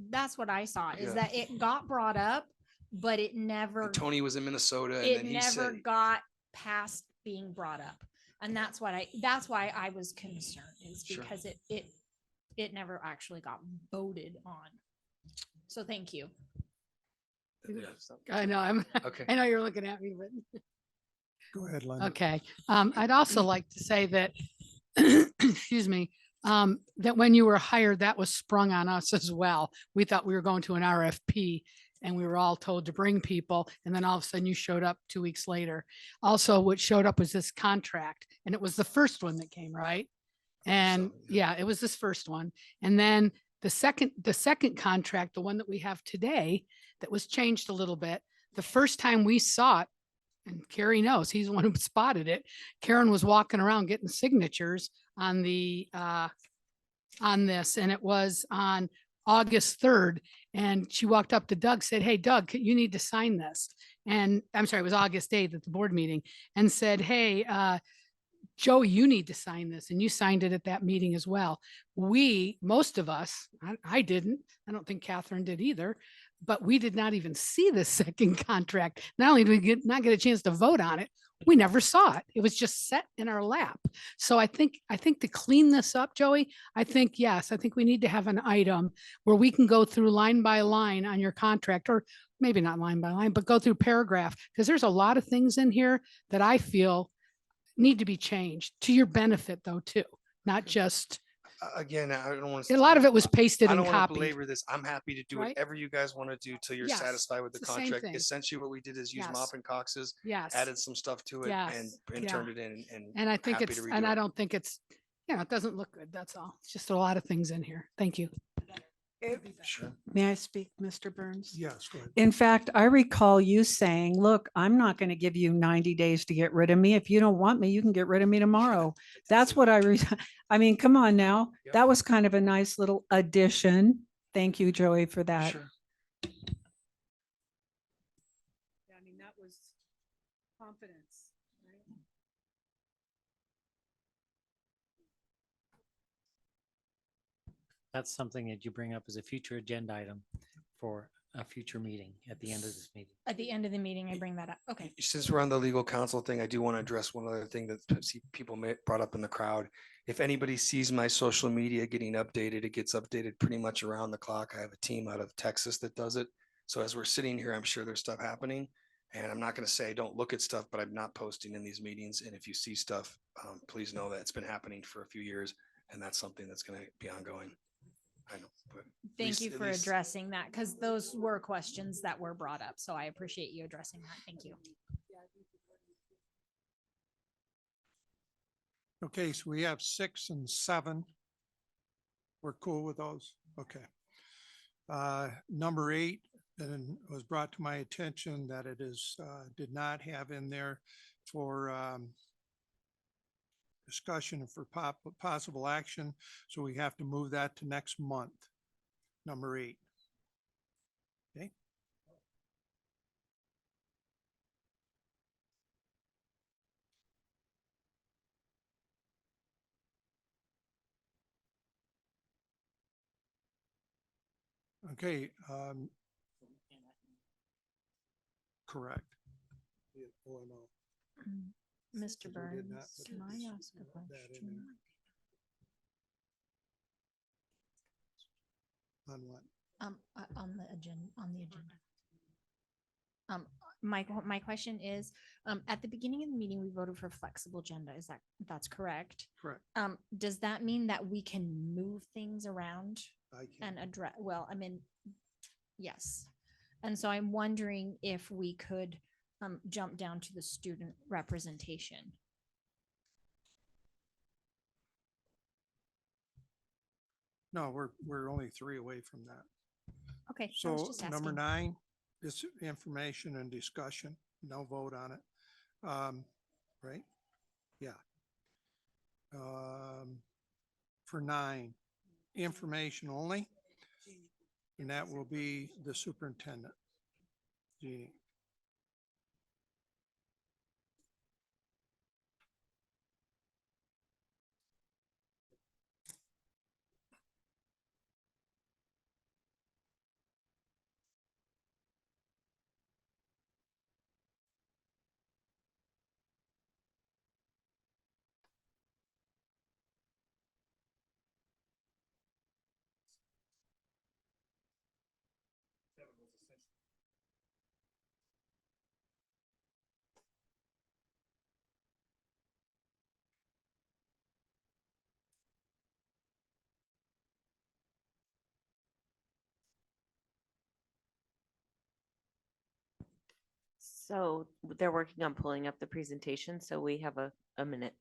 that's what I saw, is Yeah. that it got brought up, but it never, And Tony was in Minnesota and it then he never said, got past being brought up. And that's why I was concerned, is Sure. because it never actually got voted on. So thank you. I know, Okay. I know you're looking at me, but. Go ahead, Linda. Okay, I'd also like to say that, excuse me, that when you were hired, that was sprung on us as well. We thought we were going to an RFP and we were all told to bring people, and then all of a sudden you showed up 2 weeks later. Also, what showed up was this contract, and it was the first one that came, right? And yeah, it was this first one. And then the second contract, the one that we have today, that was changed a little bit. The first time we saw it, and Carrie knows, he's the one who spotted it. Karen was walking around getting signatures on the, on this, and it was on August 3rd. And she walked up to Doug, said, "Hey, Doug, you need to sign this." And I'm sorry, it was August 8th at the board meeting, and said, "Hey, Joey, you need to sign this." And you signed it at that meeting as well. Most of us, I didn't, I don't think Catherine did either, but we did not even see the second contract. Not only did we not get a chance to vote on it, we never saw it. It was just set in our lap. So I think to clean this up, Joey, I think we need to have an item where we can go through line by line on your contract, or maybe not line by line, but go through paragraph, because there's a lot of things in here that I feel need to be changed to your benefit though, too, not just, again, I don't want to. a lot of it was pasted I and don't want to copied. belabor this. I'm happy to do Right? whatever you guys want to do till you're Yes, satisfied with the it's the same contract. thing. Essentially, what we did is use Yes. Mop and Cox's, Yes. added some stuff to it, and Yes. turned Yeah. it in. And I think happy it's, to and redo I it. don't think it's, it doesn't look good. That's all. It's just a lot of things in here. Thank you. Sure. May I speak, Mr. Burns? Yes, go ahead. In fact, I recall you saying, "Look, I'm not going to give you 90 days to get rid of me. If you don't want me, you can get rid of me tomorrow." That's what I mean, come on now. Yep. That was kind of a nice little addition. Thank you, Joey, for that. Sure. I mean, that was confidence, right? That's something that you bring up as a future agenda item for a future meeting at the end of this meeting. At the end of the meeting, I bring that up. Okay. Since we're on the legal counsel thing, I do want to address one other thing that people brought up in the crowd. If anybody sees my social media getting updated, it gets updated pretty much around the clock. I have a team out of Texas that does it. So as we're sitting here, I'm sure there's stuff happening. And I'm not going to say don't look at stuff, but I'm not posting in these meetings. And if you see stuff, please know that it's been happening for a few years. And that's something that's going to be ongoing. I know, but. at Thank least- you at for least- addressing that, because those were questions that were brought up. So I appreciate you addressing that. Thank you. Okay, so we have 6 and 7. We're cool with those? Okay. Number 8, then was brought to my attention that it is, did not have in there for discussion and for possible action. So we have to move that to next month. Number 8. Okay. Okay, correct. Yeah, OMO. Mr. We did not Burns, put can I this- ask a that in question? On what? On the agenda. My question is, at the beginning of the meeting, we voted for flexible agenda. That's correct? Correct. Does that mean that we can move things around I and can, address, well, I mean, yes. And so I'm wondering if we could jump down to the student representation. no, we're only 3 away from that. Okay. I was So just number asking. 9, is information and discussion, no vote on it. Right? Yeah. For 9, information only, and that will be the superintendent. Jeannie. So they're working on pulling up the presentation, so we have a minute.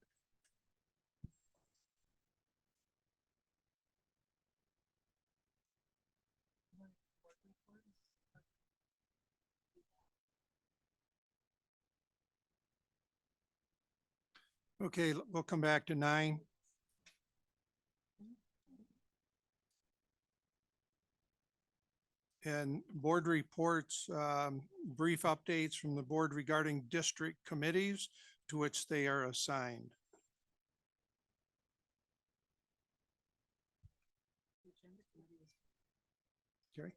Okay, we'll come back to 9. And board reports, brief updates from the board regarding district committees to which they are assigned. Jerry?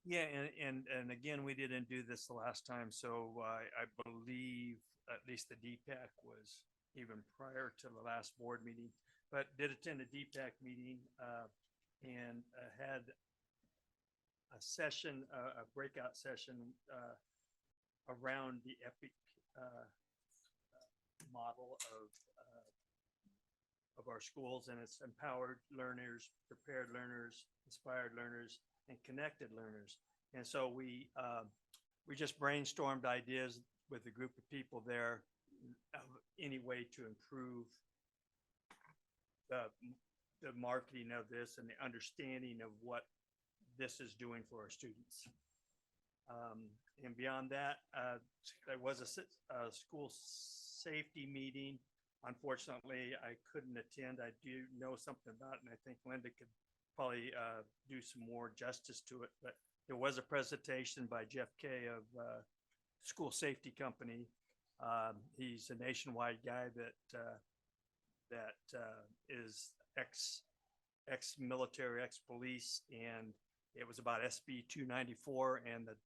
Yeah, and again, we didn't do this the last time, so I believe at least the DPAC was even prior to the last board meeting, but did attend a DPAC meeting and had a session, a breakout session around the EPIC model of our schools, and it's empowered learners, prepared learners, inspired learners, and connected learners. And so we just brainstormed ideas with a group of people there of any way to improve the marketing of this and the understanding of what this is doing for our students. And beyond that, there was a school safety meeting. Unfortunately, I couldn't attend. I do know something about it, and I think Linda could probably do some more justice to it. But there was a presentation by Jeff Kay of School Safety Company. He's a nationwide guy that is ex-military, ex-police, and it was about SB 294 and the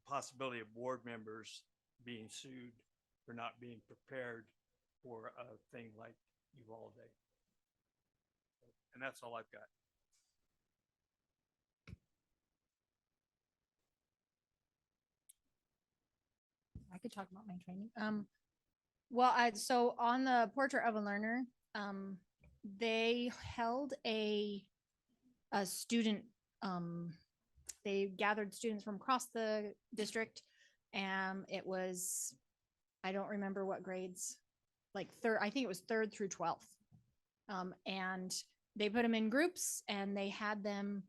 possibility of board members being sued for not being prepared for a thing like Uvalde. And that's all I've got. I could talk about my training. So on the Portrait of a Learner, they held a student, they gathered students from across the district, and it was, I don't remember what grades, like I think it was 3rd through 12th. And they put them in groups and they had them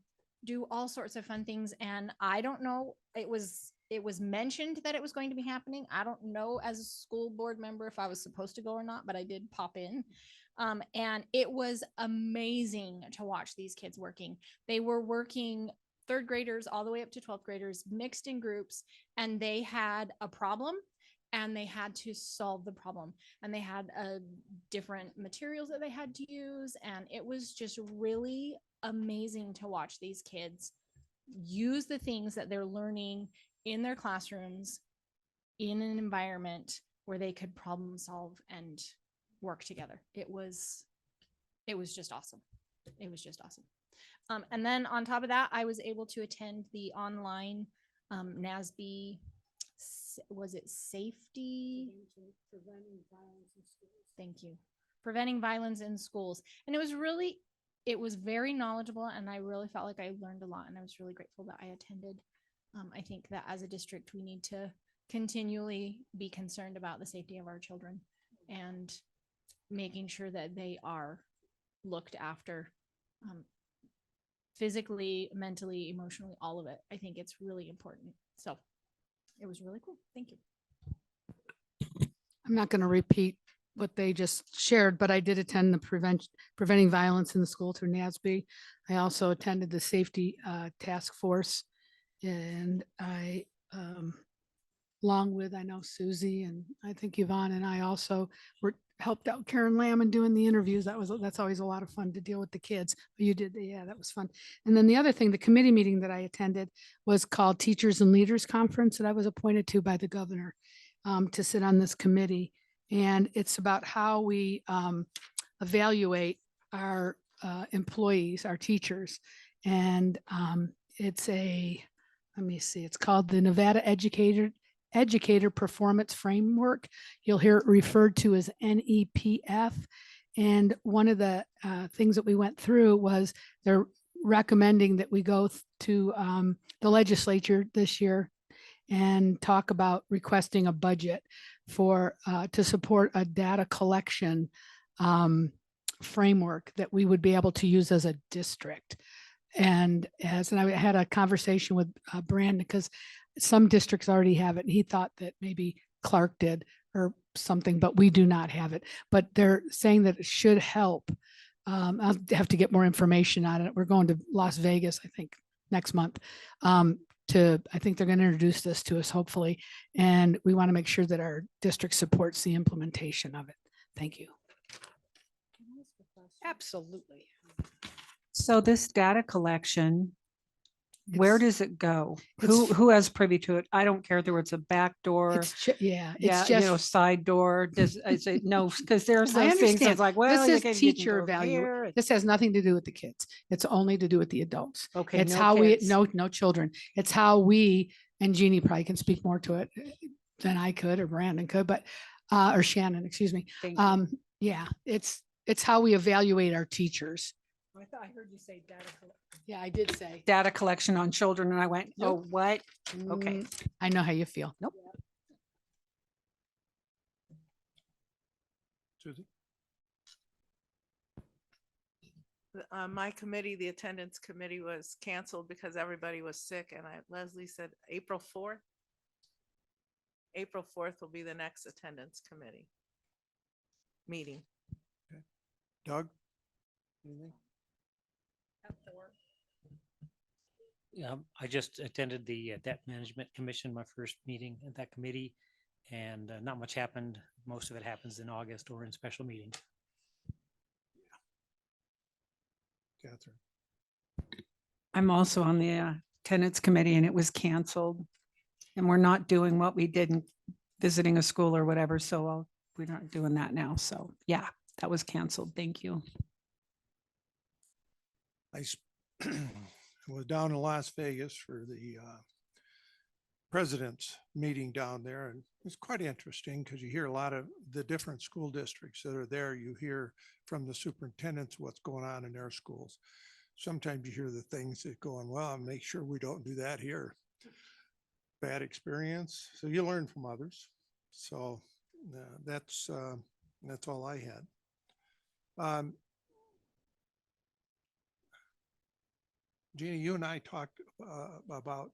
do all sorts of fun things. And I don't know, it was mentioned that it was going to be happening. I don't know as a school board member if I was supposed to go or not, but I did pop in. And it was amazing to watch these kids working. They were working 3rd graders all the way up to 12th graders mixed in groups, and they had a problem and they had to solve the problem, and they had different materials that they had to use. And it was just really amazing to watch these kids use the things that they're learning in their classrooms in an environment where they could problem solve and work together. It was just awesome. It was just awesome. And then on top of that, I was able to attend the online NASB, was it safety? Thank you. Preventing violence in schools. And it was very knowledgeable, and I really felt like I learned a lot, and I was really grateful that I attended. I think that as a district, we need to continually be concerned about the safety of our children and making sure that they are looked after physically, mentally, emotionally, all of it. I think it's really important. So it was really cool. Thank you. I'm not going to repeat what they just shared, but I did attend the Preventing Violence in the School through NASB. I also attended the Safety Task Force, and I, along with, I know Susie and I think Yvonne and I also helped out Karen Lamb in doing the interviews. That's always a lot of fun to deal with the kids. You did, yeah, that was fun. And then the other thing, the committee meeting that I attended was called Teachers and Leaders Conference, that I was appointed to by the governor to sit on this committee. And it's about how we evaluate our employees, our teachers. And let me see, it's called the Nevada Educator Performance Framework. You'll hear it referred to as NEPF. And one of the things that we went through was recommending that we go to the legislature this year and talk about requesting a budget for to support a data collection framework that we would be able to use as a district. And I had a conversation with Brandon, because some districts already have it, and he thought that maybe Clark did or something, but we do not have it. But they're saying that it should help. I'll have to get more information on it. We're going to Las Vegas, I think, next month. I think they're going to introduce this to us, hopefully. And we want to make sure that our district supports the implementation of it. Thank you. Absolutely. So this data collection, where It's- does it go? it's- Who has privy to it? I don't care whether it's a back door. Yeah, Yeah, it's you know, just, side door. Does I say no? Because there's I those things. understand. It's like, well, This you is can- you can teacher go value. here. This has nothing to do with the kids. It's only to do with the adults. Okay, It's no how kids. no children. It's how we, and Jeannie probably can speak more to it than I could, or Brandon could, but, or Shannon, excuse me. Thank you. Yeah, it's how we evaluate our teachers. I thought I heard you say data. Yeah, I did say. Data collection on children, and I went, oh, Nope. what? Okay. I know how you feel. Nope. Susie? My committee, the attendance committee, was canceled because everybody was sick, and Leslie said April 4th. April 4th will be the next attendance committee meeting. Doug? Anything? Yeah, I just attended the Debt Management Commission, my first meeting at that committee, and not much happened. Most of it happens in August or in special meetings. Catherine? I'm also on the attendance committee, and it was canceled. And we're not doing what we did in visiting a school or whatever, so we're not doing that now. So yeah, that was canceled. Thank you. I was down in Las Vegas for the president's meeting down there, and it's quite interesting because you hear a lot of the different school districts that are there. You hear from the superintendents what's going on in their schools. Sometimes you hear the things that going, well, make sure we don't do that here. Bad experience. So you learn from others. So that's all I had. Jeannie, you and I talked about,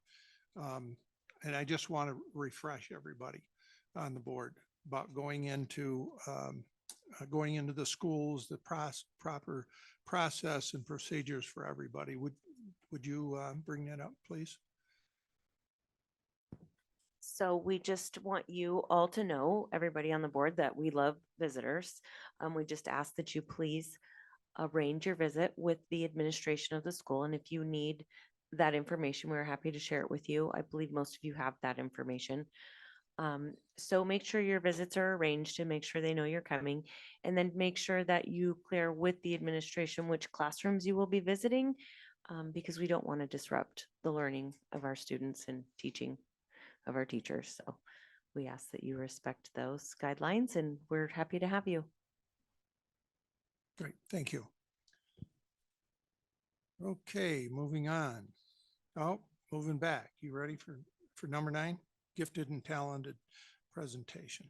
and I just want to refresh everybody on the board about going into the schools, the proper process and procedures for everybody. Would you bring that up, please? So we just want you all to know, everybody on the board, that we love visitors. We just ask that you please arrange your visit with the administration of the school. And if you need that information, we're happy to share it with you. I believe most of you have that information. So make sure your visits are arranged and make sure they know you're coming. And then make sure that you clear with the administration which classrooms you will be visiting, because we don't want to disrupt the learning of our students and teaching of our teachers. So we ask that you respect those guidelines, and we're happy to have you. Great, thank you. Okay, moving on. Oh, moving back. You ready for number 9? Gifted and talented presentation.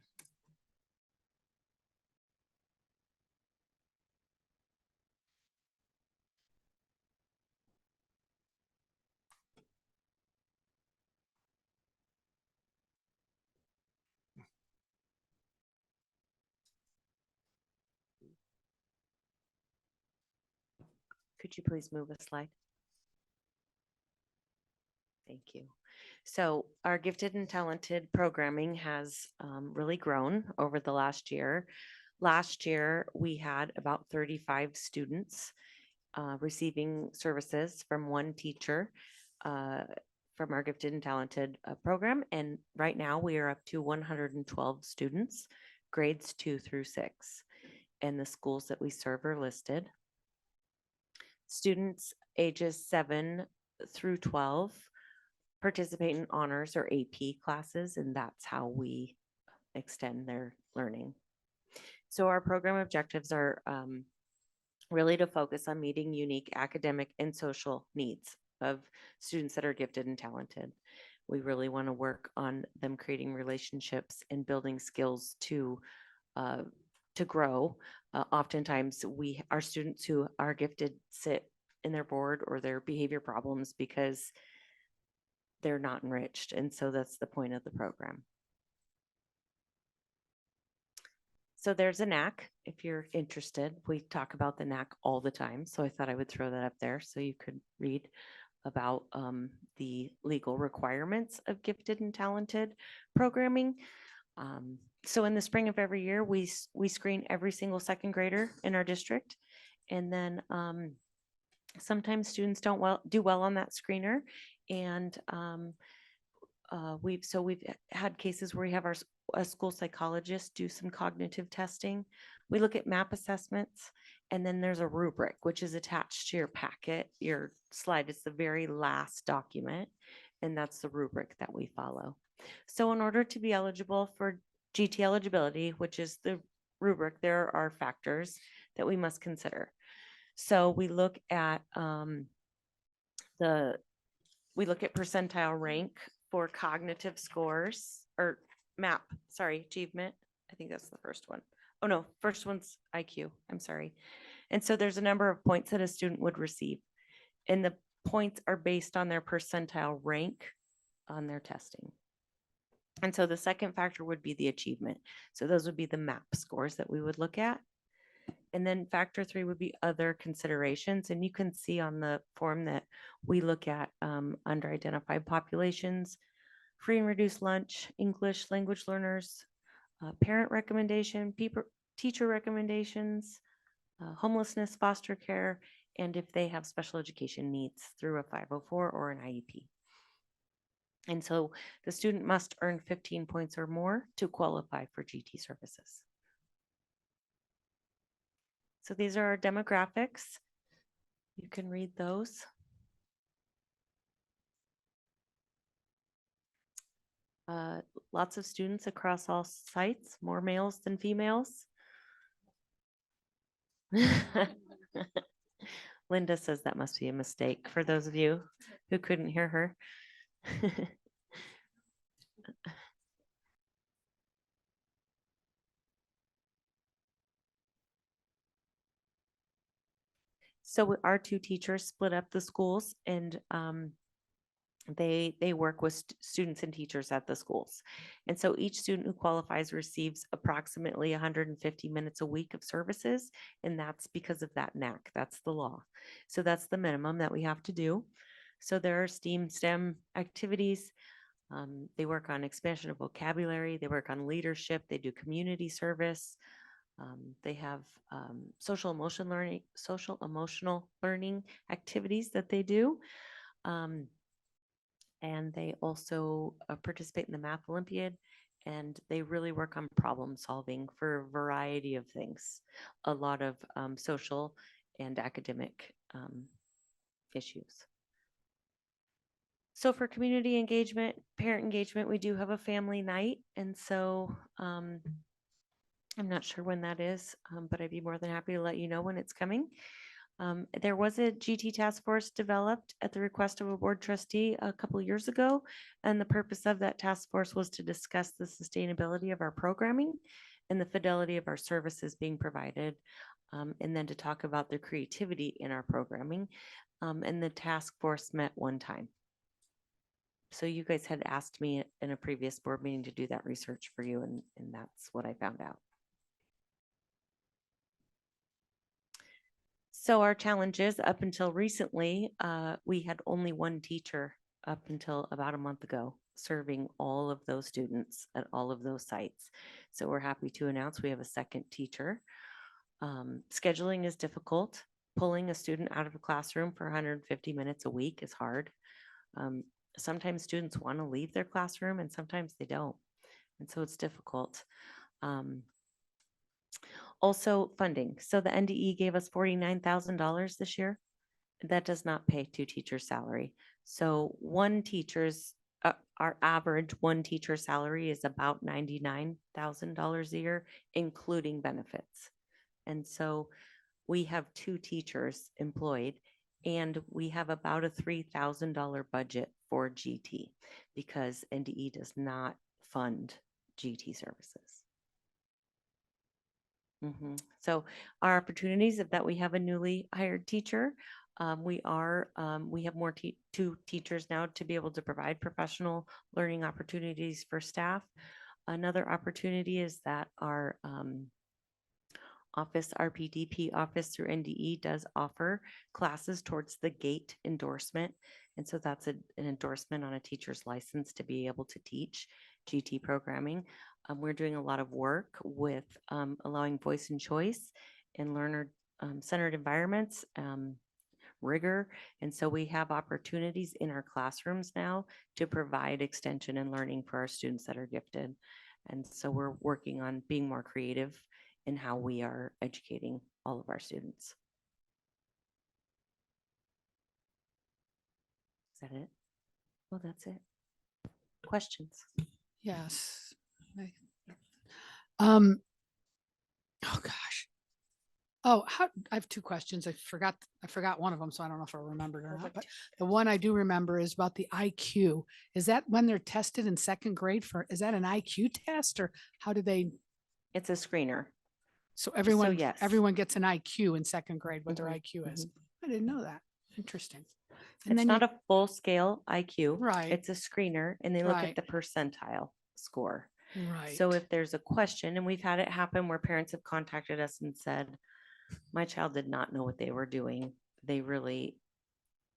Could you please move a slide? Thank you. So our gifted and talented programming has really grown over the last year. Last year, we had about 35 students receiving services from one teacher from our gifted and talented program. And right now we are up to 112 students, grades 2 through 6. And the schools that we serve are listed. Students ages 7 through 12 participate in honors or AP classes, and that's how we extend their learning. So our program objectives are really to focus on meeting unique academic and social needs of students that are gifted and talented. We really want to work on them creating relationships and building skills to grow. Oftentimes, our students who are gifted sit in their board or their behavior problems because they're not enriched, and so that's the point of the program. So there's a NAC, if you're interested. We talk about the NAC all the time, so I thought I would throw that up there so you could read about the legal requirements of gifted and talented programming. So in the spring of every year, we screen every single second grader in our district. And then sometimes students don't do well on that screener. And we've had cases where we have a school psychologist do some cognitive testing. We look at MAP assessments, and then there's a rubric, which is attached to your packet, your slide. It's the very last document, and that's the rubric that we follow. So in order to be eligible for GT eligibility, which is the rubric, there are factors that we must consider. So we look at percentile rank for cognitive scores, or MAP, sorry, achievement. I think that's the first one. Oh no, first one's IQ, I'm sorry. And so there's a number of points that a student would receive. And the points are based on their percentile rank on their testing. And so the second factor would be the achievement. So those would be the MAP scores that we would look at. And then factor 3 would be other considerations. And you can see on the form that we look at under identified populations, free and reduced lunch, English language learners, parent recommendation, teacher recommendations, homelessness, foster care, and if they have special education needs through a 504 or an IEP. And so the student must earn 15 points or more to qualify for GT services. So these are our demographics. You can read those. Lots of students across all sites, more males than females. Linda says that must be a mistake for those of you who couldn't hear her. So our two teachers split up the schools, and they work with students and teachers at the schools. And so each student who qualifies receives approximately 150 minutes a week of services. And that's because of that NAC. That's the law. So that's the minimum that we have to do. So there are STEM activities. They work on expansion of vocabulary. They work on leadership. They do community service. They have social emotional learning activities that they do. And they also participate in the Math Olympiad, and they really work on problem solving for a variety of things, a lot of social and academic issues. So for community engagement, parent engagement, we do have a family night. And so I'm not sure when that is, but I'd be more than happy to let you know when it's coming. There was a GT task force developed at the request of a board trustee a couple of years ago. And the purpose of that task force was to discuss the sustainability of our programming and the fidelity of our services being provided. And then to talk about the creativity in our programming. And the task force met one time. So you guys had asked me in a previous board meeting to do that research for you, and that's what I found out. So our challenges up until recently, we had only one teacher up until about a month ago serving all of those students at all of those sites. So we're happy to announce we have a second teacher. Scheduling is difficult. Pulling a student out of a classroom for 150 minutes a week is hard. Sometimes students want to leave their classroom and sometimes they don't. And so it's difficult. Also funding. So the NDE gave us $49,000 this year. That does not pay two teachers' salary. So our average one teacher salary is about $99,000 a year, including benefits. And so we have 2 teachers employed and we have about a $3,000 budget for GT because NDE does not fund GT services. So our opportunities is that we have a newly hired teacher. We have more 2 teachers now to be able to provide professional learning opportunities for staff. Another opportunity is that our office, RPDP office through NDE does offer classes towards the GATE endorsement. And so that's an endorsement on a teacher's license to be able to teach GT programming. We're doing a lot of work with allowing voice and choice in learner centered environments, rigor. And so we have opportunities in our classrooms now to provide extension and learning for our students that are gifted. And so we're working on being more creative in how we are educating all of our students. Is that it? Well, that's it. Questions? Yes. Oh gosh. Oh, I have 2 questions. I forgot one of them, so I don't know if I remembered or not. But the one I do remember is about the IQ. Is that when they're tested in 2nd grade is that an IQ test or how do they? It's a screener. So everyone, yes. everyone gets an IQ in 2nd grade, what their IQ is. I didn't know that. Interesting. And It's then not a full scale IQ. Right. It's a screener and they look Right. at the percentile score. Right. So if there's a question, and we've had it happen where parents have contacted us and said, my child did not know what they were doing. They really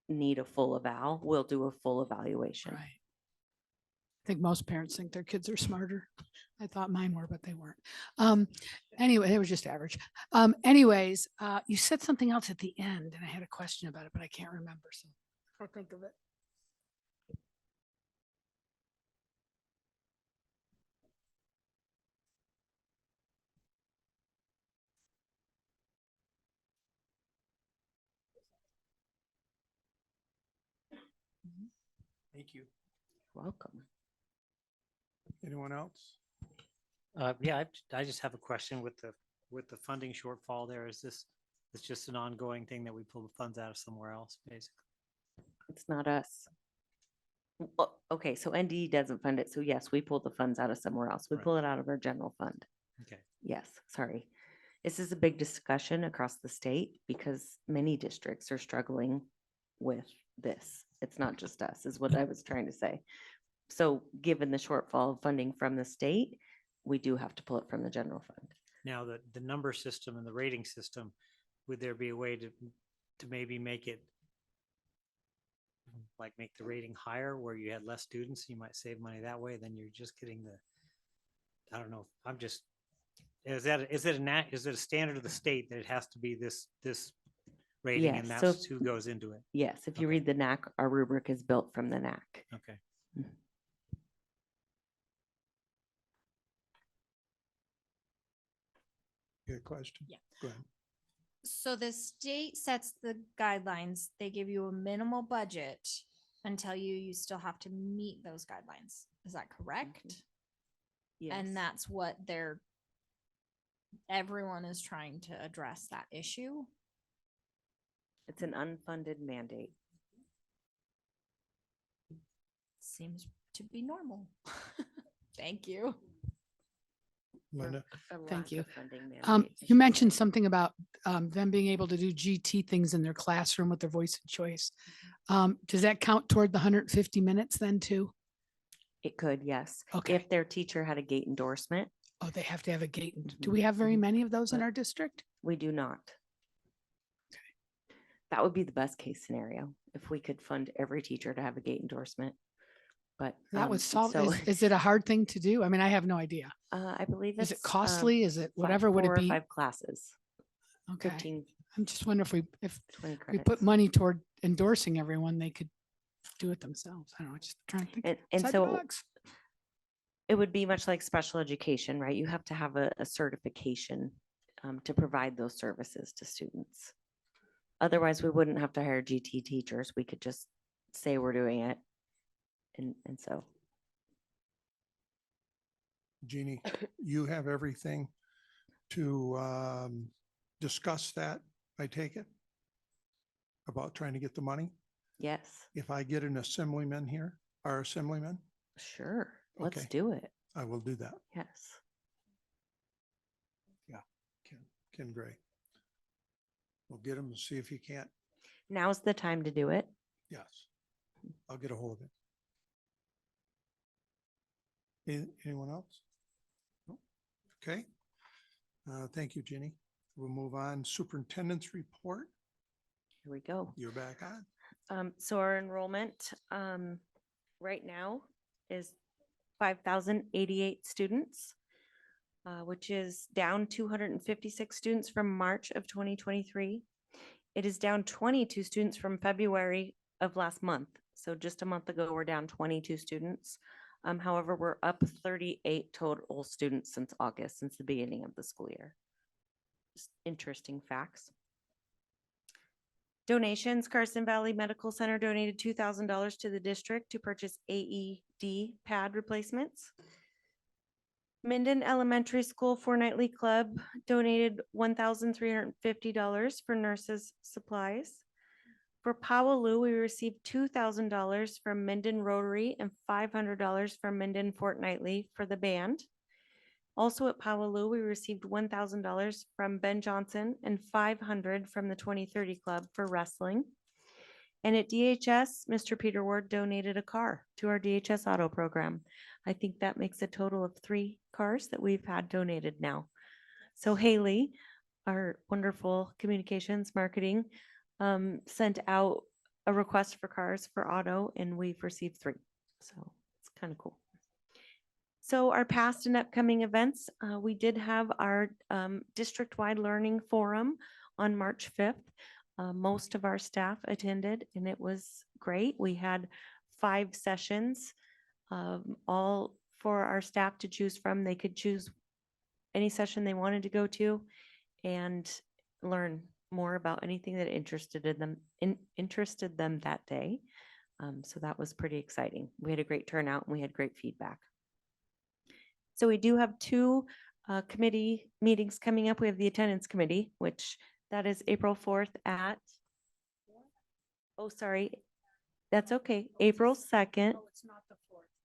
need a full eval. We'll do a full evaluation. Right. I think most parents think their kids are smarter. I thought mine were, but they weren't. Anyway, they were just average. Anyways, you said something else at the end and I had a question about it, but I can't remember. So I'll think of it. Thank you. Welcome. Anyone else? Yeah, I just have a question with the funding shortfall there. Is this, it's just an ongoing thing that we pull the funds out of somewhere else, basically? It's not us. Well, okay, so NDE doesn't fund it. So yes, we pull the funds out of somewhere else. We Right. pull it out of our general fund. Okay. Yes, sorry. This is a big discussion across the state because many districts are struggling with this. It's not just us, is what I was trying to say. So given the shortfall of funding from the state, we do have to pull it from the general fund. Now, the number system and the rating system, would there be a way to maybe make it like make the rating higher where you had less students, you might save money that way, then you're just getting I don't know, I'm just, is it a standard of the state that it has to be this rating and Yes, so that's who goes into it? Yes, if you read the NAC, our rubric is built from the NAC. Okay. Good question. Yeah. Go ahead. So the state sets the guidelines. They give you a minimal budget and tell you still have to meet those guidelines. Is that correct? Yes. And that's what everyone is trying to address that issue. It's an unfunded mandate. Seems to be normal. Thank you. Linda? Thank you. Funding mandates. You mentioned something about them being able to do GT things in their classroom with their voice and choice. Does that count toward the 150 minutes then too? It could, yes. Okay. If their teacher had a GATE endorsement. Oh, they have to have a gate. Do we have very many of those in our district? We do not. That would be the best case scenario if we could fund every teacher to have a GATE endorsement. But That would solve, so is it a hard thing to do? I mean, I have no idea. I believe Is it's it costly? Is it whatever would it 4 or be? 5 classes. Okay. 15, I'm just wondering if 20 we credits. put money toward endorsing everyone, they could do it themselves. I don't know, just trying to think. And outside the so box. it would be much like special education, right? You have to have a certification to provide those services to students. Otherwise, we wouldn't have to hire GT teachers. We could just say we're doing it. And so. Jeannie, you have everything to discuss that I take it? About trying to get the money? Yes, If I get an assemblyman here, our assemblyman, sure. Let's Okay. do it. I will do that. Yes. Ken Gray. We'll get him to see if he can't. Now's the time to do it. Yes. I'll get a hold of him. Anyone else? No? Okay. Thank you, Jenny. We'll move on. Superintendent's report. Here we go. You're back on. So our enrollment, right now is 5,088 students, which is down 256 students from March of 2023. It is down 22 students from February of last month. So just a month ago, we're down 22 students. However, we're up 38 total students since August, since the beginning of the school year. Just interesting facts. Donations, Carson Valley Medical Center donated $2,000 to the district to purchase AED pad replacements. Minden Elementary School Fortnightly Club donated $1,350 for nurses' supplies. For Powaloo, we received $2,000 from Minden Rotary and $500 from Minden Fortnightly for the band. Also at Powaloo, we received $1,000 from Ben Johnson and $500 from the 2030 Club for wrestling. And at DHS, Mr. Peter Ward donated a car to our DHS auto program. I think that makes a total of 3 cars that we've had donated now. So Haley, our wonderful communications marketing, sent out a request for cars for auto, and we've received 3. So it's kind of cool. So our past and upcoming events, we did have our district-wide learning forum on March 5th. Most of our staff attended, and it was great. We had 5 sessions, all for our staff to choose from. They could choose any session they wanted to go to and learn more about anything that interested them that day. So that was pretty exciting. We had a great turnout and we had great feedback. So we do have 2 committee meetings coming up. We have the attendance committee, which that is April 4th at, oh, sorry, that's okay. April 2nd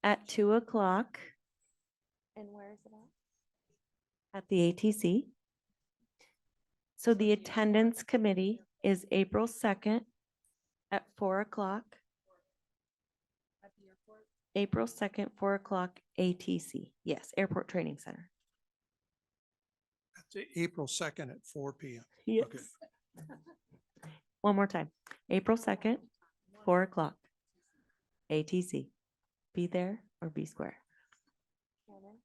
at 2 o'clock. And where is it at? At the ATC. So the attendance committee is April 2nd at 4 o'clock. April 2nd, 4 o'clock, ATC. Yes, Airport Training Center. That's April 2nd at 4 p.m. Yes. Okay. One more time. April 2nd, 4 o'clock, ATC. Be there or be square. Shannon,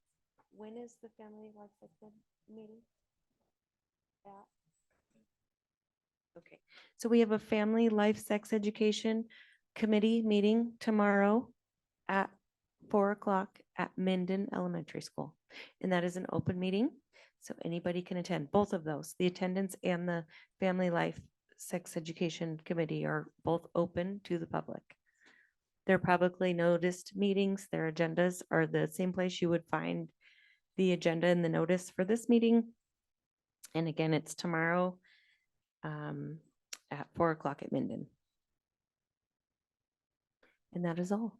when is the Family Life Cycle meeting? Okay, so we have a Family Life Sex Education Committee meeting tomorrow at 4 o'clock at Minden Elementary School. And that is an open meeting, so anybody can attend. Both of those, the attendance and the Family Life Sex Education Committee, are both open to the public. They're publicly noticed meetings. Their agendas are the same place you would find the agenda and the notice for this meeting. And again, it's tomorrow at 4 o'clock at Minden. And that is all.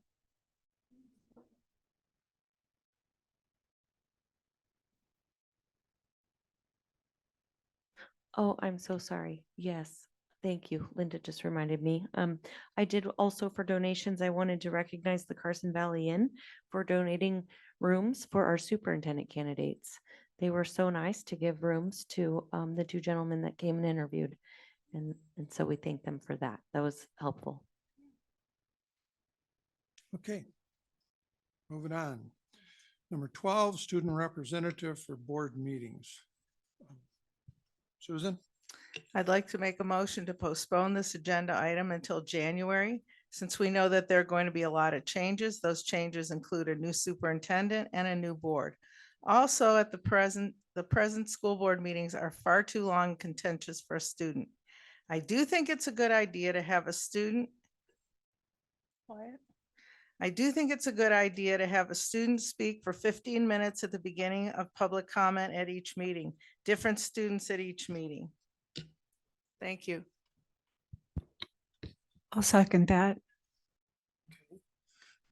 Oh, I'm so sorry. Yes, thank you. Linda just reminded me. I did also, for donations, I wanted to recognize the Carson Valley Inn for donating rooms for our superintendent candidates. They were so nice to give rooms to the 2 gentlemen that came and interviewed. And so we thank them for that. That was helpful. Okay. Moving on. Number 12, student representative for board meetings. Susan? I'd like to make a motion to postpone this agenda item until January, since we know that there are going to be a lot of changes. Those changes include a new superintendent and a new board. Also, at the present school board meetings are far too long and contentious for a student. I do think it's a good idea to have a student. Quiet. I do think it's a good idea to have a student speak for 15 minutes at the beginning of public comment at each meeting, different students at each meeting. Thank you. I'll second that.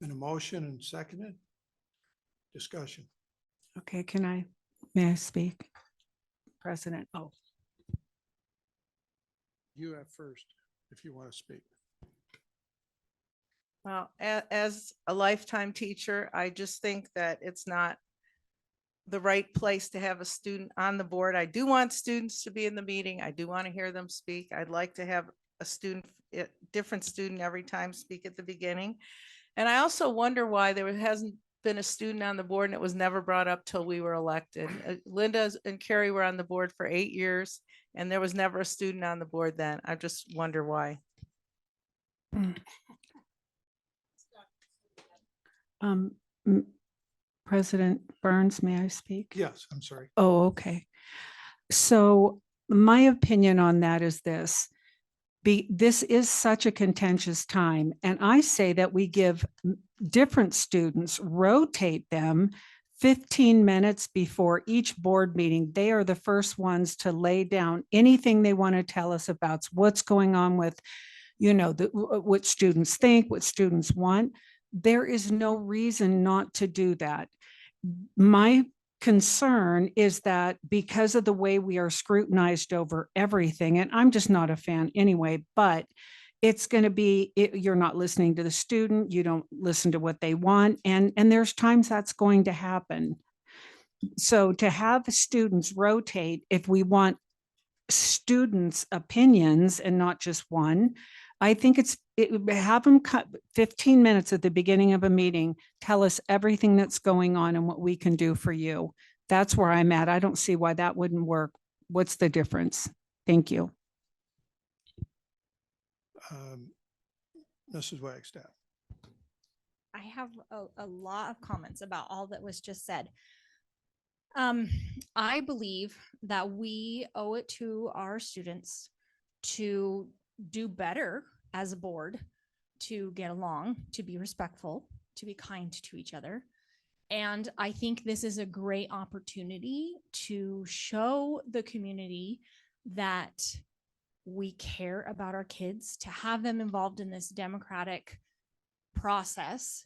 Been a motion and seconded. Discussion. Okay, may I speak? President, You have first, if you want to speak. Well, as a lifetime teacher, I just think that it's not the right place to have a student on the board. I do want students to be in the meeting. I do want to hear them speak. I'd like to have a student, a different student every time speak at the beginning. And I also wonder why there hasn't been a student on the board and it was never brought up till we were elected. Linda and Carrie were on the board for 8 years and there was never a student on the board then. I just wonder why. President Burns, may I speak? Yes, I'm sorry. Oh, okay. So my opinion on that is this. This is such a contentious time, and I say that we give different students, rotate them 15 minutes before each board meeting. They are the first ones to lay down anything they want to tell us about what's going on with, what students think, what students want. There is no reason not to do that. My concern is that because of the way we are scrutinized over everything, and I'm just not a fan anyway, but it's going to be, you're not listening to the student, you don't listen to what they want, and there's times that's going to happen. So to have students rotate, if we want students' opinions and not just one, I think have them cut 15 minutes at the beginning of a meeting, tell us everything that's going on and what we can do for you. That's where I'm at. I don't see why that wouldn't work. What's the difference? Thank you. Mrs. Wagstaff. I have a lot of comments about all that was just said. I believe that we owe it to our students to do better as a board, to get along, to be respectful, to be kind to each other. And I think this is a great opportunity to show the community that we care about our kids, to have them involved in this democratic process.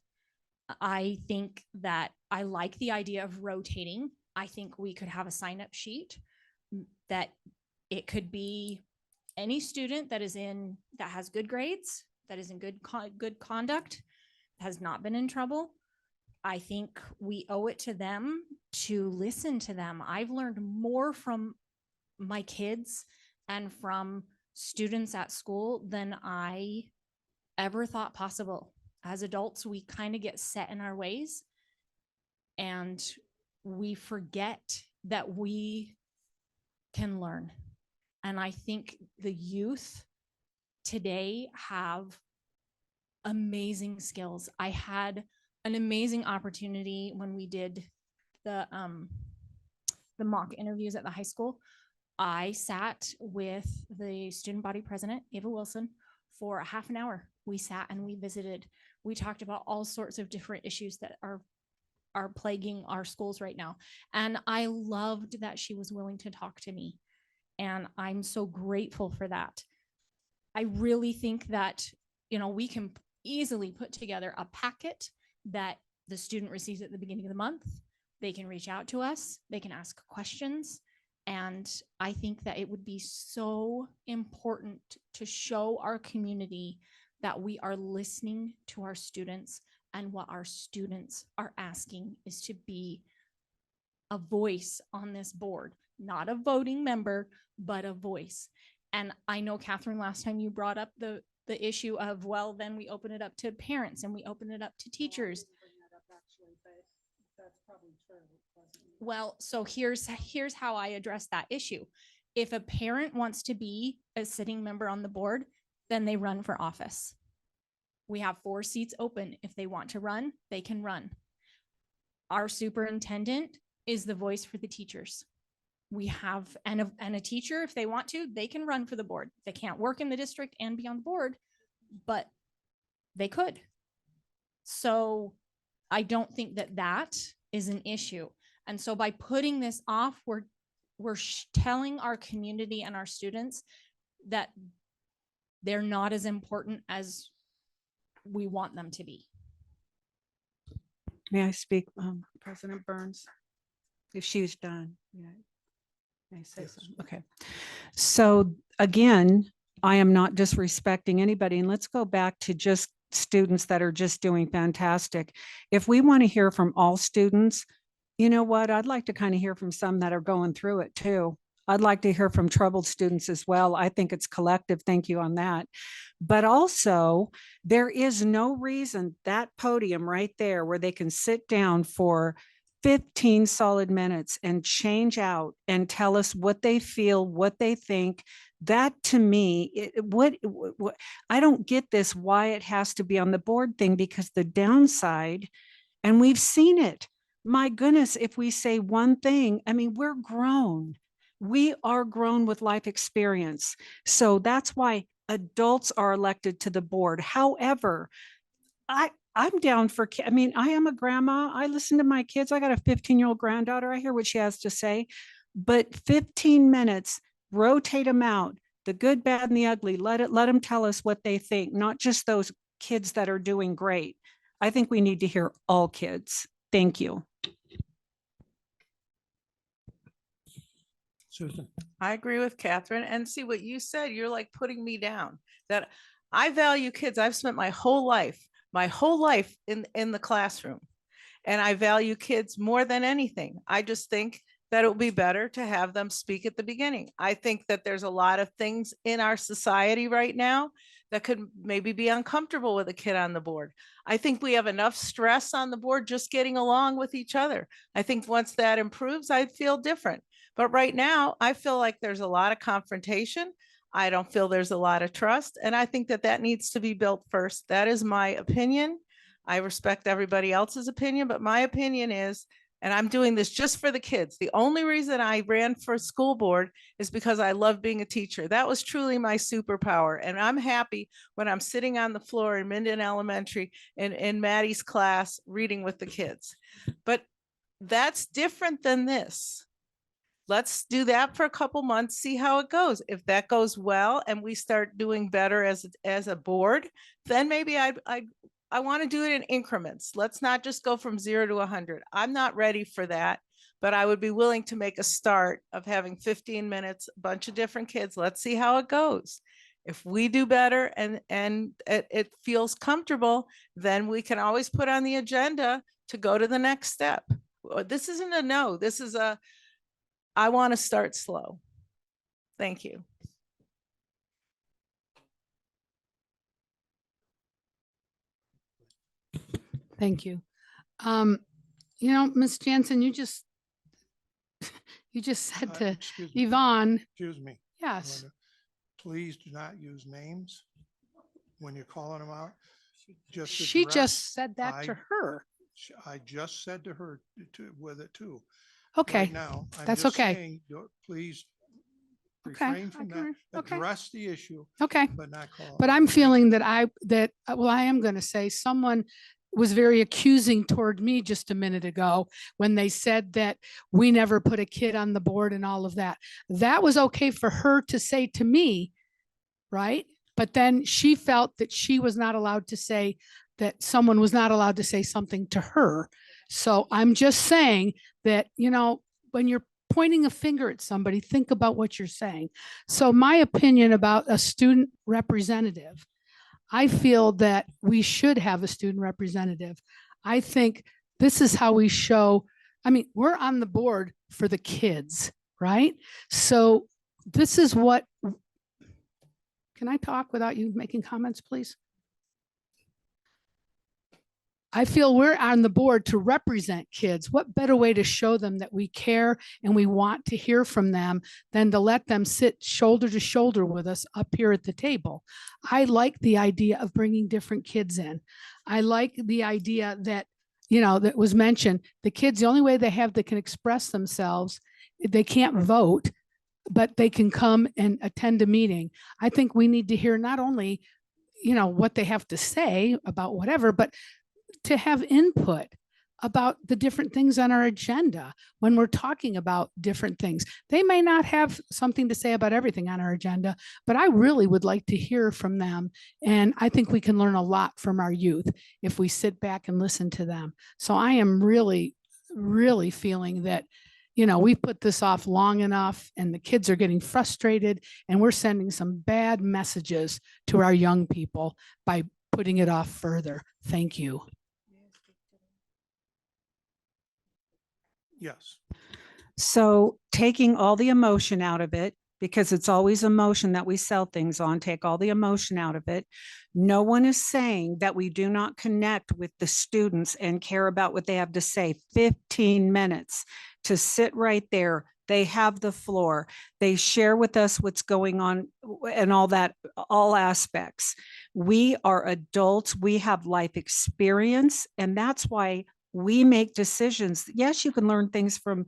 I think that I like the idea of rotating. I think we could have a sign-up sheet that it could be any student that has good grades, that is in good conduct, has not been in trouble. I think we owe it to them to listen to them. I've learned more from my kids and from students at school than I ever thought possible. As adults, we kind of get set in our ways and we forget that we can learn. And I think the youth today have amazing skills. I had an amazing opportunity when we did the mock interviews at the high school. I sat with the student body president, Ava Wilson, for a half an hour. We sat and we visited. We talked about all sorts of different issues that are plaguing our schools right now. And I loved that she was willing to talk to me. And I'm so grateful for that. I really think that, we can easily put together a packet that the student receives at the beginning of the month. They can reach out to us, they can ask questions. And I think that it would be so important to show our community that we are listening to our students, and what our students are asking is to be a voice on this board, not a voting member, but a voice. And I know, Catherine, last time you brought up the issue of, well, then we open it up to parents and we open it up to teachers. Well, so here's how I address that issue. If a parent wants to be a sitting member on the board, then they run for office. We have 4 seats open. If they want to run, they can run. Our superintendent is the voice for the teachers. We have, and a teacher, if they want to, they can run for the board. They can't work in the district and be on the board, but they could. So I don't think that is an issue. And so by putting this off, we're telling our community and our students, that they're not as important as we want them to be. May I speak, President Burns? If she's done. Yeah. May I say something? Okay. So again, I am not disrespecting anybody, and let's go back to just students that are just doing fantastic. If we want to hear from all students, you know what? I'd like to kind of hear from some that are going through it too. I'd like to hear from troubled students as well. I think it's collective. Thank you on that. But also, there is no reason that podium right there where they can sit down for 15 solid minutes and change out and tell us what they feel, what they think. That to me, what I don't get this, why it has to be on the board thing, because the downside, and we've seen it. My goodness, if we say one thing, I mean, we're grown. We are grown with life experience. So that's why adults are elected to the board. However, I'm down for, I mean, I am a grandma. I listen to my kids. I got a 15-year-old granddaughter. I hear what she has to say, but 15 minutes, rotate them out, the good, bad, and the ugly. Let them tell us what they think, not just those kids that are doing great. I think we need to hear all kids. Thank you. Susan. I agree with Catherine, and see what you said, you're like putting me down, that I value kids. I've spent my whole life in the classroom, and I value kids more than anything. I just think that it would be better to have them speak at the beginning. I think that there's a lot of things in our society right now that could maybe be uncomfortable with a kid on the board. I think we have enough stress on the board just getting along with each other. I think once that improves, I'd feel different. But right now, I feel like there's a lot of confrontation. I don't feel there's a lot of trust. And I think that that needs to be built first. That is my opinion. I respect everybody else's opinion, but my opinion is, and I'm doing this just for the kids. The only reason I ran for school board is because I love being a teacher. That was truly my superpower. And I'm happy when I'm sitting on the floor in Minden Elementary in Maddie's class, reading with the kids. But that's different than this. Let's do that for a couple months, see how it goes. If that goes well and we start doing better as a board, then maybe I want to do it in increments. Let's not just go from 0 to 100. I'm not ready for that, but I would be willing to make a start of having 15 minutes, a bunch of different kids. Let's see how it goes. If we do better and it feels comfortable, then we can always put on the agenda to go to the next step. This isn't a no, this is a, I want to start slow. Thank you. Thank you. You know, Ms. Jansen, you just said to Excuse me. Yvonne, Excuse me. yes, Linda, please do not use names when you're calling them out. she address- just said that to I- her. I just said to her with it too. Okay, Right now, I'm that's just okay. saying, please Okay, refrain from that. okay, okay. Address the issue, Okay. but not call. But it. I'm feeling that well, I am going to say someone was very accusing toward me just a minute ago when they said that we never put a kid on the board and all of that. That was okay for her to say to me, right? But then she felt that she was not allowed to say that someone was not allowed to say something to her. So I'm just saying that, you know, when you're pointing a finger at somebody, think about what you're saying. So my opinion about a student representative, I feel that we should have a student representative. I think this is how we show, I mean, we're on the board for the kids, right? So this is what, can I talk without you making comments, please? I feel we're on the board to represent kids. What better way to show them that we care and we want to hear from them than to let them sit shoulder to shoulder with us up here at the table? I like the idea of bringing different kids in. I like the idea that, you know, that was mentioned, the kids, the only way they have that can express themselves, they can't vote, but they can come and attend a meeting. I think we need to hear not only, you know, what they have to say about whatever, but to have input. about the different things on our agenda when we're talking about different things. They may not have something to say about everything on our agenda, but I really would like to hear from them. And I think we can learn a lot from our youth if we sit back and listen to them. So I am really, really feeling that, you know, we put this off long enough and the kids are getting frustrated and we're sending some bad messages to our young people by putting it off further. Thank you. Yes. So taking all the emotion out of it, because it's always emotion that we sell things on, take all the emotion out of it. No one is saying that we do not connect with the students and care about what they have to say. 15 minutes to sit right there. They have the floor. They share with us what's going on and all that, all aspects. We are adults. We have life experience, and that's why we make decisions. Yes, you can learn things from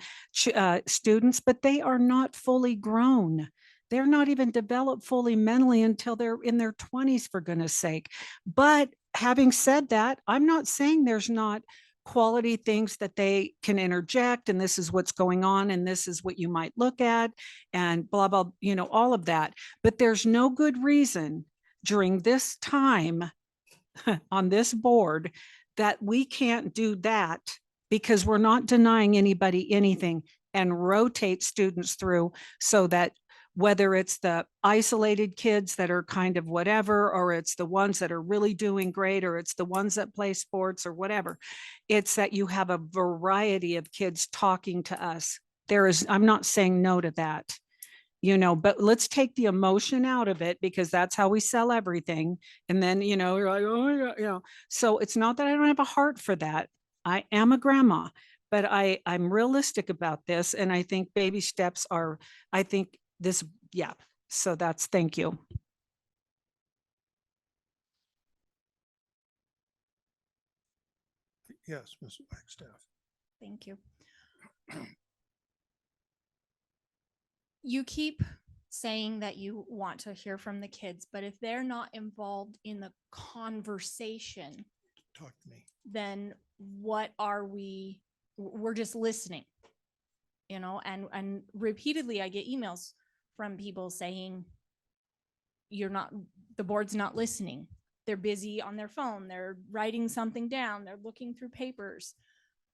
students, but they are not fully grown. They're not even developed fully mentally until they're in their 20s, for goodness sake. But having said that, I'm not saying there's not quality things that they can interject, and this is what's going on, and this is what you might look at, and blah, blah, you know, all of that. But there's no good reason during this time on this board that we can't do that, because we're not denying anybody anything, and rotate students through so that whether it's the isolated kids that are kind of whatever, or it's the ones that are really doing great, or it's the ones that play sports or whatever, it's that you have a variety of kids talking to us. I'm not saying no to that, you know, but let's take the emotion out of it, because that's how we sell everything. And then, you know, you're like, oh my God, you know, so it's not that I don't have a heart for that. I am a grandma, but I'm realistic about this. And I think baby steps are, I think this, yeah. So that's, thank you. Yes, Ms. Wagstaff. Thank you. You keep saying that you want to hear from the kids, but if they're not involved in the conversation, Talk to me. then what are we? We're just listening, you know, and repeatedly I get emails from people saying the board's not listening. They're busy on their phone. They're writing something down. They're looking through papers.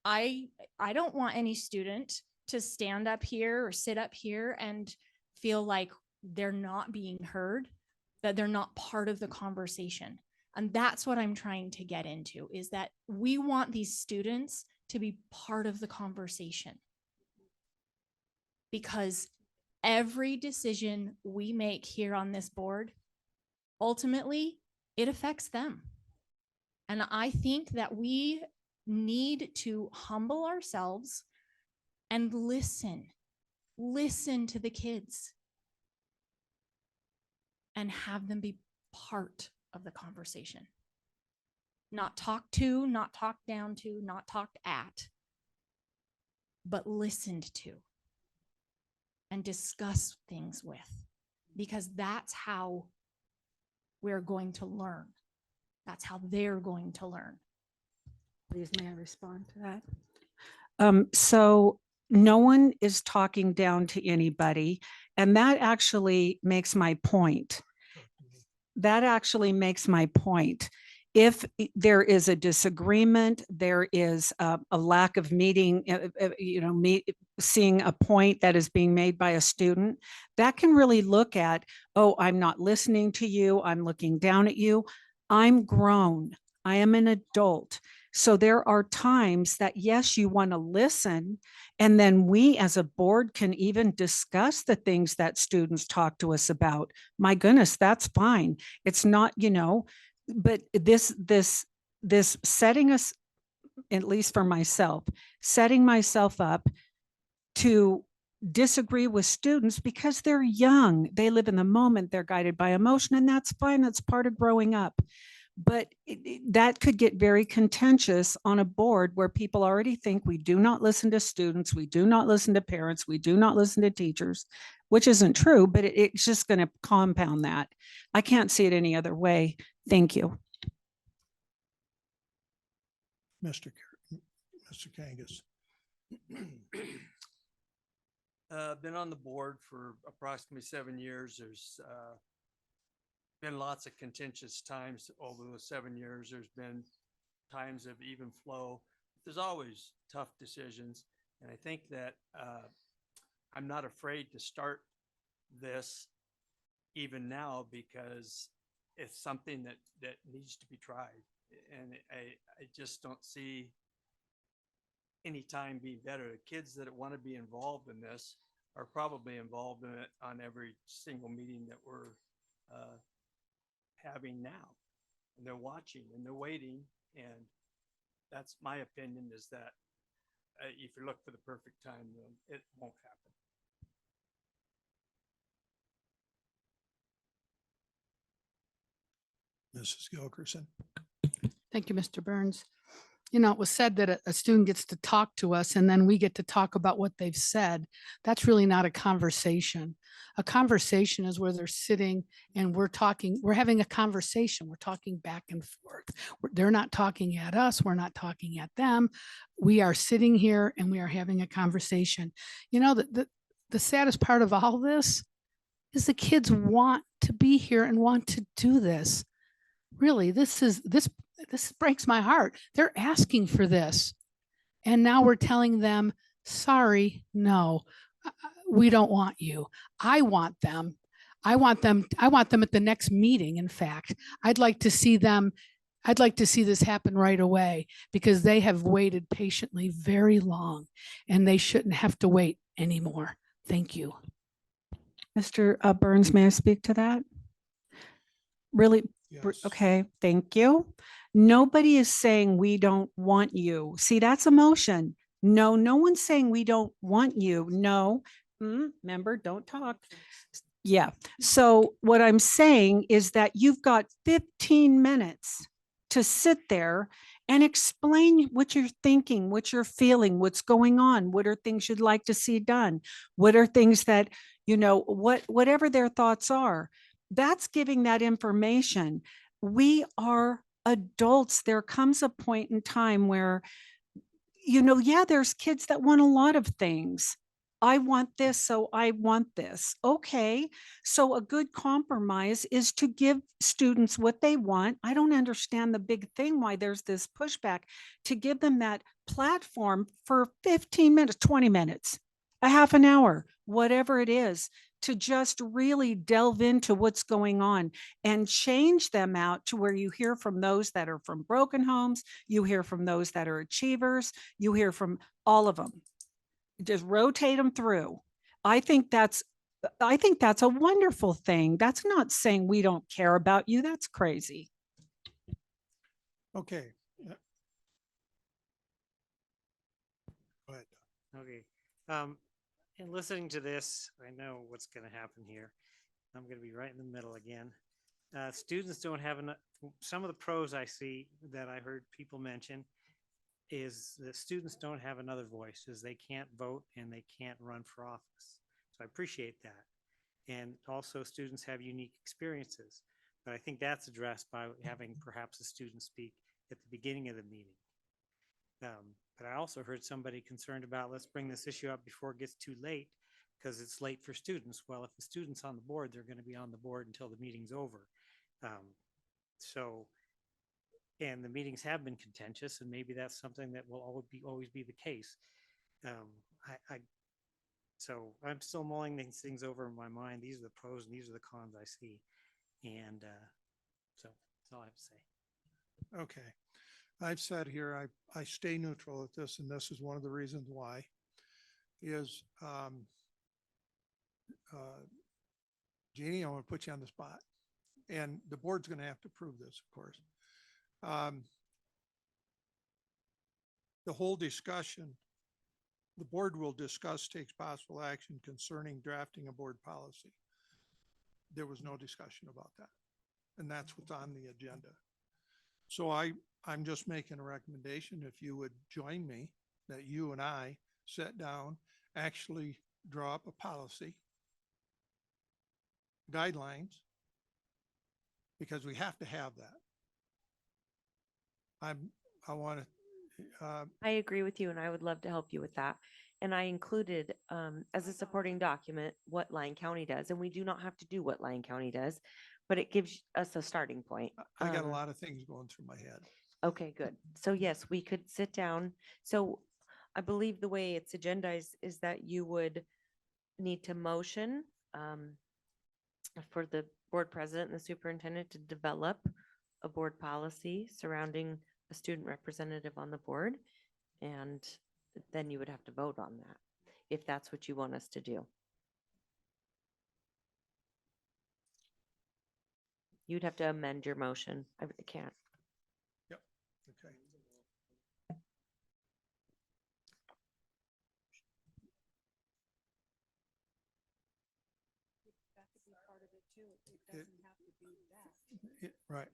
I don't want any student to stand up here or sit up here and feel like they're not being heard, that they're not part of the conversation. And that's what I'm trying to get into, is that we want these students to be part of the conversation. Because every decision we make here on this board, ultimately, it affects them. And I think that we need to humble ourselves and listen to the kids and have them be part of the conversation. Not talked to, not talked down to, not talked at, but listened to and discuss things with, because that's how we're going to learn. That's how they're going to learn. Please, may I respond to that? So no one is talking down to anybody, and that actually makes my point. That actually makes my point. If there is a disagreement, there is a lack of meeting, you know, seeing a point that is being made by a student, that can really look at, oh, I'm not listening to you. I'm looking down at you. I'm grown. I am an adult. So there are times that, yes, you want to listen. And then we as a board can even discuss the things that students talk to us about. My goodness, that's fine. It's not, you know, but this setting us, at least for myself, setting myself up to disagree with students because they're young, they live in the moment, they're guided by emotion, and that's fine. That's part of growing up. But that could get very contentious on a board where people already think we do not listen to students, we do not listen to parents, we do not listen to teachers, which isn't true, but it's just going to compound that. I can't see it any other way. Thank you. Mr. Mr. Kangas. Been on the board for approximately 7 years. There's been lots of contentious times over those 7 years. There's been times of even flow. There's always tough decisions. And I think that I'm not afraid to start this even now because it's something that needs to be tried. And I just don't see any time being better. The kids that want to be involved in this are probably involved in it on every single meeting that we're having now. And they're watching and they're waiting. And that's my opinion, is that if you look for the perfect time, it won't happen. Mrs. Gilkerson. Thank you, Mr. Burns. You know, it was said that a student gets to talk to us and then we get to talk about what they've said. That's really not a conversation. A conversation is where they're sitting and we're talking, we're having a conversation. We're talking back and forth. They're not talking at us. We're not talking at them. We are sitting here and we are having a conversation. You know, the saddest part of all this is the kids want to be here and want to do this. Really, this breaks my heart. They're asking for this. And now we're telling them, sorry, no, we don't want you. I want them. I want them at the next meeting. In fact, I'd like to see this happen right away because they have waited patiently very long and they shouldn't have to wait anymore. Thank you. Mr. Burns, may I speak to that? Really? Yes. Okay, thank you. Nobody is saying we don't want you. See, that's emotion. No, no one's saying we don't want you. No. Remember, don't talk. Yeah. So what I'm saying is that you've got 15 minutes to sit there and explain what you're thinking, what you're feeling, what's going on, what are things you'd like to see done, what are things that, you know, whatever their thoughts are. That's giving that information. We are adults. There comes a point in time where, you know, yeah, there's kids that want a lot of things. I want this, so I want this. Okay, so a good compromise is to give students what they want. I don't understand the big thing why there's this pushback to give them that platform for 15 minutes, 20 minutes, a half an hour, whatever it is, to just really delve into what's going on and change them out to where you hear from those that are from broken homes, you hear from those that are achievers, you hear from all of them. Just rotate them through. I think that's a wonderful thing. That's not saying we don't care about you. That's crazy. Okay. Go ahead. Okay. In listening to this, I know what's going to happen here. I'm going to be right in the middle again. Students don't have enough. Some of the pros I see that I heard people mention is that students don't have another voice, is they can't vote and they can't run for office. So I appreciate that. And also students have unique experiences, but I think that's addressed by having perhaps a student speak at the beginning of the meeting. But I also heard somebody concerned about, let's bring this issue up before it gets too late because it's late for students. Well, if the student's on the board, they're going to be on the board until the meeting's over. And the meetings have been contentious, and maybe that's something that will always be the case. So I'm still mulling these things over in my mind. These are the pros and these are the cons I see. And so that's all I have to say. Okay. I've said here, I stay neutral at this, and this is one of the reasons why, is Jeannie, I want to put you on the spot, and the board's going to have to approve this, of course. The whole discussion, the board will discuss, takes possible action concerning drafting a board policy. There was no discussion about that, and that's what's on the agenda. So I'm just making a recommendation, if you would join me, that you and I sit down, actually draw up a policy, guidelines, because we have to have that. I want to, I agree with you and I would love to help you with that. And I included as a supporting document what Lyon County does, and we do not have to do what Lyon County does, but it gives us a starting point. I got a lot of things going through my head. Okay, good. So yes, we could sit down. So I believe the way it's agendized is that you would need to motion for the board president and the superintendent to develop a board policy surrounding a student representative on the board. And then you would have to vote on that, if that's what you want us to do. You'd have to amend your motion. I can't. Yep. Okay. Right.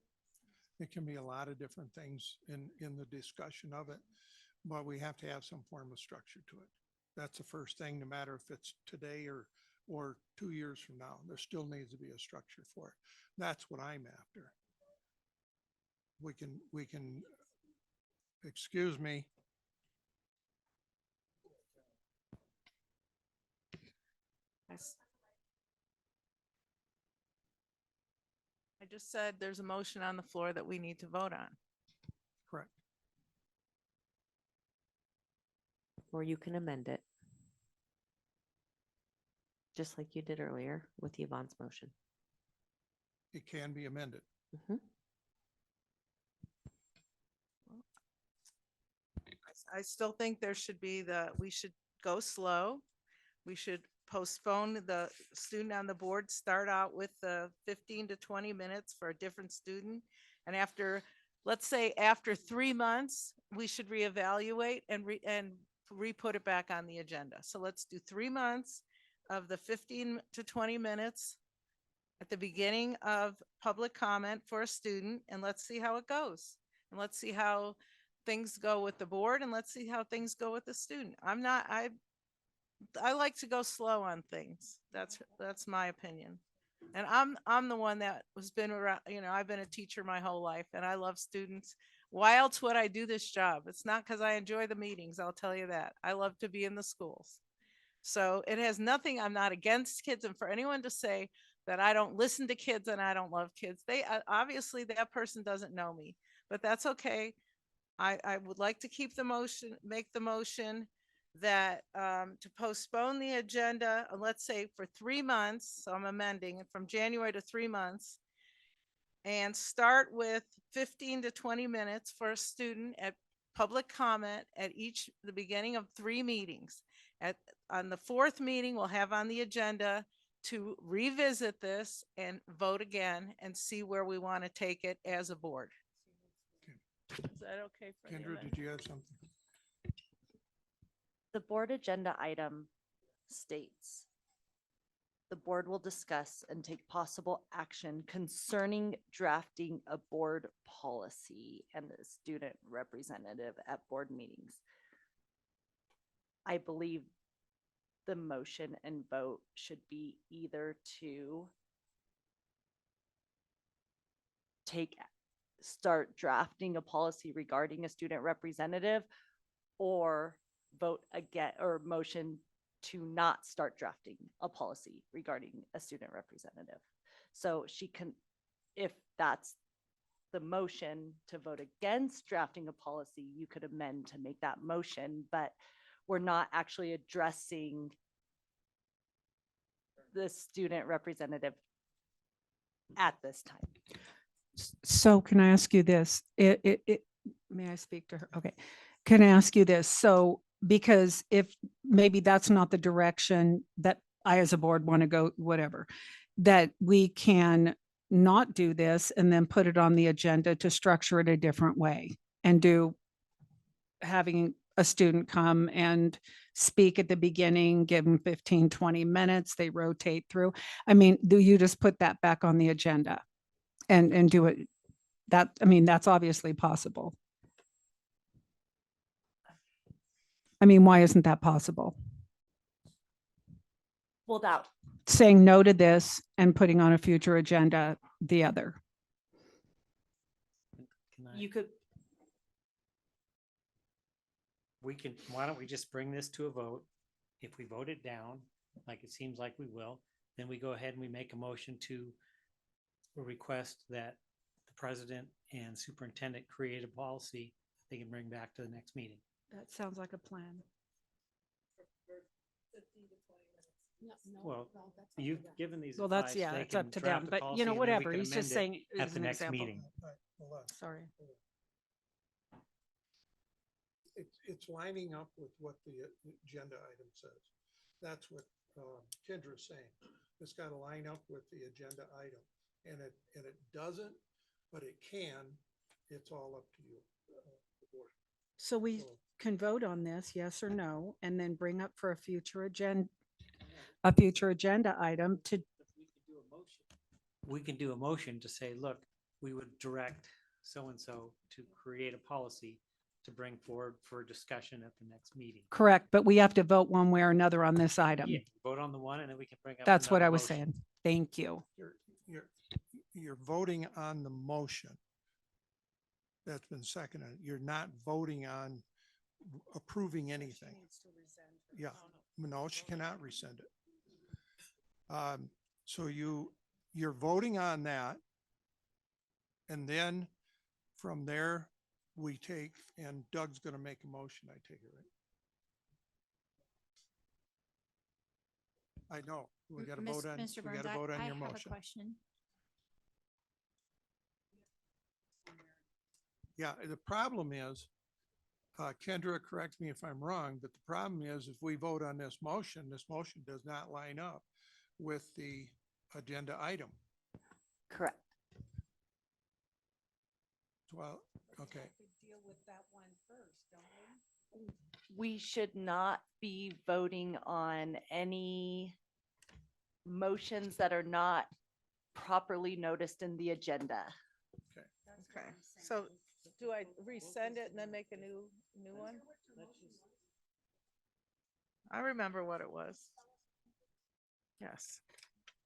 It can be a lot of different things in the discussion of it, but we have to have some form of structure to it. That's the first thing, no matter if it's today or 2 years from now, there still needs to be a structure for it. That's what I'm after. We can, excuse me. I just said there's a motion on the floor that we need to vote on. Correct. Or you can amend it. Just like you did earlier with Yvonne's motion. It can be amended. I still think there should be we should go slow. We should postpone the student on the board, start out with the 15 to 20 minutes for a different student. And after, let's say after 3 months, we should reevaluate and re-put it back on the agenda. So let's do 3 months of the 15 to 20 minutes at the beginning of public comment for a student, and let's see how it goes. And let's see how things go with the board, and let's see how things go with the student. I like to go slow on things. That's my opinion. And I'm the one that has been around, I've been a teacher my whole life and I love students. Why else would I do this job? It's not because I enjoy the meetings, I'll tell you that. I love to be in the schools. So it has nothing, I'm not against kids, and for anyone to say that I don't listen to kids and I don't love kids, obviously that person doesn't know me, but that's okay. I would like to keep the motion, make the motion that to postpone the agenda, let's say for 3 months. So I'm amending it from January to 3 months, and start with 15 to 20 minutes for a student at public comment at the beginning of 3 meetings. On the 4th meeting, we'll have on the agenda to revisit this and vote again and see where we want to take it as a board. Is that okay for you? Kendra, did you have something? The board agenda item states, the board will discuss and take possible action concerning drafting a board policy and the student representative at board meetings. I believe the motion and vote should be either to start drafting a policy regarding a student representative, or vote again, or motion to not start drafting a policy regarding a student representative. So she can, if that's the motion to vote against drafting a policy, you could amend to make that motion, but we're not actually addressing the student representative at this time. So can I ask you this? May I speak to her? Okay. Can I ask you this? So, because if maybe that's not the direction that I as a board want to go, whatever, that we can not do this and then put it on the agenda to structure it a different way and having a student come and speak at the beginning, give them 15, 20 minutes, they rotate through. I mean, do you just put that back on the agenda and do it? That's obviously possible. I mean, why isn't that possible? Well, that Saying no to this and putting on a future agenda the other. you could, why don't we just bring this to a vote? If we vote it down, like it seems like we will, then we go ahead and we make a motion to request that the president and superintendent create a policy they can bring back to the next meeting. That sounds like a plan. Well, you've given these. Well, that's, advice, yeah, they it's up can to draft them, the but policy you know, and then we whatever, can he's just amend it saying. At as the an next example. meeting. Hold on. Sorry. It's lining up with what the agenda item says. That's what Kendra's saying. It's got to line up with the agenda item. And it doesn't, but it can. It's all up to you. The board. So we So- can vote on this, yes or no, and then bring up for a future agenda item to, We can do a motion to say, look, we would direct so-and-so to create a policy to bring forward for discussion at the next meeting. correct, but we have to vote one way or another on this item. Yeah, vote on the one and then we can bring up. That's what another I was motion. saying. Thank you. You're voting on the motion that's been seconded. You're not voting on approving anything. Yeah, no, she cannot rescind it. So you're voting on that. And then from there, we take, and Doug's going to make a motion, I take it, right? I know, we got to vote on, Mr. we Burns, got to vote on I your have a motion. question. Yeah, the problem is, Kendra, correct me if I'm wrong, but the problem is if we vote on this motion does not line up with the agenda item. Correct. Well, okay. Deal with that one first, don't we? We should not be voting on any motions that are not properly noticed in the agenda. Okay, so do I resend it and then make a new one? I remember what it was. Yes.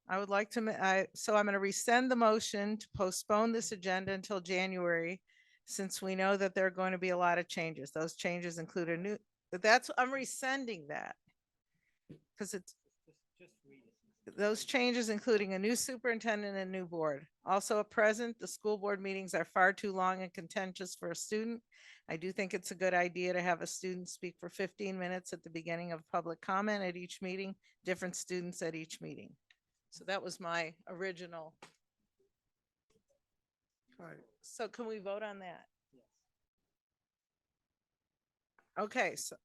I would like to, so I'm going to rescind the motion to postpone this agenda until January, since we know that there are going to be a lot of changes. Those changes include I'm rescinding that. Because those changes including a new superintendent and new board. Also at present, the school board meetings are far too long and contentious for a student. I do think it's a good idea to have a student speak for 15 minutes at the beginning of public comment at each meeting, different students at each meeting. So that was my original. All right. So can we vote on that? Okay, so.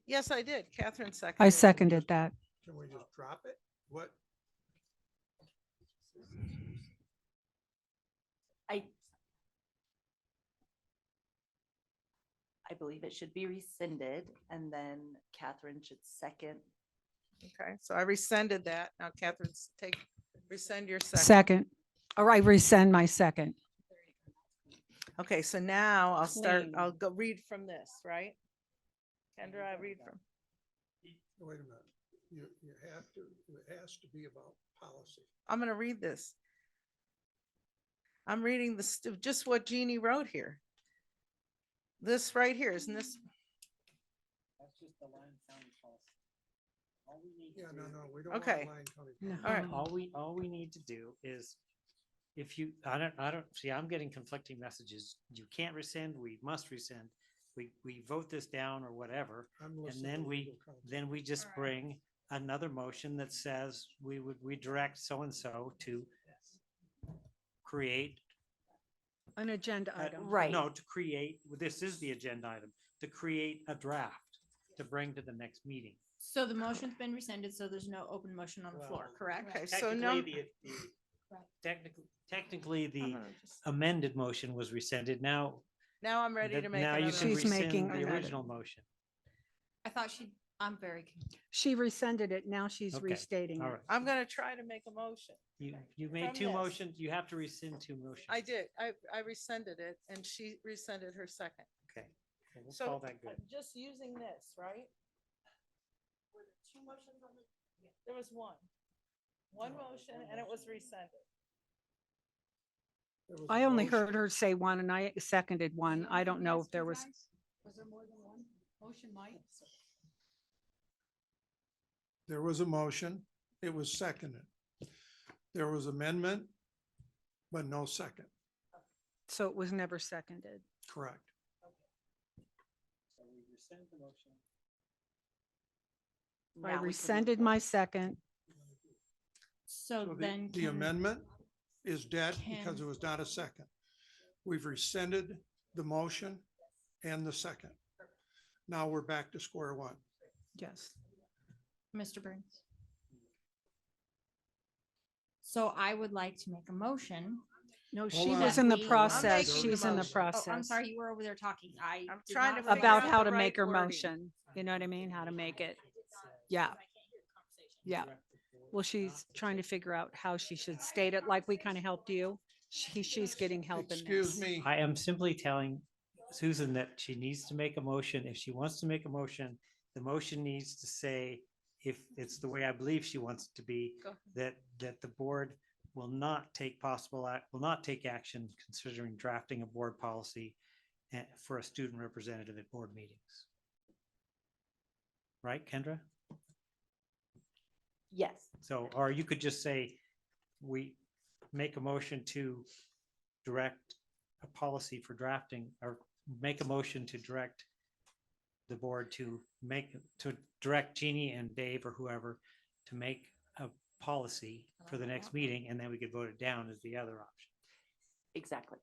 Yes, I did. Catherine seconded. I seconded that. Can we just drop it? What? I believe it should be rescinded and then Catherine should second. Okay, so I rescinded that. Now Catherine's rescind your second. Second, or I rescind my second. Okay, so now Clean. I'll go read from this, right? Kendra, I read from. Wait a minute. You have to, it has to be about policy. I'm gonna read this. I'm reading just what Jeannie wrote here. This right here, isn't this? That's just the Lyon County policy. All we need Yeah, to no, do- no, we don't want Okay. Lyon County. No. All right. All we need to do is, if you, I don't, see, I'm getting conflicting messages. You can't rescind, we must rescind. We vote this down or whatever. I'm And listening then to legal counsel. we just bring another motion that says we direct so-and-so to create. An agenda item. No, to create, this is the agenda item, to create a draft to bring to the next meeting. So the motion's been rescinded, so there's no open motion on the floor, correct? Okay, so no. Technically, the I'm gonna just- amended motion was rescinded. Now. Now I'm ready to make Now you another. can She's making rescind the another. original motion. I thought I'm very confused. She rescinded it. Now she's Okay, restating all it. right. I'm gonna try to make a motion. You made From two this. motions. You have to rescind two motions. I did. I rescinded it and she rescinded her second. Okay. Well, we'll So call that good. just using this, right? Were there two motions on the? There was one. One motion and it was rescinded. There was I a only motion. heard her say one and I seconded one. I don't know if there was, Was there more than one motion, Mike? There was a motion. It was seconded. There was amendment, but no second. So it was never seconded. Correct. So we rescind the motion. I Now we can move rescinded forward. my second. So So then the can- amendment is dead because can- it was not a second. We've rescinded the motion and the second. Now we're back to square one. Yes. Mr. Burns. So I would like to make a motion. No, Hold she on. was in the We- process. making the She's in the motion. Oh, I'm process. sorry, you were over there talking. I'm trying to not figure About out how the to make right her wording. motion. You know what I mean? How to make it. Yeah. Yeah. Well, she's trying to figure out how she should state it, like we kind of helped you. She's getting help in Excuse this. me. I am simply telling Susan that she needs to make a motion. If she wants to make a motion, the motion needs to say, if it's the way I believe she wants it to be, that the board will not take will not take action considering drafting a board policy for a student representative at board meetings. Right, Kendra? Yes. So, or you could just say, we make a motion to direct a policy for drafting, or make a motion to direct the board to direct Jeannie and Dave or whoever to make a policy for the next meeting, and then we could vote it down as the other option. Exactly.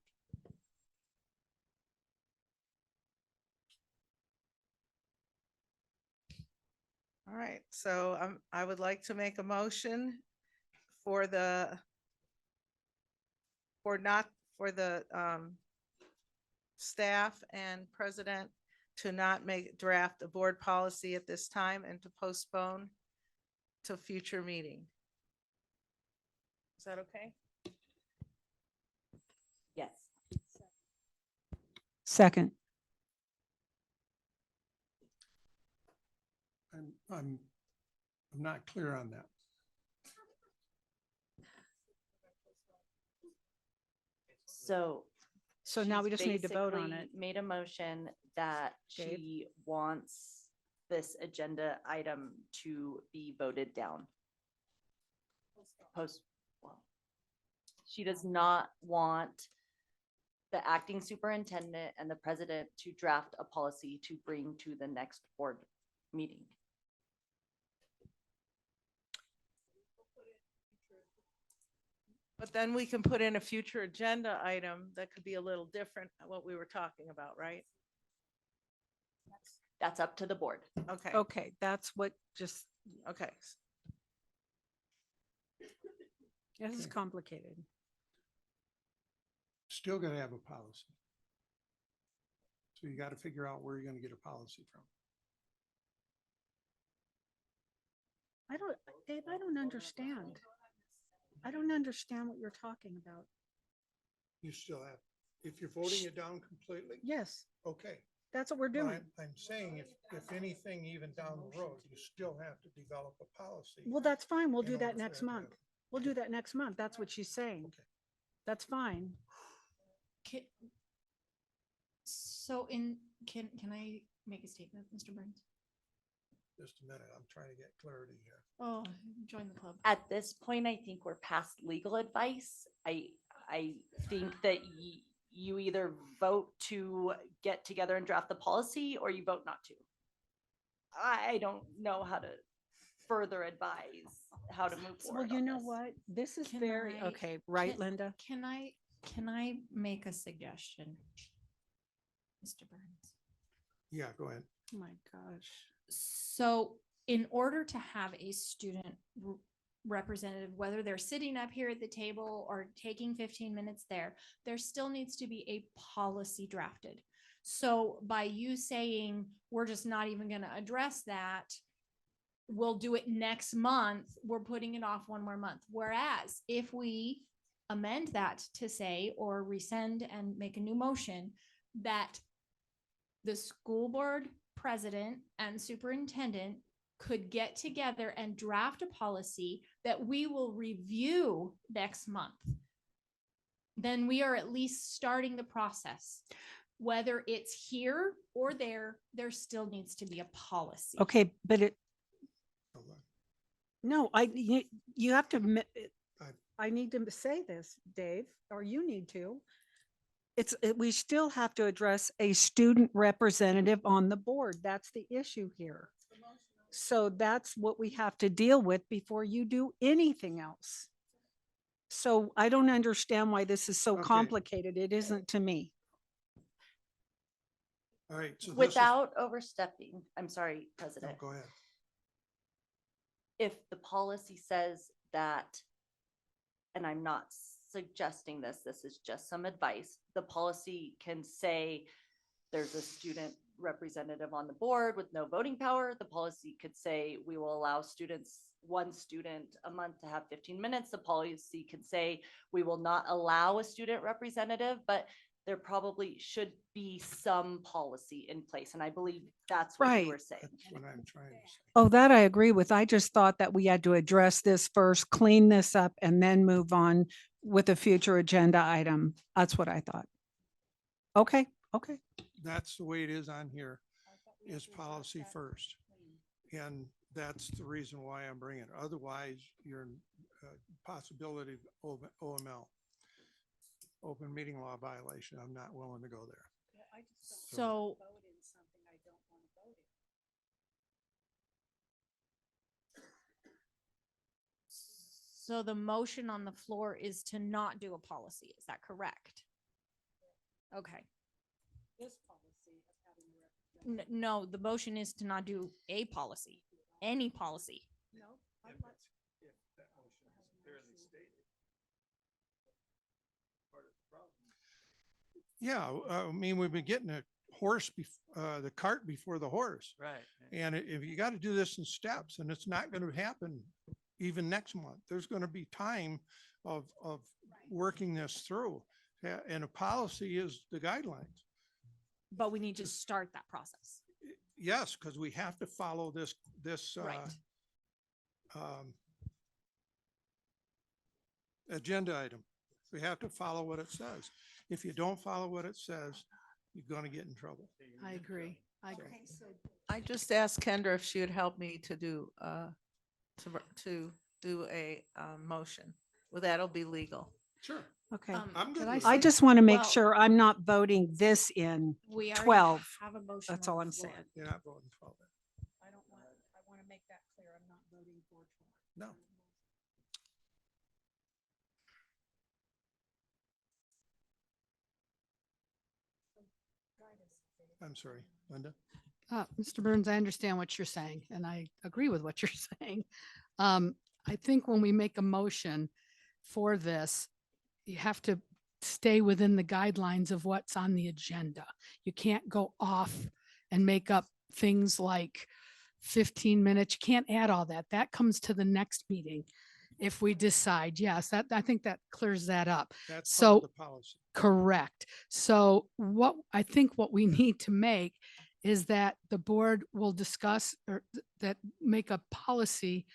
All right, so I would like to make a motion for the staff and president to not draft a board policy at this time and to postpone to future meeting. Is that okay? Yes. Second. I'm not clear on that. So. So now she's we just need to vote on basically it. Made a motion that Dave? she wants this agenda item to be voted down. Well, she does not want the acting superintendent and the president to draft a policy to bring to the next board meeting. But then we can put in a future agenda item that could be a little different than what we were talking about, right? That's up to the board. Okay, Okay, that's what just, okay. this is Okay. complicated. Still gonna have a policy. So you got to figure out where you're gonna get a policy from. Dave, I don't understand. I don't understand what you're talking about. You still have, if you're voting it down completely, Yes, okay. that's what we're But doing. I'm saying if anything, even down the road, you still have to develop a policy. Well, that's fine. We'll in do order that for next to month. happen. We'll do that next month. That's what she's saying. Okay. That's fine. So can I make a statement, Mr. Burns? Just a minute, I'm trying to get clarity here. Oh, join the club. At this point, I think we're past legal advice. I think that you either vote to get together and draft the policy or you vote not to. I don't know how to further advise how to move Well, forward. you on know this. what? This is Can very, I- okay, right, can- Linda? Can I make a suggestion? Mr. Burns? Yeah, go ahead. Oh my gosh. So in order to have a student representative, whether they're sitting up here at the table or taking 15 minutes there still needs to be a policy drafted. So by you saying, we're just not even going to address that, we'll do it next month, we're putting it off one more month. Whereas if we amend that to say, or rescind and make a new motion, that the school board president and superintendent could get together and draft a policy that we will review next month, then we are at least starting the process. whether it's here or there still needs to be a policy. Okay, but no, you have to, I need to say this, Dave, or you need to. We still have to address a student representative on the board. That's the issue here. So that's what we have to deal with before you do anything else. So I don't understand why this is so Okay. complicated. It isn't to me. All right. So this is- Without overstepping, I'm sorry, No, President. go ahead. If the policy says that, and I'm not suggesting this is just some advice, the policy can say there's a student representative on the board with no voting power. The policy could say we will allow one student a month to have 15 minutes. The policy could say we will not allow a student representative, but there probably should be some policy in place. And I believe that's what you were Right. saying. That's what I'm trying to say. Oh, that I agree with. I just thought that we had to address this first, clean this up, and then move on with a future agenda item. That's what I thought. Okay, okay. That's the way it is on here, is policy first. And that's the reason why I'm bringing it. Otherwise, you're in possibility of OML, open meeting law violation. I'm not willing to go there. So So the motion on the floor is to not do a policy. Is that correct? Okay. No, the motion is to not do a policy, any policy. Yeah, I mean, we've been getting the cart before the horse. Right. And if you got to do this in steps, and it's not going to happen even next month, there's going to be time of working this through. And a policy is the guidelines. But we need to start that process. Yes, because we have to follow this Right. Agenda item. We have to follow what it says. If you don't follow what it says, you're going to get in trouble. I agree. I agree. Okay, I just asked Kendra if she would help me to do, to do a, motion. Well, that'll be legal. Sure. Okay. I'm good I with I that. just want to make Well- sure I'm not voting this in We already 12. have a motion That's on all the I'm floor. saying. You're not voting 12. I want to make that clear. I'm not voting for 12. No. I'm sorry, Linda. Mr. Burns, I understand what you're saying, and I agree with what you're saying. I think when we make a motion for this, you have to stay within the guidelines of what's on the agenda. You can't go off and make up things like 15 minutes. You can't add all that. That comes to the next meeting. If we decide, yes, I think that clears that up. That's part So of the policy. correct. So what I think what we need to make is that the board will discuss or that make a policy.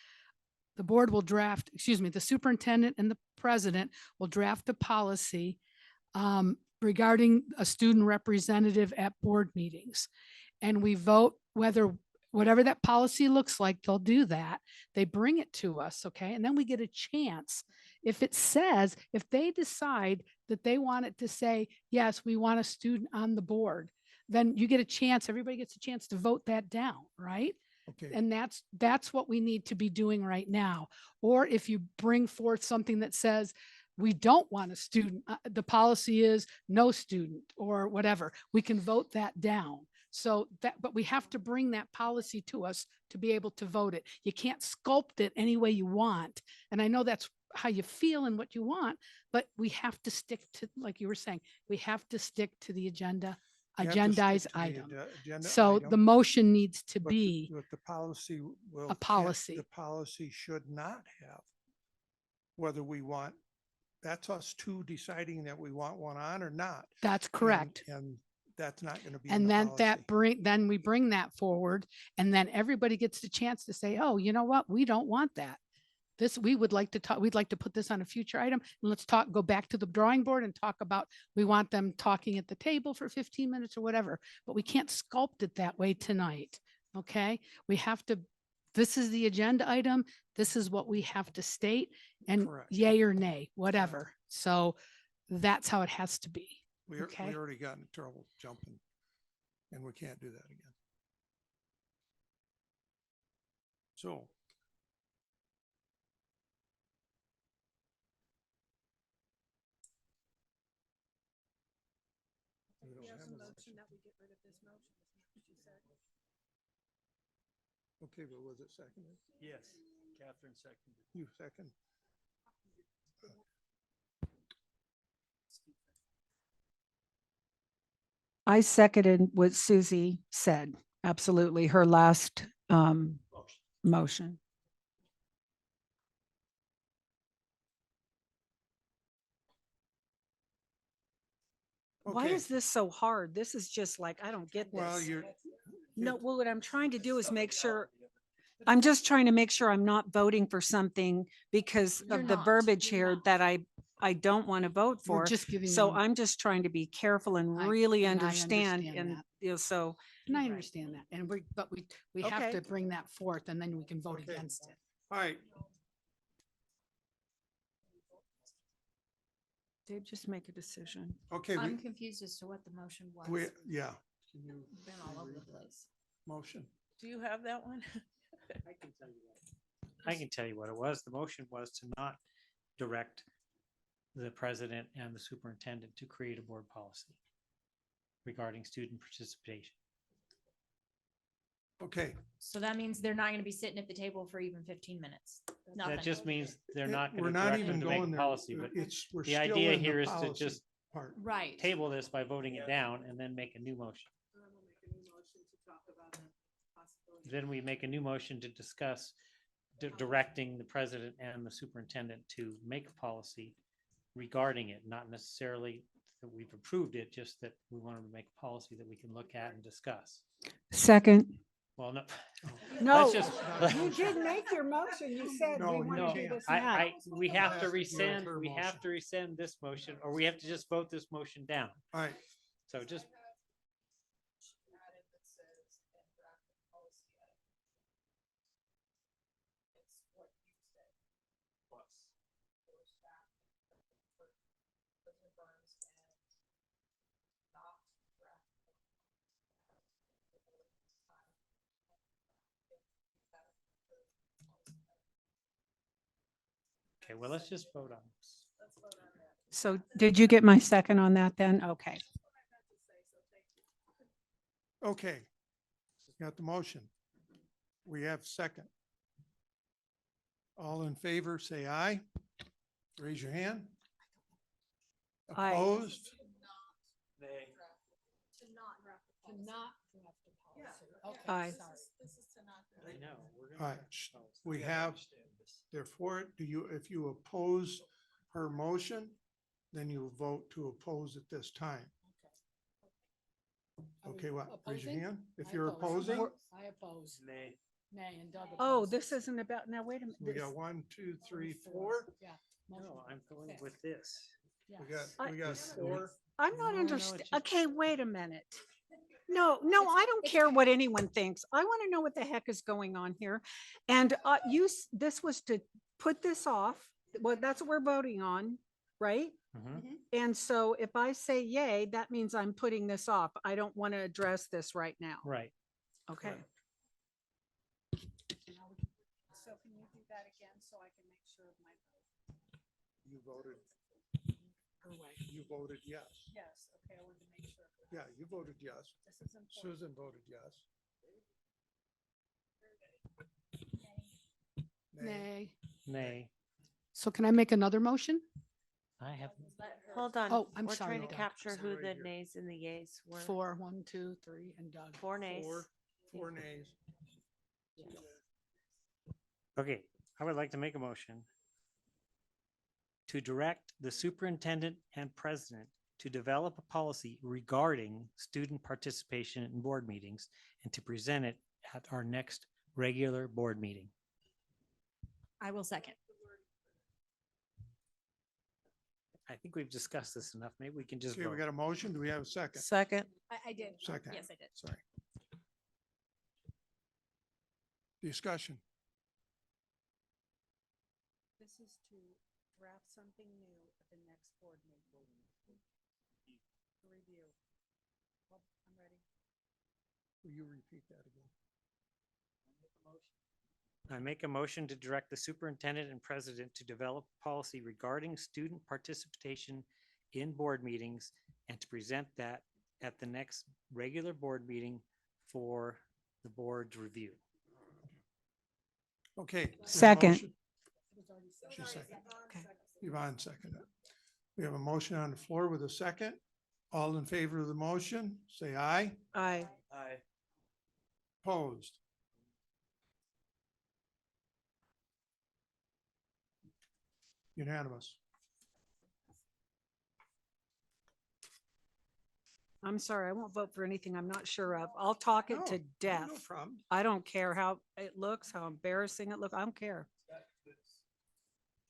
The board will draft, the superintendent and the president will draft a policy regarding a student representative at board meetings. And we vote whatever that policy looks like, they'll do that. They bring it to us, okay? And then we get a chance. If they decide that they want it to say, yes, we want a student on the board, then you get a chance, everybody gets a chance to vote that down, right? Okay. And that's what we need to be doing right now. Or if you bring forth something that says, we don't want a student, the policy is no student or whatever, we can vote that down. But we have to bring that policy to us to be able to vote it. You can't sculpt it any way you want. And I know that's how you feel and what you want, but we have to stick to, like you were saying, we have to stick to the agenda, You have to stick agendized to the item. agenda So item, the motion needs to but be but the policy will. a policy. The policy should not have whether we want, that's us two deciding that we want one on or not. That's correct. And that's not going to be. in And the then policy. then we bring that forward and then everybody gets the chance to say, oh, you know what? We don't want that. This, we would like to talk, we'd like to put this on a future item and let's talk, go back to the drawing board and talk about, we want them talking at the table for 15 minutes or whatever, but we can't sculpt it that way tonight. Okay? We have to, this is the agenda item. This is what we have to state and Correct. yay or nay, whatever. So that's how it has to be. We Okay. already got in trouble jumping and we can't do that again. So. We don't have a motion. Okay, but was it seconded? Yes, Catherine seconded. You second? I seconded what Susie said. Absolutely. Her last motion. Why Okay. is this so hard? This is just like, I don't get Well, this. you're, No, well, what I'm trying to do is make sure, I'm just trying to make sure I'm not voting for something because You're of the not. verbiage You're here not. that I don't want to vote We're for. just giving So them- I'm just trying to be careful and I- really and I understand understand and, that. you know, so. And I understand that. And but we have Okay. to bring that forth and then we can vote Okay. against it. all right, Dave, just make a decision. okay, I'm confused as to what the motion was. yeah. Can you Been all over the place. motion? Do you have that one? I can tell you what it was. The motion was to not direct the president and the superintendent to create a board policy regarding student participation. Okay, So that means they're not gonna be sitting at the table for even 15 minutes. Nothing. That just means they're It- not we're going to not direct even them to make going a there. policy, but We're the still idea in the here is to policy just part. Right. table this by voting it down and then make a new motion. Then we make a new motion to discuss directing the president and the superintendent to make a policy regarding it, not necessarily that we've approved it, just that we want to make a policy that we can look at and discuss. Second. Well, no. No, let's just- you did make your motion. You said No, we you want to do can't. this and that. we have to That's rescind, her we have motion. to rescind this motion, or we have to just vote this motion down. All right, So just, okay, well, let's just vote on this. So did you get my second on that then? Okay. okay. Got the motion. We have second. All in favor, say aye. Raise your hand. Aye. Opposed? Aye. I know. we're All gonna right, draft sh- the policy. we have, therefore, do you, if you oppose her motion, then you vote to oppose at this time. Okay, what? Raise your Opposing? hand. If I you're oppose. opposing, I oppose. Nay. Nay, and Doug Oh, opposes. this isn't about, now wait a minute. we this- got 1, 2, 3, 4. Yeah. No, motion I'm going passed. with this. We Yes. got, we got 4. I'm not No, understand. it's just- Okay, wait a minute. No, I don't care what anyone thinks. I want to know what the heck is going on here. And this was to put this off. Well, that's what we're voting on, right? Mhm. And so if I say yay, that means I'm putting this off. I don't want to address this right now. Right. Okay. So can you do that again so I can make sure of my vote? You voted, Her way. you voted yes. Yes, okay, I wanted to make sure. Yeah, you voted yes. This is important. Susan voted yes. Nay. Nay. Nay. So can I make another motion? I have, Hold on. Oh, I'm We're sorry, trying to Doug. capture who Right the here. nays and the yays were. 4, 1, 2, 3, and Doug. 4 nays. 4 nays. okay, I would like to make a motion to direct the superintendent and president to develop a policy regarding student participation in board meetings and to present it at our next regular board meeting. I will second. I think we've discussed this enough. Maybe we can just Okay, we vote. got a motion. Do we have a second? Second. I did. Second. Yes, I did. Sorry. Discussion. This is to draft something new at the next board meeting. Review. Well, I'm ready. Will you repeat that again? I make a motion to direct the superintendent and president to develop policy regarding student participation in board meetings and to present that at the next regular board meeting for the board's review. Okay. we have a Second. motion. She seconded. Yvonne seconded. We have a motion on the floor with a second. All in favor of the motion, say aye. Aye. Aye. Opposed? Unanimous. I'm sorry, I won't vote for anything I'm not sure of. I'll talk it to No, death. No problem. I don't care how it looks, how embarrassing it looks. I don't care.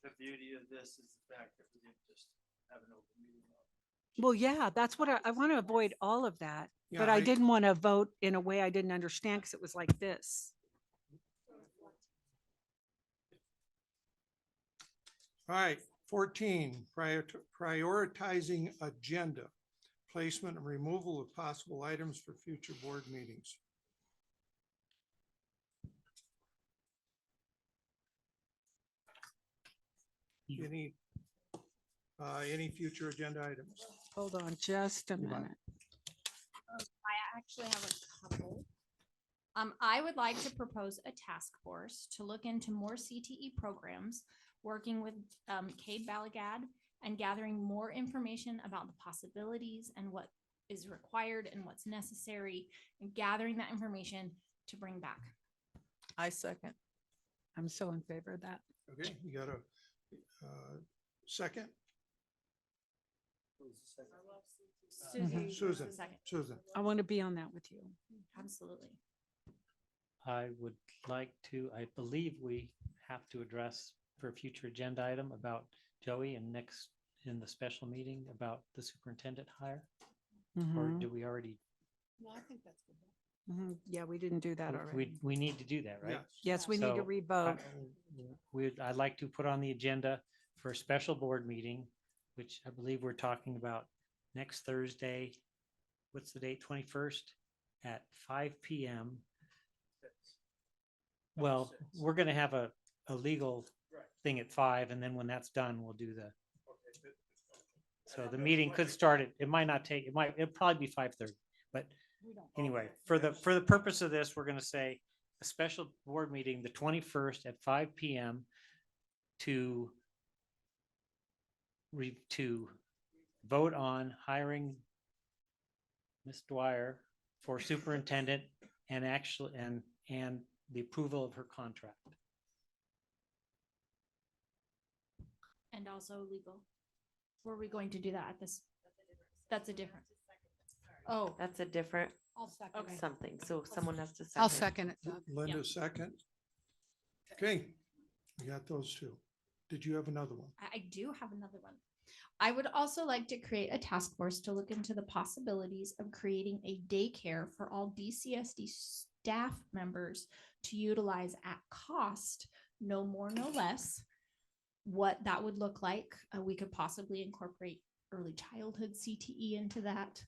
The beauty of this is the fact that we didn't just have an open meeting. Well, yeah, that's what I want to avoid all of that. Yeah, But I didn't want to vote in a way I didn't understand because it was like this. All right, 14, prioritizing agenda, placement and removal of possible items for future board meetings. Any future agenda items? Hold on just a minute. I actually have a couple. I would like to propose a task force to look into more CTE programs, working with Cade Balagad and gathering more information about the possibilities and what is required and what's necessary, and gathering that information to bring back. I second. I'm so in favor of that. Okay, you got a second? Susan. Susan, Second. Susan. I want to be on that with you. Absolutely. I would like to, I believe we have to address for a future agenda item about Joey and next in the special meeting about the superintendent hire. Or Mhm. do we already, No, I think that's good. Mhm. Yeah, we didn't do that already. we need to do that, right? Yes. Yes, we need to So, revote. I'd like to put on the agenda for a special board meeting, which I believe we're talking about next Thursday. What's the date? 21st at 5 PM. Well, we're going to have a legal thing at 5, and then when that's done, we'll do the. So the meeting could start at, it might not take, it'll probably be 5:30, but anyway, for the purpose of this, we're going to say a special board meeting, the 21st at 5 PM to vote on hiring Ms. Dwyer for superintendent and actually, and the approval of her contract. And also legal. Were we going to do that at this? That's a different. Oh, That's a different I'll second. it. something. So someone has to. I'll second it. Doug. Linda, second. Okay, we got those two. Did you have another one? I do have another one. I would also like to create a task force to look into the possibilities of creating a daycare for all DCSD staff members to utilize at cost, no more, no less. What that would look like. We could possibly incorporate early childhood CTE into that.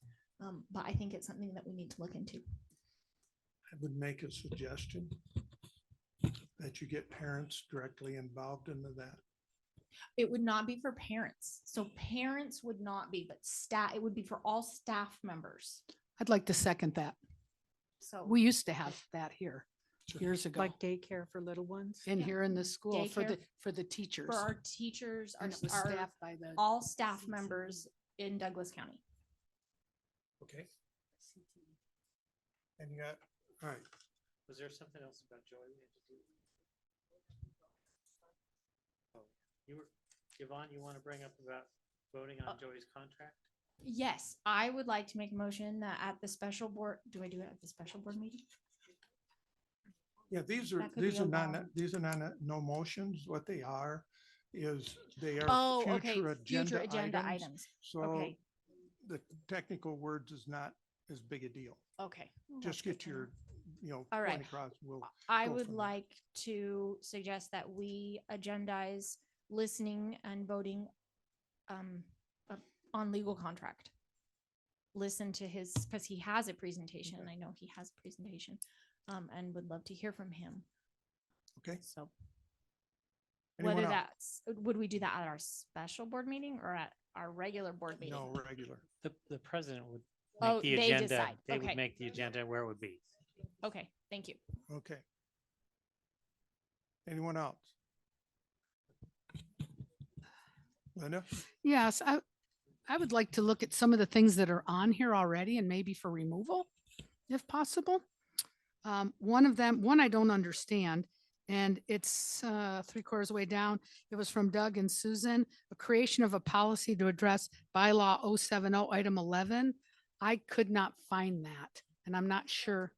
But I think it's something that we need to look into. I would make a suggestion that you get parents directly involved into that. It would not be for parents. So parents would not be, but staff, it would be for all staff members. I'd like to second that. So We used to have that here years ago. Like daycare for little ones. In here in the school Daycare for the teachers. for our teachers, And it was our staffed by the. all staff members in Douglas County. Okay. And you got, all right, Was there something else about Joey we had to do? Oh, you were, Yvonne, you want to bring up about voting on Joey's contract? Yes, I would like to make a motion that at the special board, do I do it at the special board meeting? yeah, these That could be a long- are not, no motions. What they are is they are Oh, okay, future future agenda agenda items. items. So Okay, the technical words is not as big a deal. okay. Well, Just that's good get to know. your, All point right. across. We'll I go would from there. like to suggest that we agendize listening and voting on legal contract. Listen to his, because he has a presentation, and I know he has a presentation, and would love to hear from him. Okay. So Anyone whether else? would we do that at our special board meeting or at our regular board meeting? No, regular. The president would Oh, make the they agenda. decide. They Okay. would make the agenda where it would be. Okay, thank you. Okay. Anyone else? Linda? Yes, I would like to look at some of the things that are on here already and maybe for removal, if possible. One I don't understand, and it's 3/4 way down. It was from Doug and Susan, a creation of a policy to address bylaw 070 item 11. I could not find that, and I'm not sure.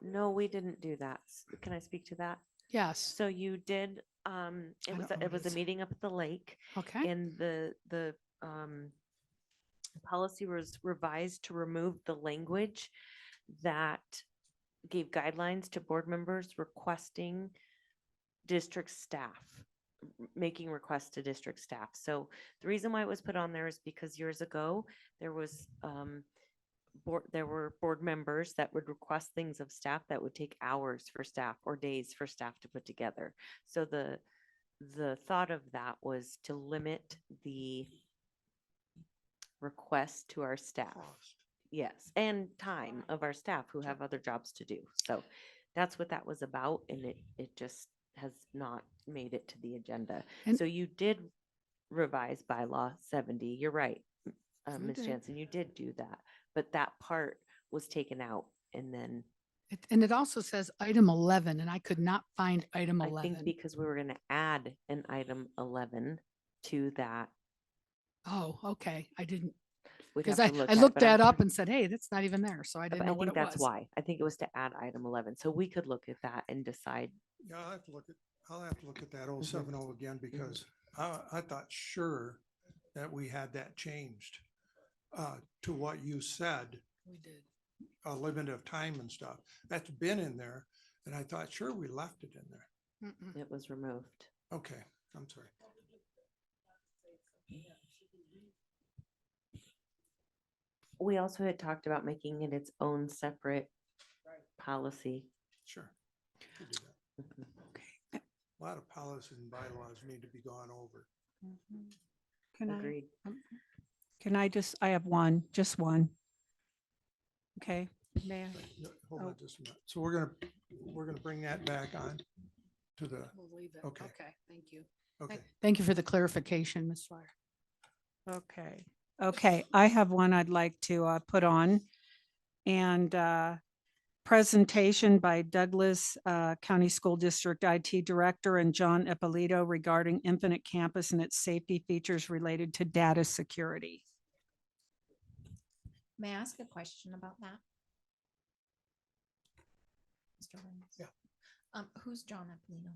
No, we didn't do that. Can I speak to that? Yes, So you did, it I was, don't know it what was a it's- meeting up at the lake. okay, And the policy was revised to remove the language that gave guidelines to board members requesting district staff, making requests to district staff. So the reason why it was put on there is because years ago, there was there were board members that would request things of staff that would take hours for staff or days for staff to put together. So the thought of that was to limit the request to our staff. Yes, and time of our staff who have other jobs to do. So that's what that was about, and it just has not made it to the agenda. And- So you did revise bylaw 70. You're right, Ms. did. Jansen, you did do that, but that part was taken out, and then and it also says item 11, and I could not find item I think 11. because we were going to add an item 11 to that. Oh, okay, I didn't, We'd because have I to look I at, looked but I'm that up pre- and said, hey, that's not even there, so I didn't know I what think it that's was. why. I think it was to add item 11. So we could look at that and decide. Yeah, I'll have to look at that 070 again because I thought sure that we had that changed to what you said, We did. a limit of time and stuff. That's been in there. And I thought, sure, we left it in there. Mm-mm. It was removed. Okay, I'm sorry. We also had talked about making it its own separate policy. Sure. Could do that. Mhm. A lot of policies and bylaws need to be gone over. Can Agreed. I have one, just one. Okay, May I? No, Hold Oh. on just a minute. So we're gonna bring that back on to the, We'll leave it. Okay. Okay, thank you. okay. Thank you for the clarification, Ms. Flyer. okay, I have one I'd like to put on. And presentation by Douglas County School District IT Director and John Ippolito regarding Infinite Campus and its safety features related to data security. May I ask a question about that? Mr. Burns? Yeah. Who's John Apolino?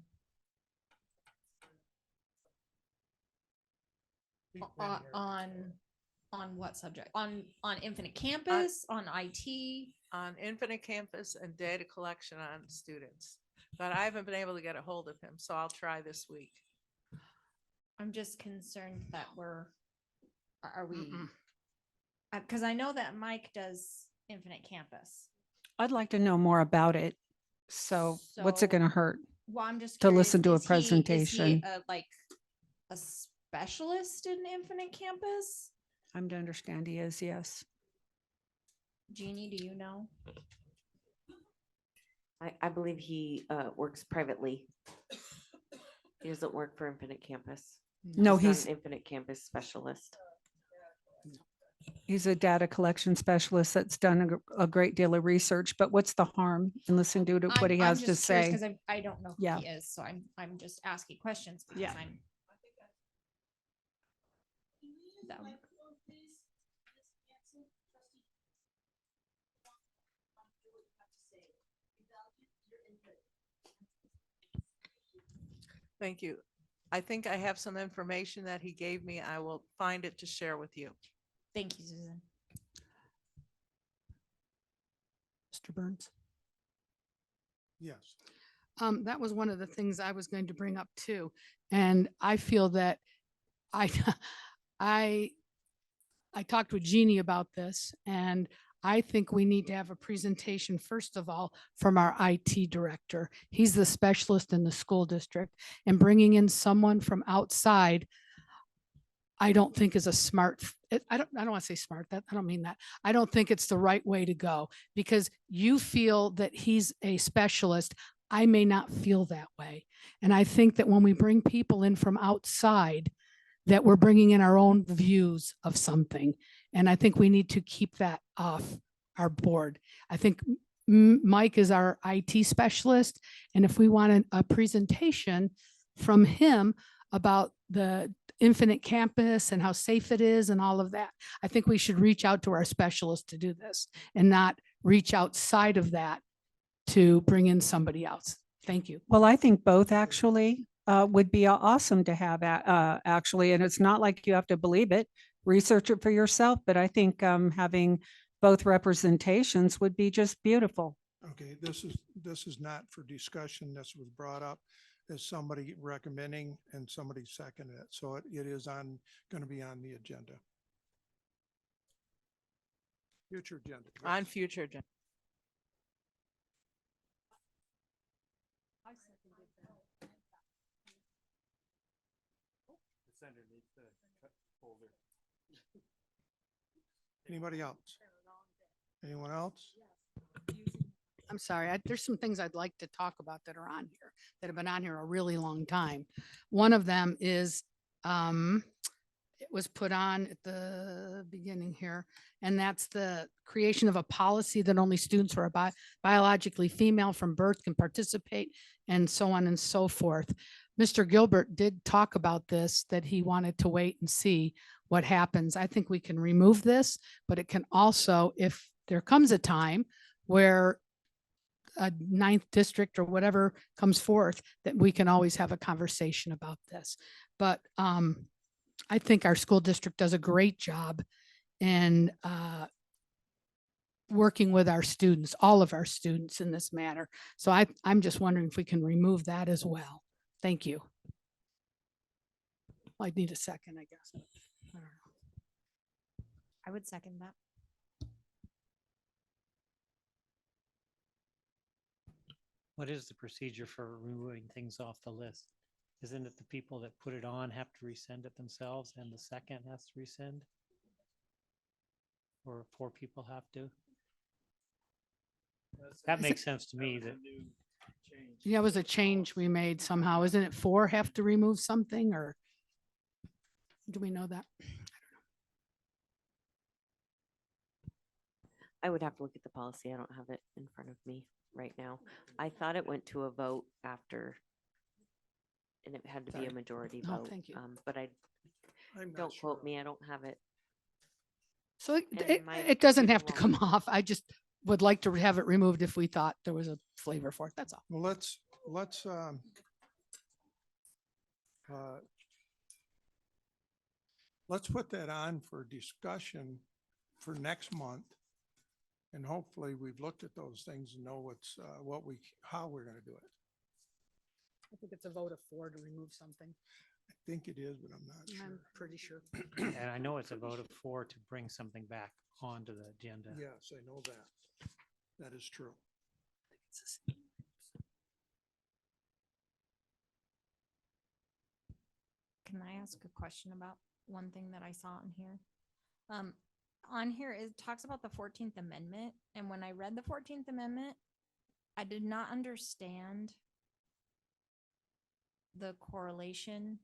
On what subject? On Infinite Campus, on IT? On Infinite Campus and data collection on students. But I haven't been able to get a hold of him, so I'll try this week. I'm just concerned that are we? Because I know that Mike does Infinite Campus. I'd like to know more about it. So what's it So- going to hurt? Well, I'm just To curious, listen to a is he presentation. like a specialist in Infinite Campus? I'm to understand he is, yes. Jeannie, do you know? I believe he works privately. He doesn't work for Infinite Campus. No, not he's- an Infinite Campus specialist. He's a data collection specialist that's done a great deal of research, but what's the harm in listening to what he has to say? Because I don't know who Yeah. he is, so I'm just asking questions because Yeah. I'm. That would- Thank you. I think I have some information that he gave me. I will find it to share with you. Thank you, Susan. Mr. Burns? Yes. That was one of the things I was going to bring up too. And I feel that I, I, I talked with Jeannie about this, and I think we need to have a presentation, first of all, from our IT director. He's the specialist in the school district, and bringing in someone from outside, I don't think is a smart, I don't want to say smart, I don't mean that. I don't think it's the right way to go, because you feel that he's a specialist. I may not feel that way. And I think that when we bring people in from outside, that we're bringing in our own views of something. And I think we need to keep that off our board. I think Mike is our IT specialist. And if we want a presentation from him about the Infinite Campus and how safe it is and all of that, I think we should reach out to our specialist to do this and not reach outside of that to bring in somebody else. Thank you. Well, I think both actually would be awesome to have actually, and it's not like you have to believe it, research it for yourself, but I think having both representations would be just beautiful. Okay, this is not for discussion. This was brought up as somebody recommending and somebody seconded it. So it is going to be on the agenda. Future agenda. On future agenda. It's underneath the folder. Anybody else? Anyone else? I'm sorry, there's some things I'd like to talk about that are on here, that have been on here a really long time. One of them is, it was put on at the beginning here, and that's the creation of a policy that only students who are biologically female from birth can participate, and so on and so forth. Mr. Gilbert did talk about this, that he wanted to wait and see what happens. I think we can remove this, but it can also, if there comes a time where a 9th district or whatever comes forth, that we can always have a conversation about this. But I think our school district does a great job in working with our students, all of our students in this matter. So I'm just wondering if we can remove that as well. Thank you. I need a second, I guess. I don't know. I would second that. What is the procedure for removing things off the list? Isn't it the people that put it on have to resend it themselves and the second has to resend? Or 4 people have to? That makes sense to me that. Yeah, it was a change we made somehow. Isn't it 4 have to remove something, or do we know that? I would have to look at the policy. I don't have it in front of me right now. I thought it went to a vote after, and it had to be a majority Oh, vote. thank you. But I'm not don't sure. quote me. I don't have it. So And it doesn't maybe have to wrong. come off. I just would like to have it removed if we thought there was a flavor for it. That's all. Well, let's put that on for discussion for next month. And hopefully we've looked at those things and know how we're going to do it. I think it's a vote of 4 to remove something. I think it is, but I'm not sure. I'm pretty sure. And I know it's a vote of 4 to bring something back onto the agenda. Yes, I know that. That is true. Can I ask a question about one thing that I saw on here? On here, it talks about the 14th Amendment, and when I read the 14th Amendment, I did not understand the correlation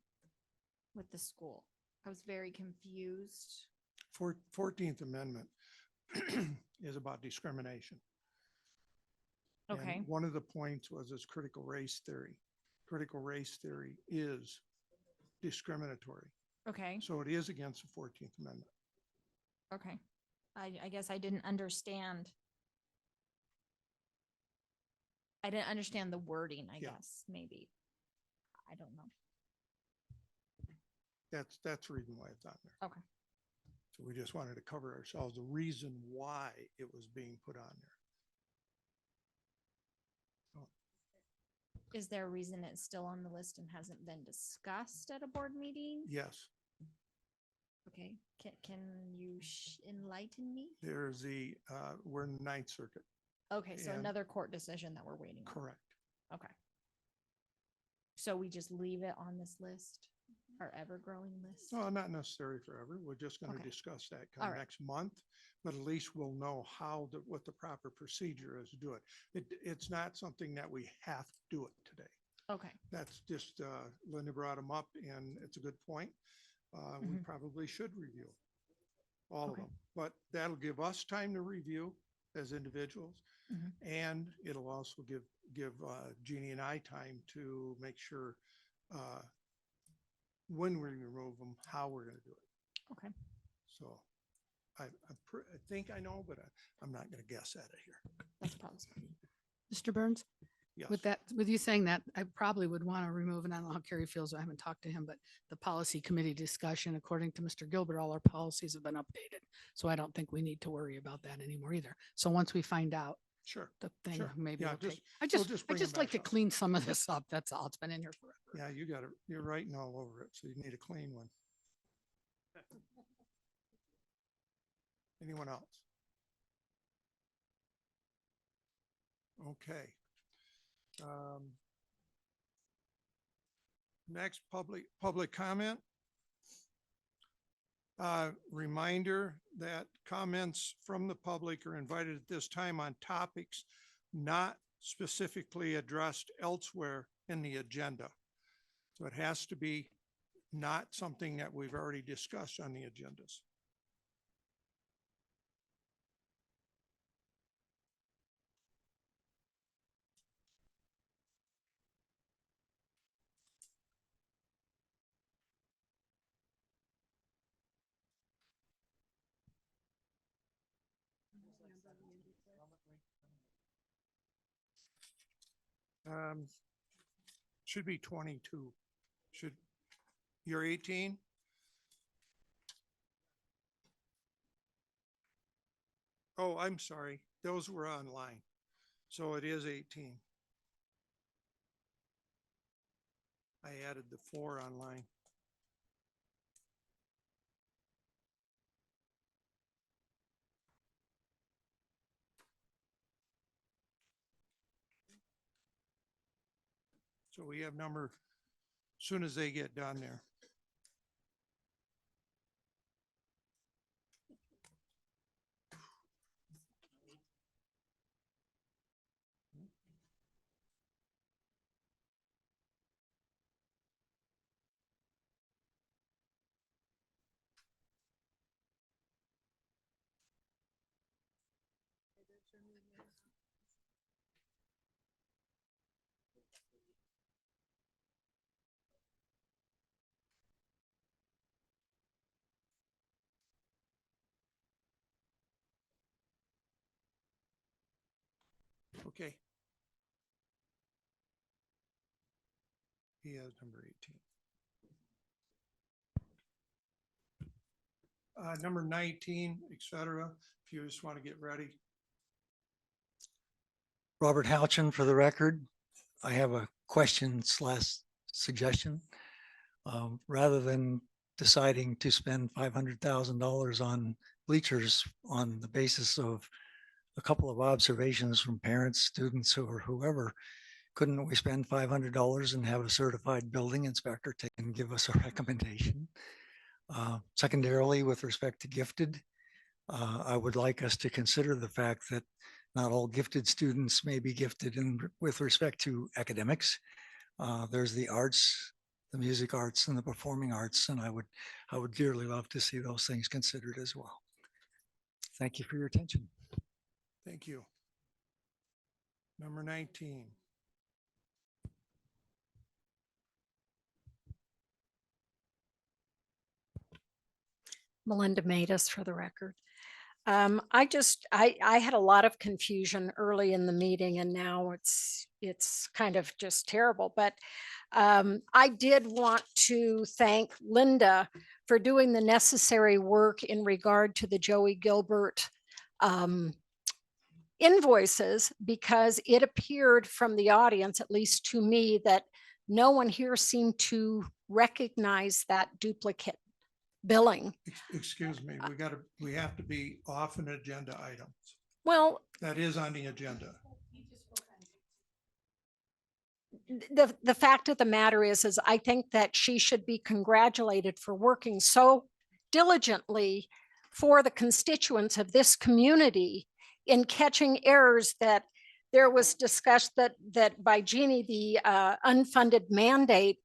with the school. I was very confused. 14th Amendment is about discrimination. And Okay. one of the points was this critical race theory. Critical race theory is discriminatory. Okay. So it is against the 14th Amendment. Okay. I guess I didn't understand. I didn't understand the wording, I Yeah. guess, maybe. I don't know. That's the reason why it's on there. Okay. So we just wanted to cover ourselves, the reason why it was being put on there. Is there a reason it's still on the list and hasn't been discussed at a board meeting? Yes, Okay, can you enlighten me? there's we're in the Ninth Circuit. Okay, so And- another court decision that we're waiting on. Correct. Okay. So we just leave it on this list, our ever-growing list? No, not necessary forever. We're just going to Okay. discuss that All come right. next month. But at least we'll know what the proper procedure is to do it. It's not something that we have to do it today. Okay, That's just, Linda brought them up and it's a good point. We Mhm. probably should review all of Okay. them, but that'll give us time to review as individuals. Mhm. And it'll also give Jeannie and I time to make sure when we remove them, how we're going to do it. okay. So I think I know, but I'm not going to guess at it here. That's probably. Mr. Burns? Yes. With you saying that, I probably would want to remove, and I don't know how Kerry feels, I haven't talked to him, but the policy committee discussion, according to Mr. Gilbert, all our policies have been updated. So I don't think we need to worry about that anymore either. So once we find out Sure. the thing, Sure. maybe Yeah, we'll just- take, I we'll just bring 'em like back to up. clean some of this up. That's all. It's been in here forever. Yeah, you're writing all over it, so you need a clean one. Anyone else? Okay. Next, public comment. Reminder that comments from the public are invited at this time on topics not specifically addressed elsewhere in the agenda. So it has to be not something that we've already discussed on the agendas. Should be 22. You're 18? Oh, I'm sorry. Those were online. So it is 18. I added the 4 online. So we have number, soon as they get done there. Okay. He has number 18. Number 19, et cetera, if you just want to get ready. Robert Houchin for the record. I have a question / suggestion. Rather than deciding to spend $500,000 on bleachers on the basis of a couple of observations from parents, students, or whoever, couldn't we spend $500 and have a certified building inspector take and give us a recommendation? Secondarily, with respect to gifted, I would like us to consider the fact that not all gifted students may be gifted with respect to academics. There's the arts, the music arts and the performing arts, and I would dearly love to see those things considered as well. Thank you for your attention. Thank you. Number 19. Melinda Matus for the record. I had a lot of confusion early in the meeting and now it's it's kind of just terrible. But I did want to thank Linda for doing the necessary work in regard to the Joey Gilbert invoices, because it appeared from the audience, at least to me, that no one here seemed to recognize that duplicate billing. Excuse me, we have to be off an agenda item. Well, That is on the agenda. the fact of the matter is I think that she should be congratulated for working so diligently for the constituents of this community in catching errors that there was discussed that by Jeannie, the unfunded mandate.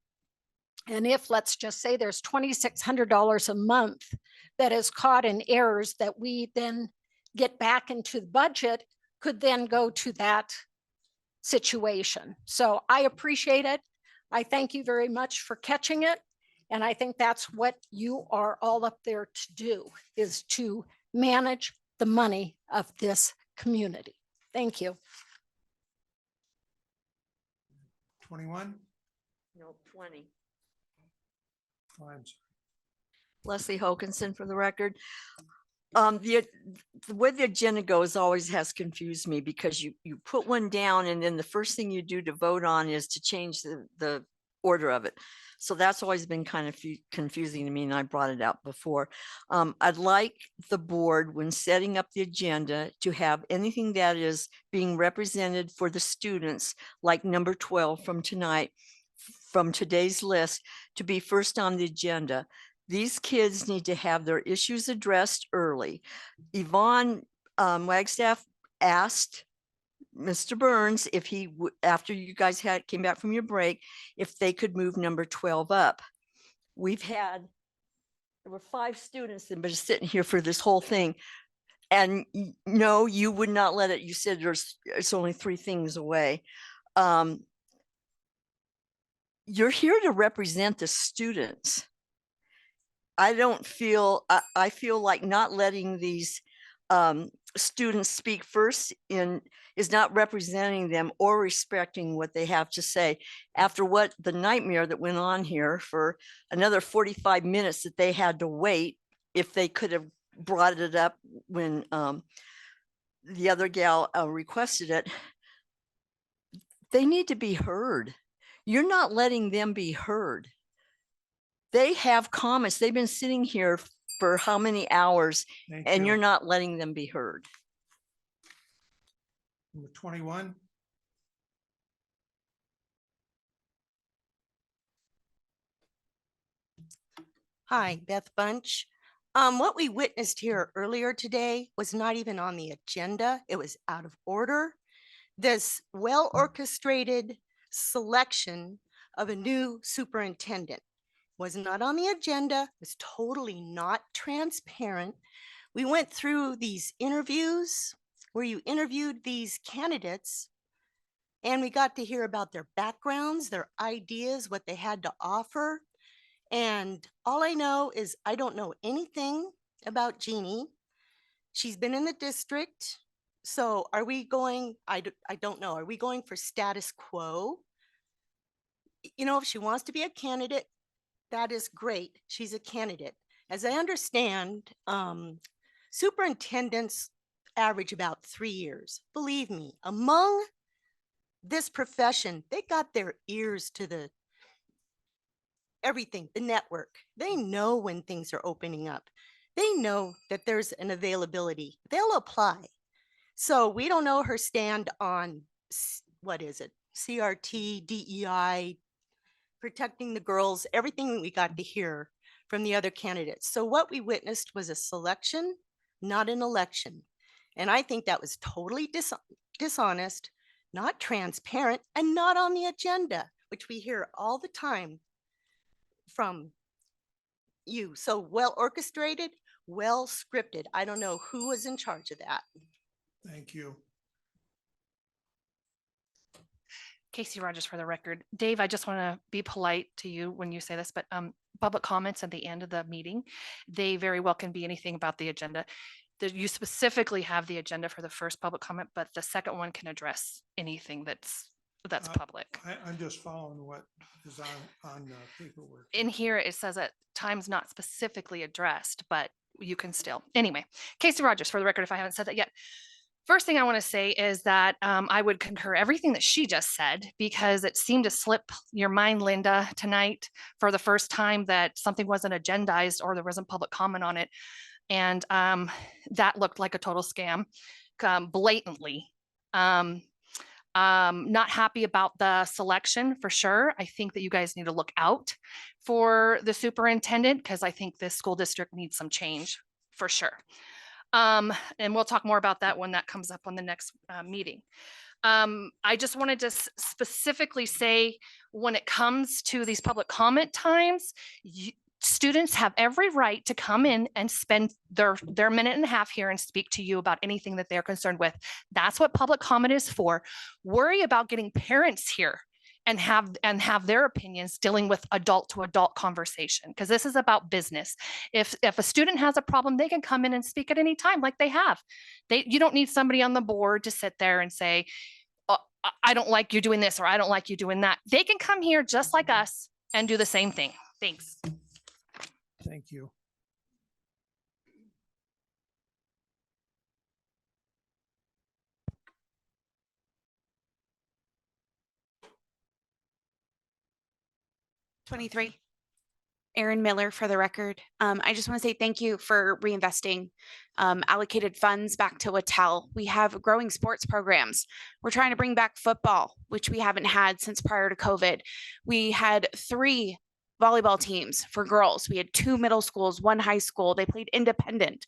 And if, let's just say, there's $2,600 a month that is caught in errors that we then get back into the budget, could then go to that situation. So I appreciate it. I thank you very much for catching it. And I think that's what you are all up there to do, is to manage the money of this community. Thank you. 21? No, 20. Oh, I'm sorry. Leslie Hokinson for the record. The way the agenda goes always has confused me, because you put one down and then the first thing you do to vote on is to change the order of it. So that's always been kind of confusing to me, and I brought it out before. I'd like the board, when setting up the agenda, to have anything that is being represented for the students, like number 12 from tonight, from today's list, to be first on the agenda. These kids need to have their issues addressed early. Yvonne Wagstaff asked Mr. Burns if he would, after you guys came back from your break, if they could move number 12 up. There were 5 students that have been sitting here for this whole thing. And no, you would not let it. You said it's only 3 things away. You're here to represent the students. I feel like not letting these students speak first is not representing them or respecting what they have to say. After what the nightmare that went on here for another 45 minutes that they had to wait, if they could have brought it up when the other gal requested it, they need to be heard. You're not letting them be heard. They have comments. They've been sitting here for how many hours, and you're not letting them be heard. Number 21? Hi, Beth Bunch. What we witnessed here earlier today was not even on the agenda. It was out of order. This well-orchestrated selection of a new superintendent was not on the agenda, was totally not transparent. We went through these interviews where you interviewed these candidates, and we got to hear about their backgrounds, their ideas, what they had to offer. And all I know is I don't know anything about Jeannie. She's been in the district. So are we going, I don't know, are we going for status quo? You know, if she wants to be a candidate, that is great. She's a candidate. As I understand, superintendents average about 3 years. Believe me, among this profession, they got their ears to the everything, the network. They know when things are opening up. They know that there's an availability. They'll apply. So we don't know her stand on, what is it? CRT, DEI, protecting the girls, everything we got to hear from the other candidates. So what we witnessed was a selection, not an election. And I think that was totally dishonest, not transparent, and not on the agenda, which we hear all the time from you. So well orchestrated, well scripted. I don't know who was in charge of that. Thank you. Casey Rogers for the record. Dave, I just want to be polite to you when you say this, but public comments at the end of the meeting, they very well can be anything about the agenda. You specifically have the agenda for the first public comment, but the second one can address anything that's that's Uh, public. I'm just following what is on the paperwork. In here, it says at times not specifically addressed, but you can still. Anyway, Casey Rogers, for the record, if I haven't said that yet. First thing I want to say is that I would concur everything that she just said, because it seemed to slip your mind, Linda, tonight for the first time that something wasn't agendized or there wasn't public comment on it. And that looked like a total scam, blatantly. Not happy about the selection for sure. I think that you guys need to look out for the superintendent, because I think this school district needs some change for sure. And we'll talk more about that when that comes up on the next meeting. I just wanted to specifically say, when it comes to these public comment times, students have every right to come in and spend their minute and a half here and speak to you about anything that they're concerned with. That's what public comment is for. Worry about getting parents here and have their opinions dealing with adult to adult conversation, because this is about business. If a student has a problem, they can come in and speak at any time like they have. You don't need somebody on the board to sit there and say, oh, I don't like you doing this, or I don't like you doing that. They can come here just like us and do the same thing. Thanks. Thank you. Erin Miller, for the record. I just want to say thank you for reinvesting allocated funds back to Wattell. We have growing sports programs. We're trying to bring back football, which we haven't had since prior to COVID. We had 3 volleyball teams for girls. We had 2 middle schools, 1 high school. They played independent.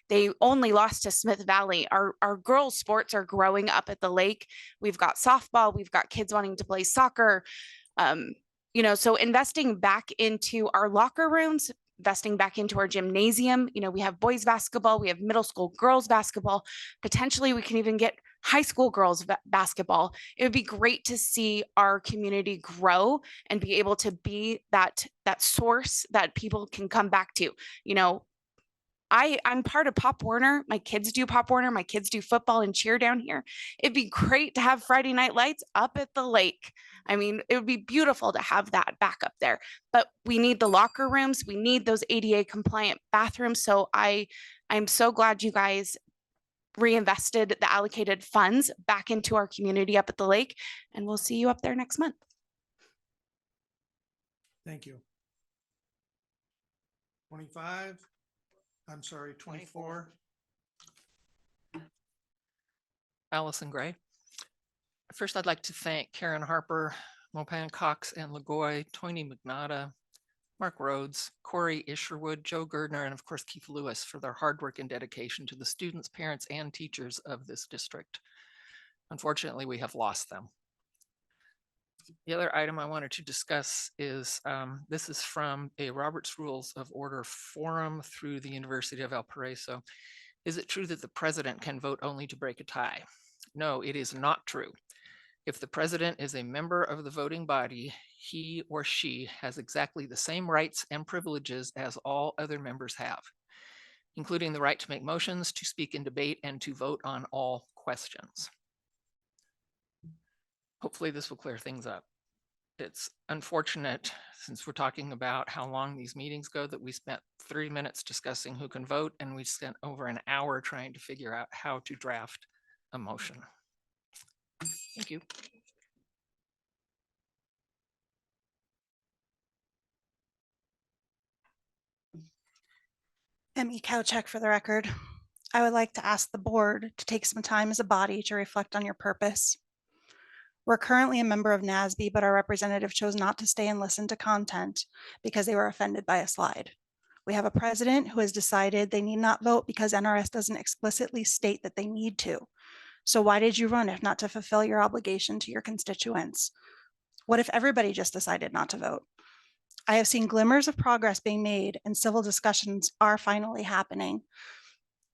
They only lost to Smith Valley. Our girls' sports are growing up at the lake. We've got softball. We've got kids wanting to play soccer. You know, so investing back into our locker rooms, investing back into our gymnasium. You know, we have boys basketball, we have middle school girls basketball. Potentially, we can even get high school girls basketball. It would be great to see our community grow and be able to be that source that people can come back to. You know, I'm part of Pop Warner. My kids do Pop Warner. My kids do football and cheer down here. It'd be great to have Friday night lights up at the lake. I mean, it would be beautiful to have that back up there, but we need the locker rooms. We need those ADA compliant bathrooms. So I'm so glad you guys reinvested the allocated funds back into our community up at the lake, and we'll see you up there next month. Thank you. 25. I'm sorry, 24. Allison Gray. First, I'd like to thank Karen Harper, Mopan Cox and Lagoy, Toyney McNada, Mark Rhodes, Corey Isherwood, Joe Gerdner, and of course Keith Lewis for their hard work and dedication to the students, parents, and teachers of this district. Unfortunately, we have lost them. The other item I wanted to discuss is this is from a Robert's Rules of Order forum through the University of Valparaiso. Is it true that the president can vote only to break a tie? No, it is not true. If the president is a member of the voting body, he or she has exactly the same rights and privileges as all other members have, including the right to make motions, to speak in debate, and to vote on all questions. Hopefully this will clear things up. It's unfortunate, since we're talking about how long these meetings go, that we spent 30 minutes discussing who can vote, and we spent over an hour trying to figure out how to draft a motion. Thank you. Emmy Kowchek, for the record. I would like to ask the board to take some time as a body to reflect on your purpose. We're currently a member of NASB, but our representative chose not to stay and listen to content because they were offended by a slide. We have a president who has decided they need not vote because NRS doesn't explicitly state that they need to. So why did you run if not to fulfill your obligation to your constituents? What if everybody just decided not to vote? I have seen glimmers of progress being made and civil discussions are finally happening.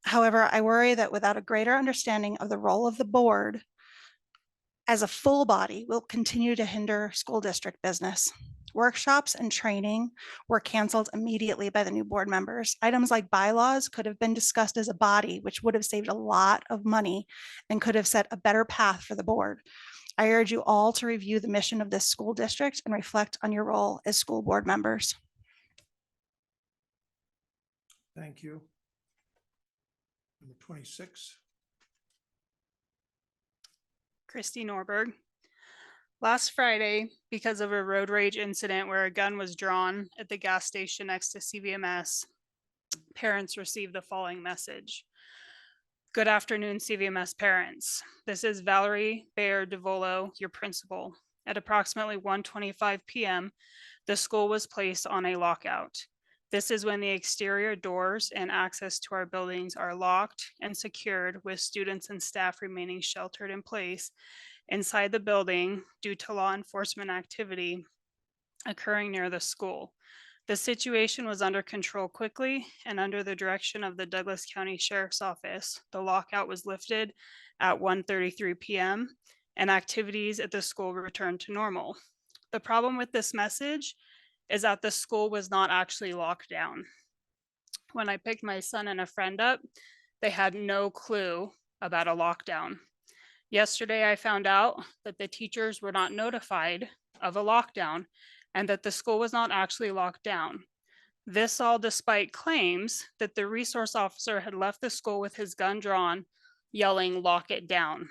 However, I worry that without a greater understanding of the role of the board as a full body, will continue to hinder school district business. Workshops and training were canceled immediately by the new board members. Items like bylaws could have been discussed as a body, which would have saved a lot of money and could have set a better path for the board. I urge you all to review the mission of this school district and reflect on your role as school board members. Thank you. Number 26. Christy Norberg. Last Friday, because of a road rage incident where a gun was drawn at the gas station next to CVMS, parents received the following message. Good afternoon, CVMS parents. This is Valerie Bayer DeVolo, your principal. At approximately 1:25 p.m., the school was placed on a lockout. This is when the exterior doors and access to our buildings are locked and secured, with students and staff remaining sheltered in place inside the building due to law enforcement activity occurring near the school. The situation was under control quickly, and under the direction of the Douglas County Sheriff's Office, the lockout was lifted at 1:33 p.m. and activities at the school returned to normal. The problem with this message is that the school was not actually locked down. When I picked my son and a friend up, they had no clue about a lockdown. Yesterday, I found out that the teachers were not notified of a lockdown and that the school was not actually locked down. This all despite claims that the resource officer had left the school with his gun drawn, yelling, "Lock it down."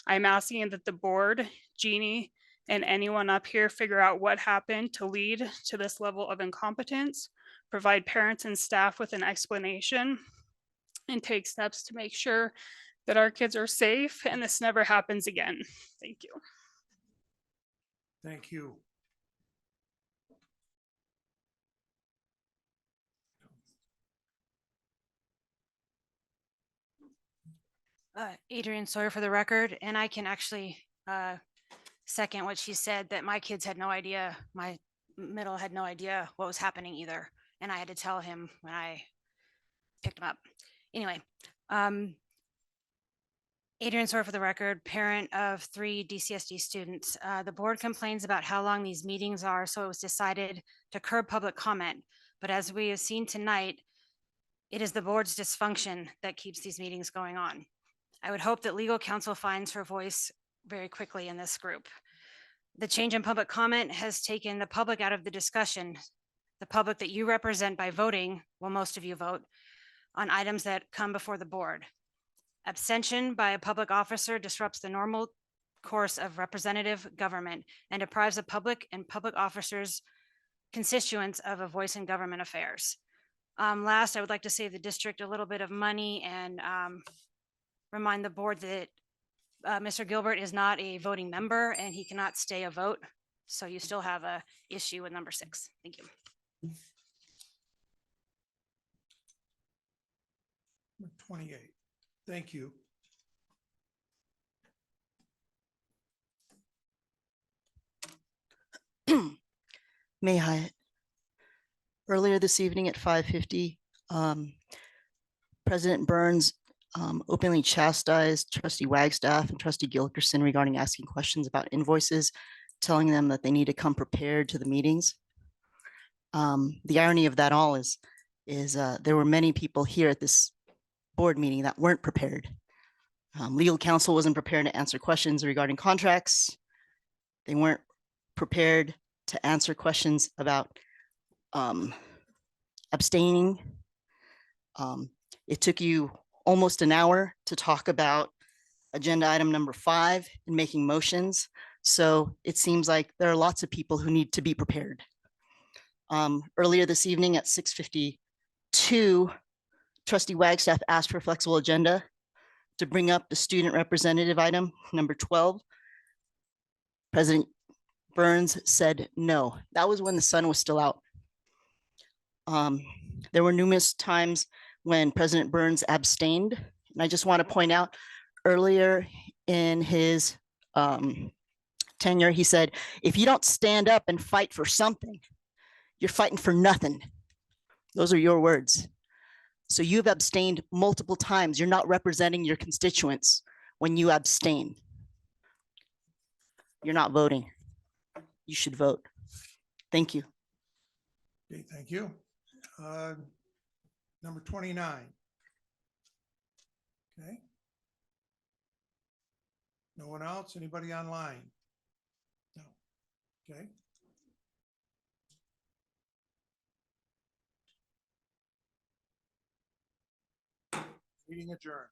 I'm asking that the board, Jeannie, and anyone up here figure out what happened to lead to this level of incompetence, provide parents and staff with an explanation, and take steps to make sure that our kids are safe and this never happens again. Thank you. Thank you. Adrian Sawyer for the record, and I can actually second what she said, that my kids had no idea, my middle had no idea what was happening either. And I had to tell him when I picked him up. Anyway, Adrian Sawyer for the record, parent of 3 DCSD students. The board complains about how long these meetings are, so it was decided to curb public comment. But as we have seen tonight, it is the board's dysfunction that keeps these meetings going on. I would hope that legal counsel finds her voice very quickly in this group. The change in public comment has taken the public out of the discussion. The public that you represent by voting, well, most of you vote, on items that come before the board. Abstention by a public officer disrupts the normal course of representative government and deprives the public and public officers, constituents of a voice in government affairs. Last, I would like to save the district a little bit of money and remind the board that Mr. Gilbert is not a voting member and he cannot stay a vote. So you still have a issue with number 6. Thank you. Number 28. Thank you. May Hyatt. Earlier this evening at 5:50, President Burns openly chastised Trustee Wagstaff and Trustee Gilkerson regarding asking questions about invoices, telling them that they need to come prepared to the meetings. The irony of that all is there were many people here at this board meeting that weren't prepared. Legal counsel wasn't prepared to answer questions regarding contracts. They weren't prepared to answer questions about abstaining. It took you almost an hour to talk about agenda item number 5 and making motions. So it seems like there are lots of people who need to be prepared. Earlier this evening at 6:52, Trustee Wagstaff asked for a flexible agenda to bring up the student representative item number 12. President Burns said no. That was when the sun was still out. There were numerous times when President Burns abstained. And I just want to point out earlier in his tenure, he said, if you don't stand up and fight for something, you're fighting for nothing. Those are your words. So you've abstained multiple times. You're not representing your constituents when you abstain. You're not voting. You should vote. Thank you. Okay, thank you. Number 29. Okay. No No one else? Anybody online? No. Okay. Meeting adjourned.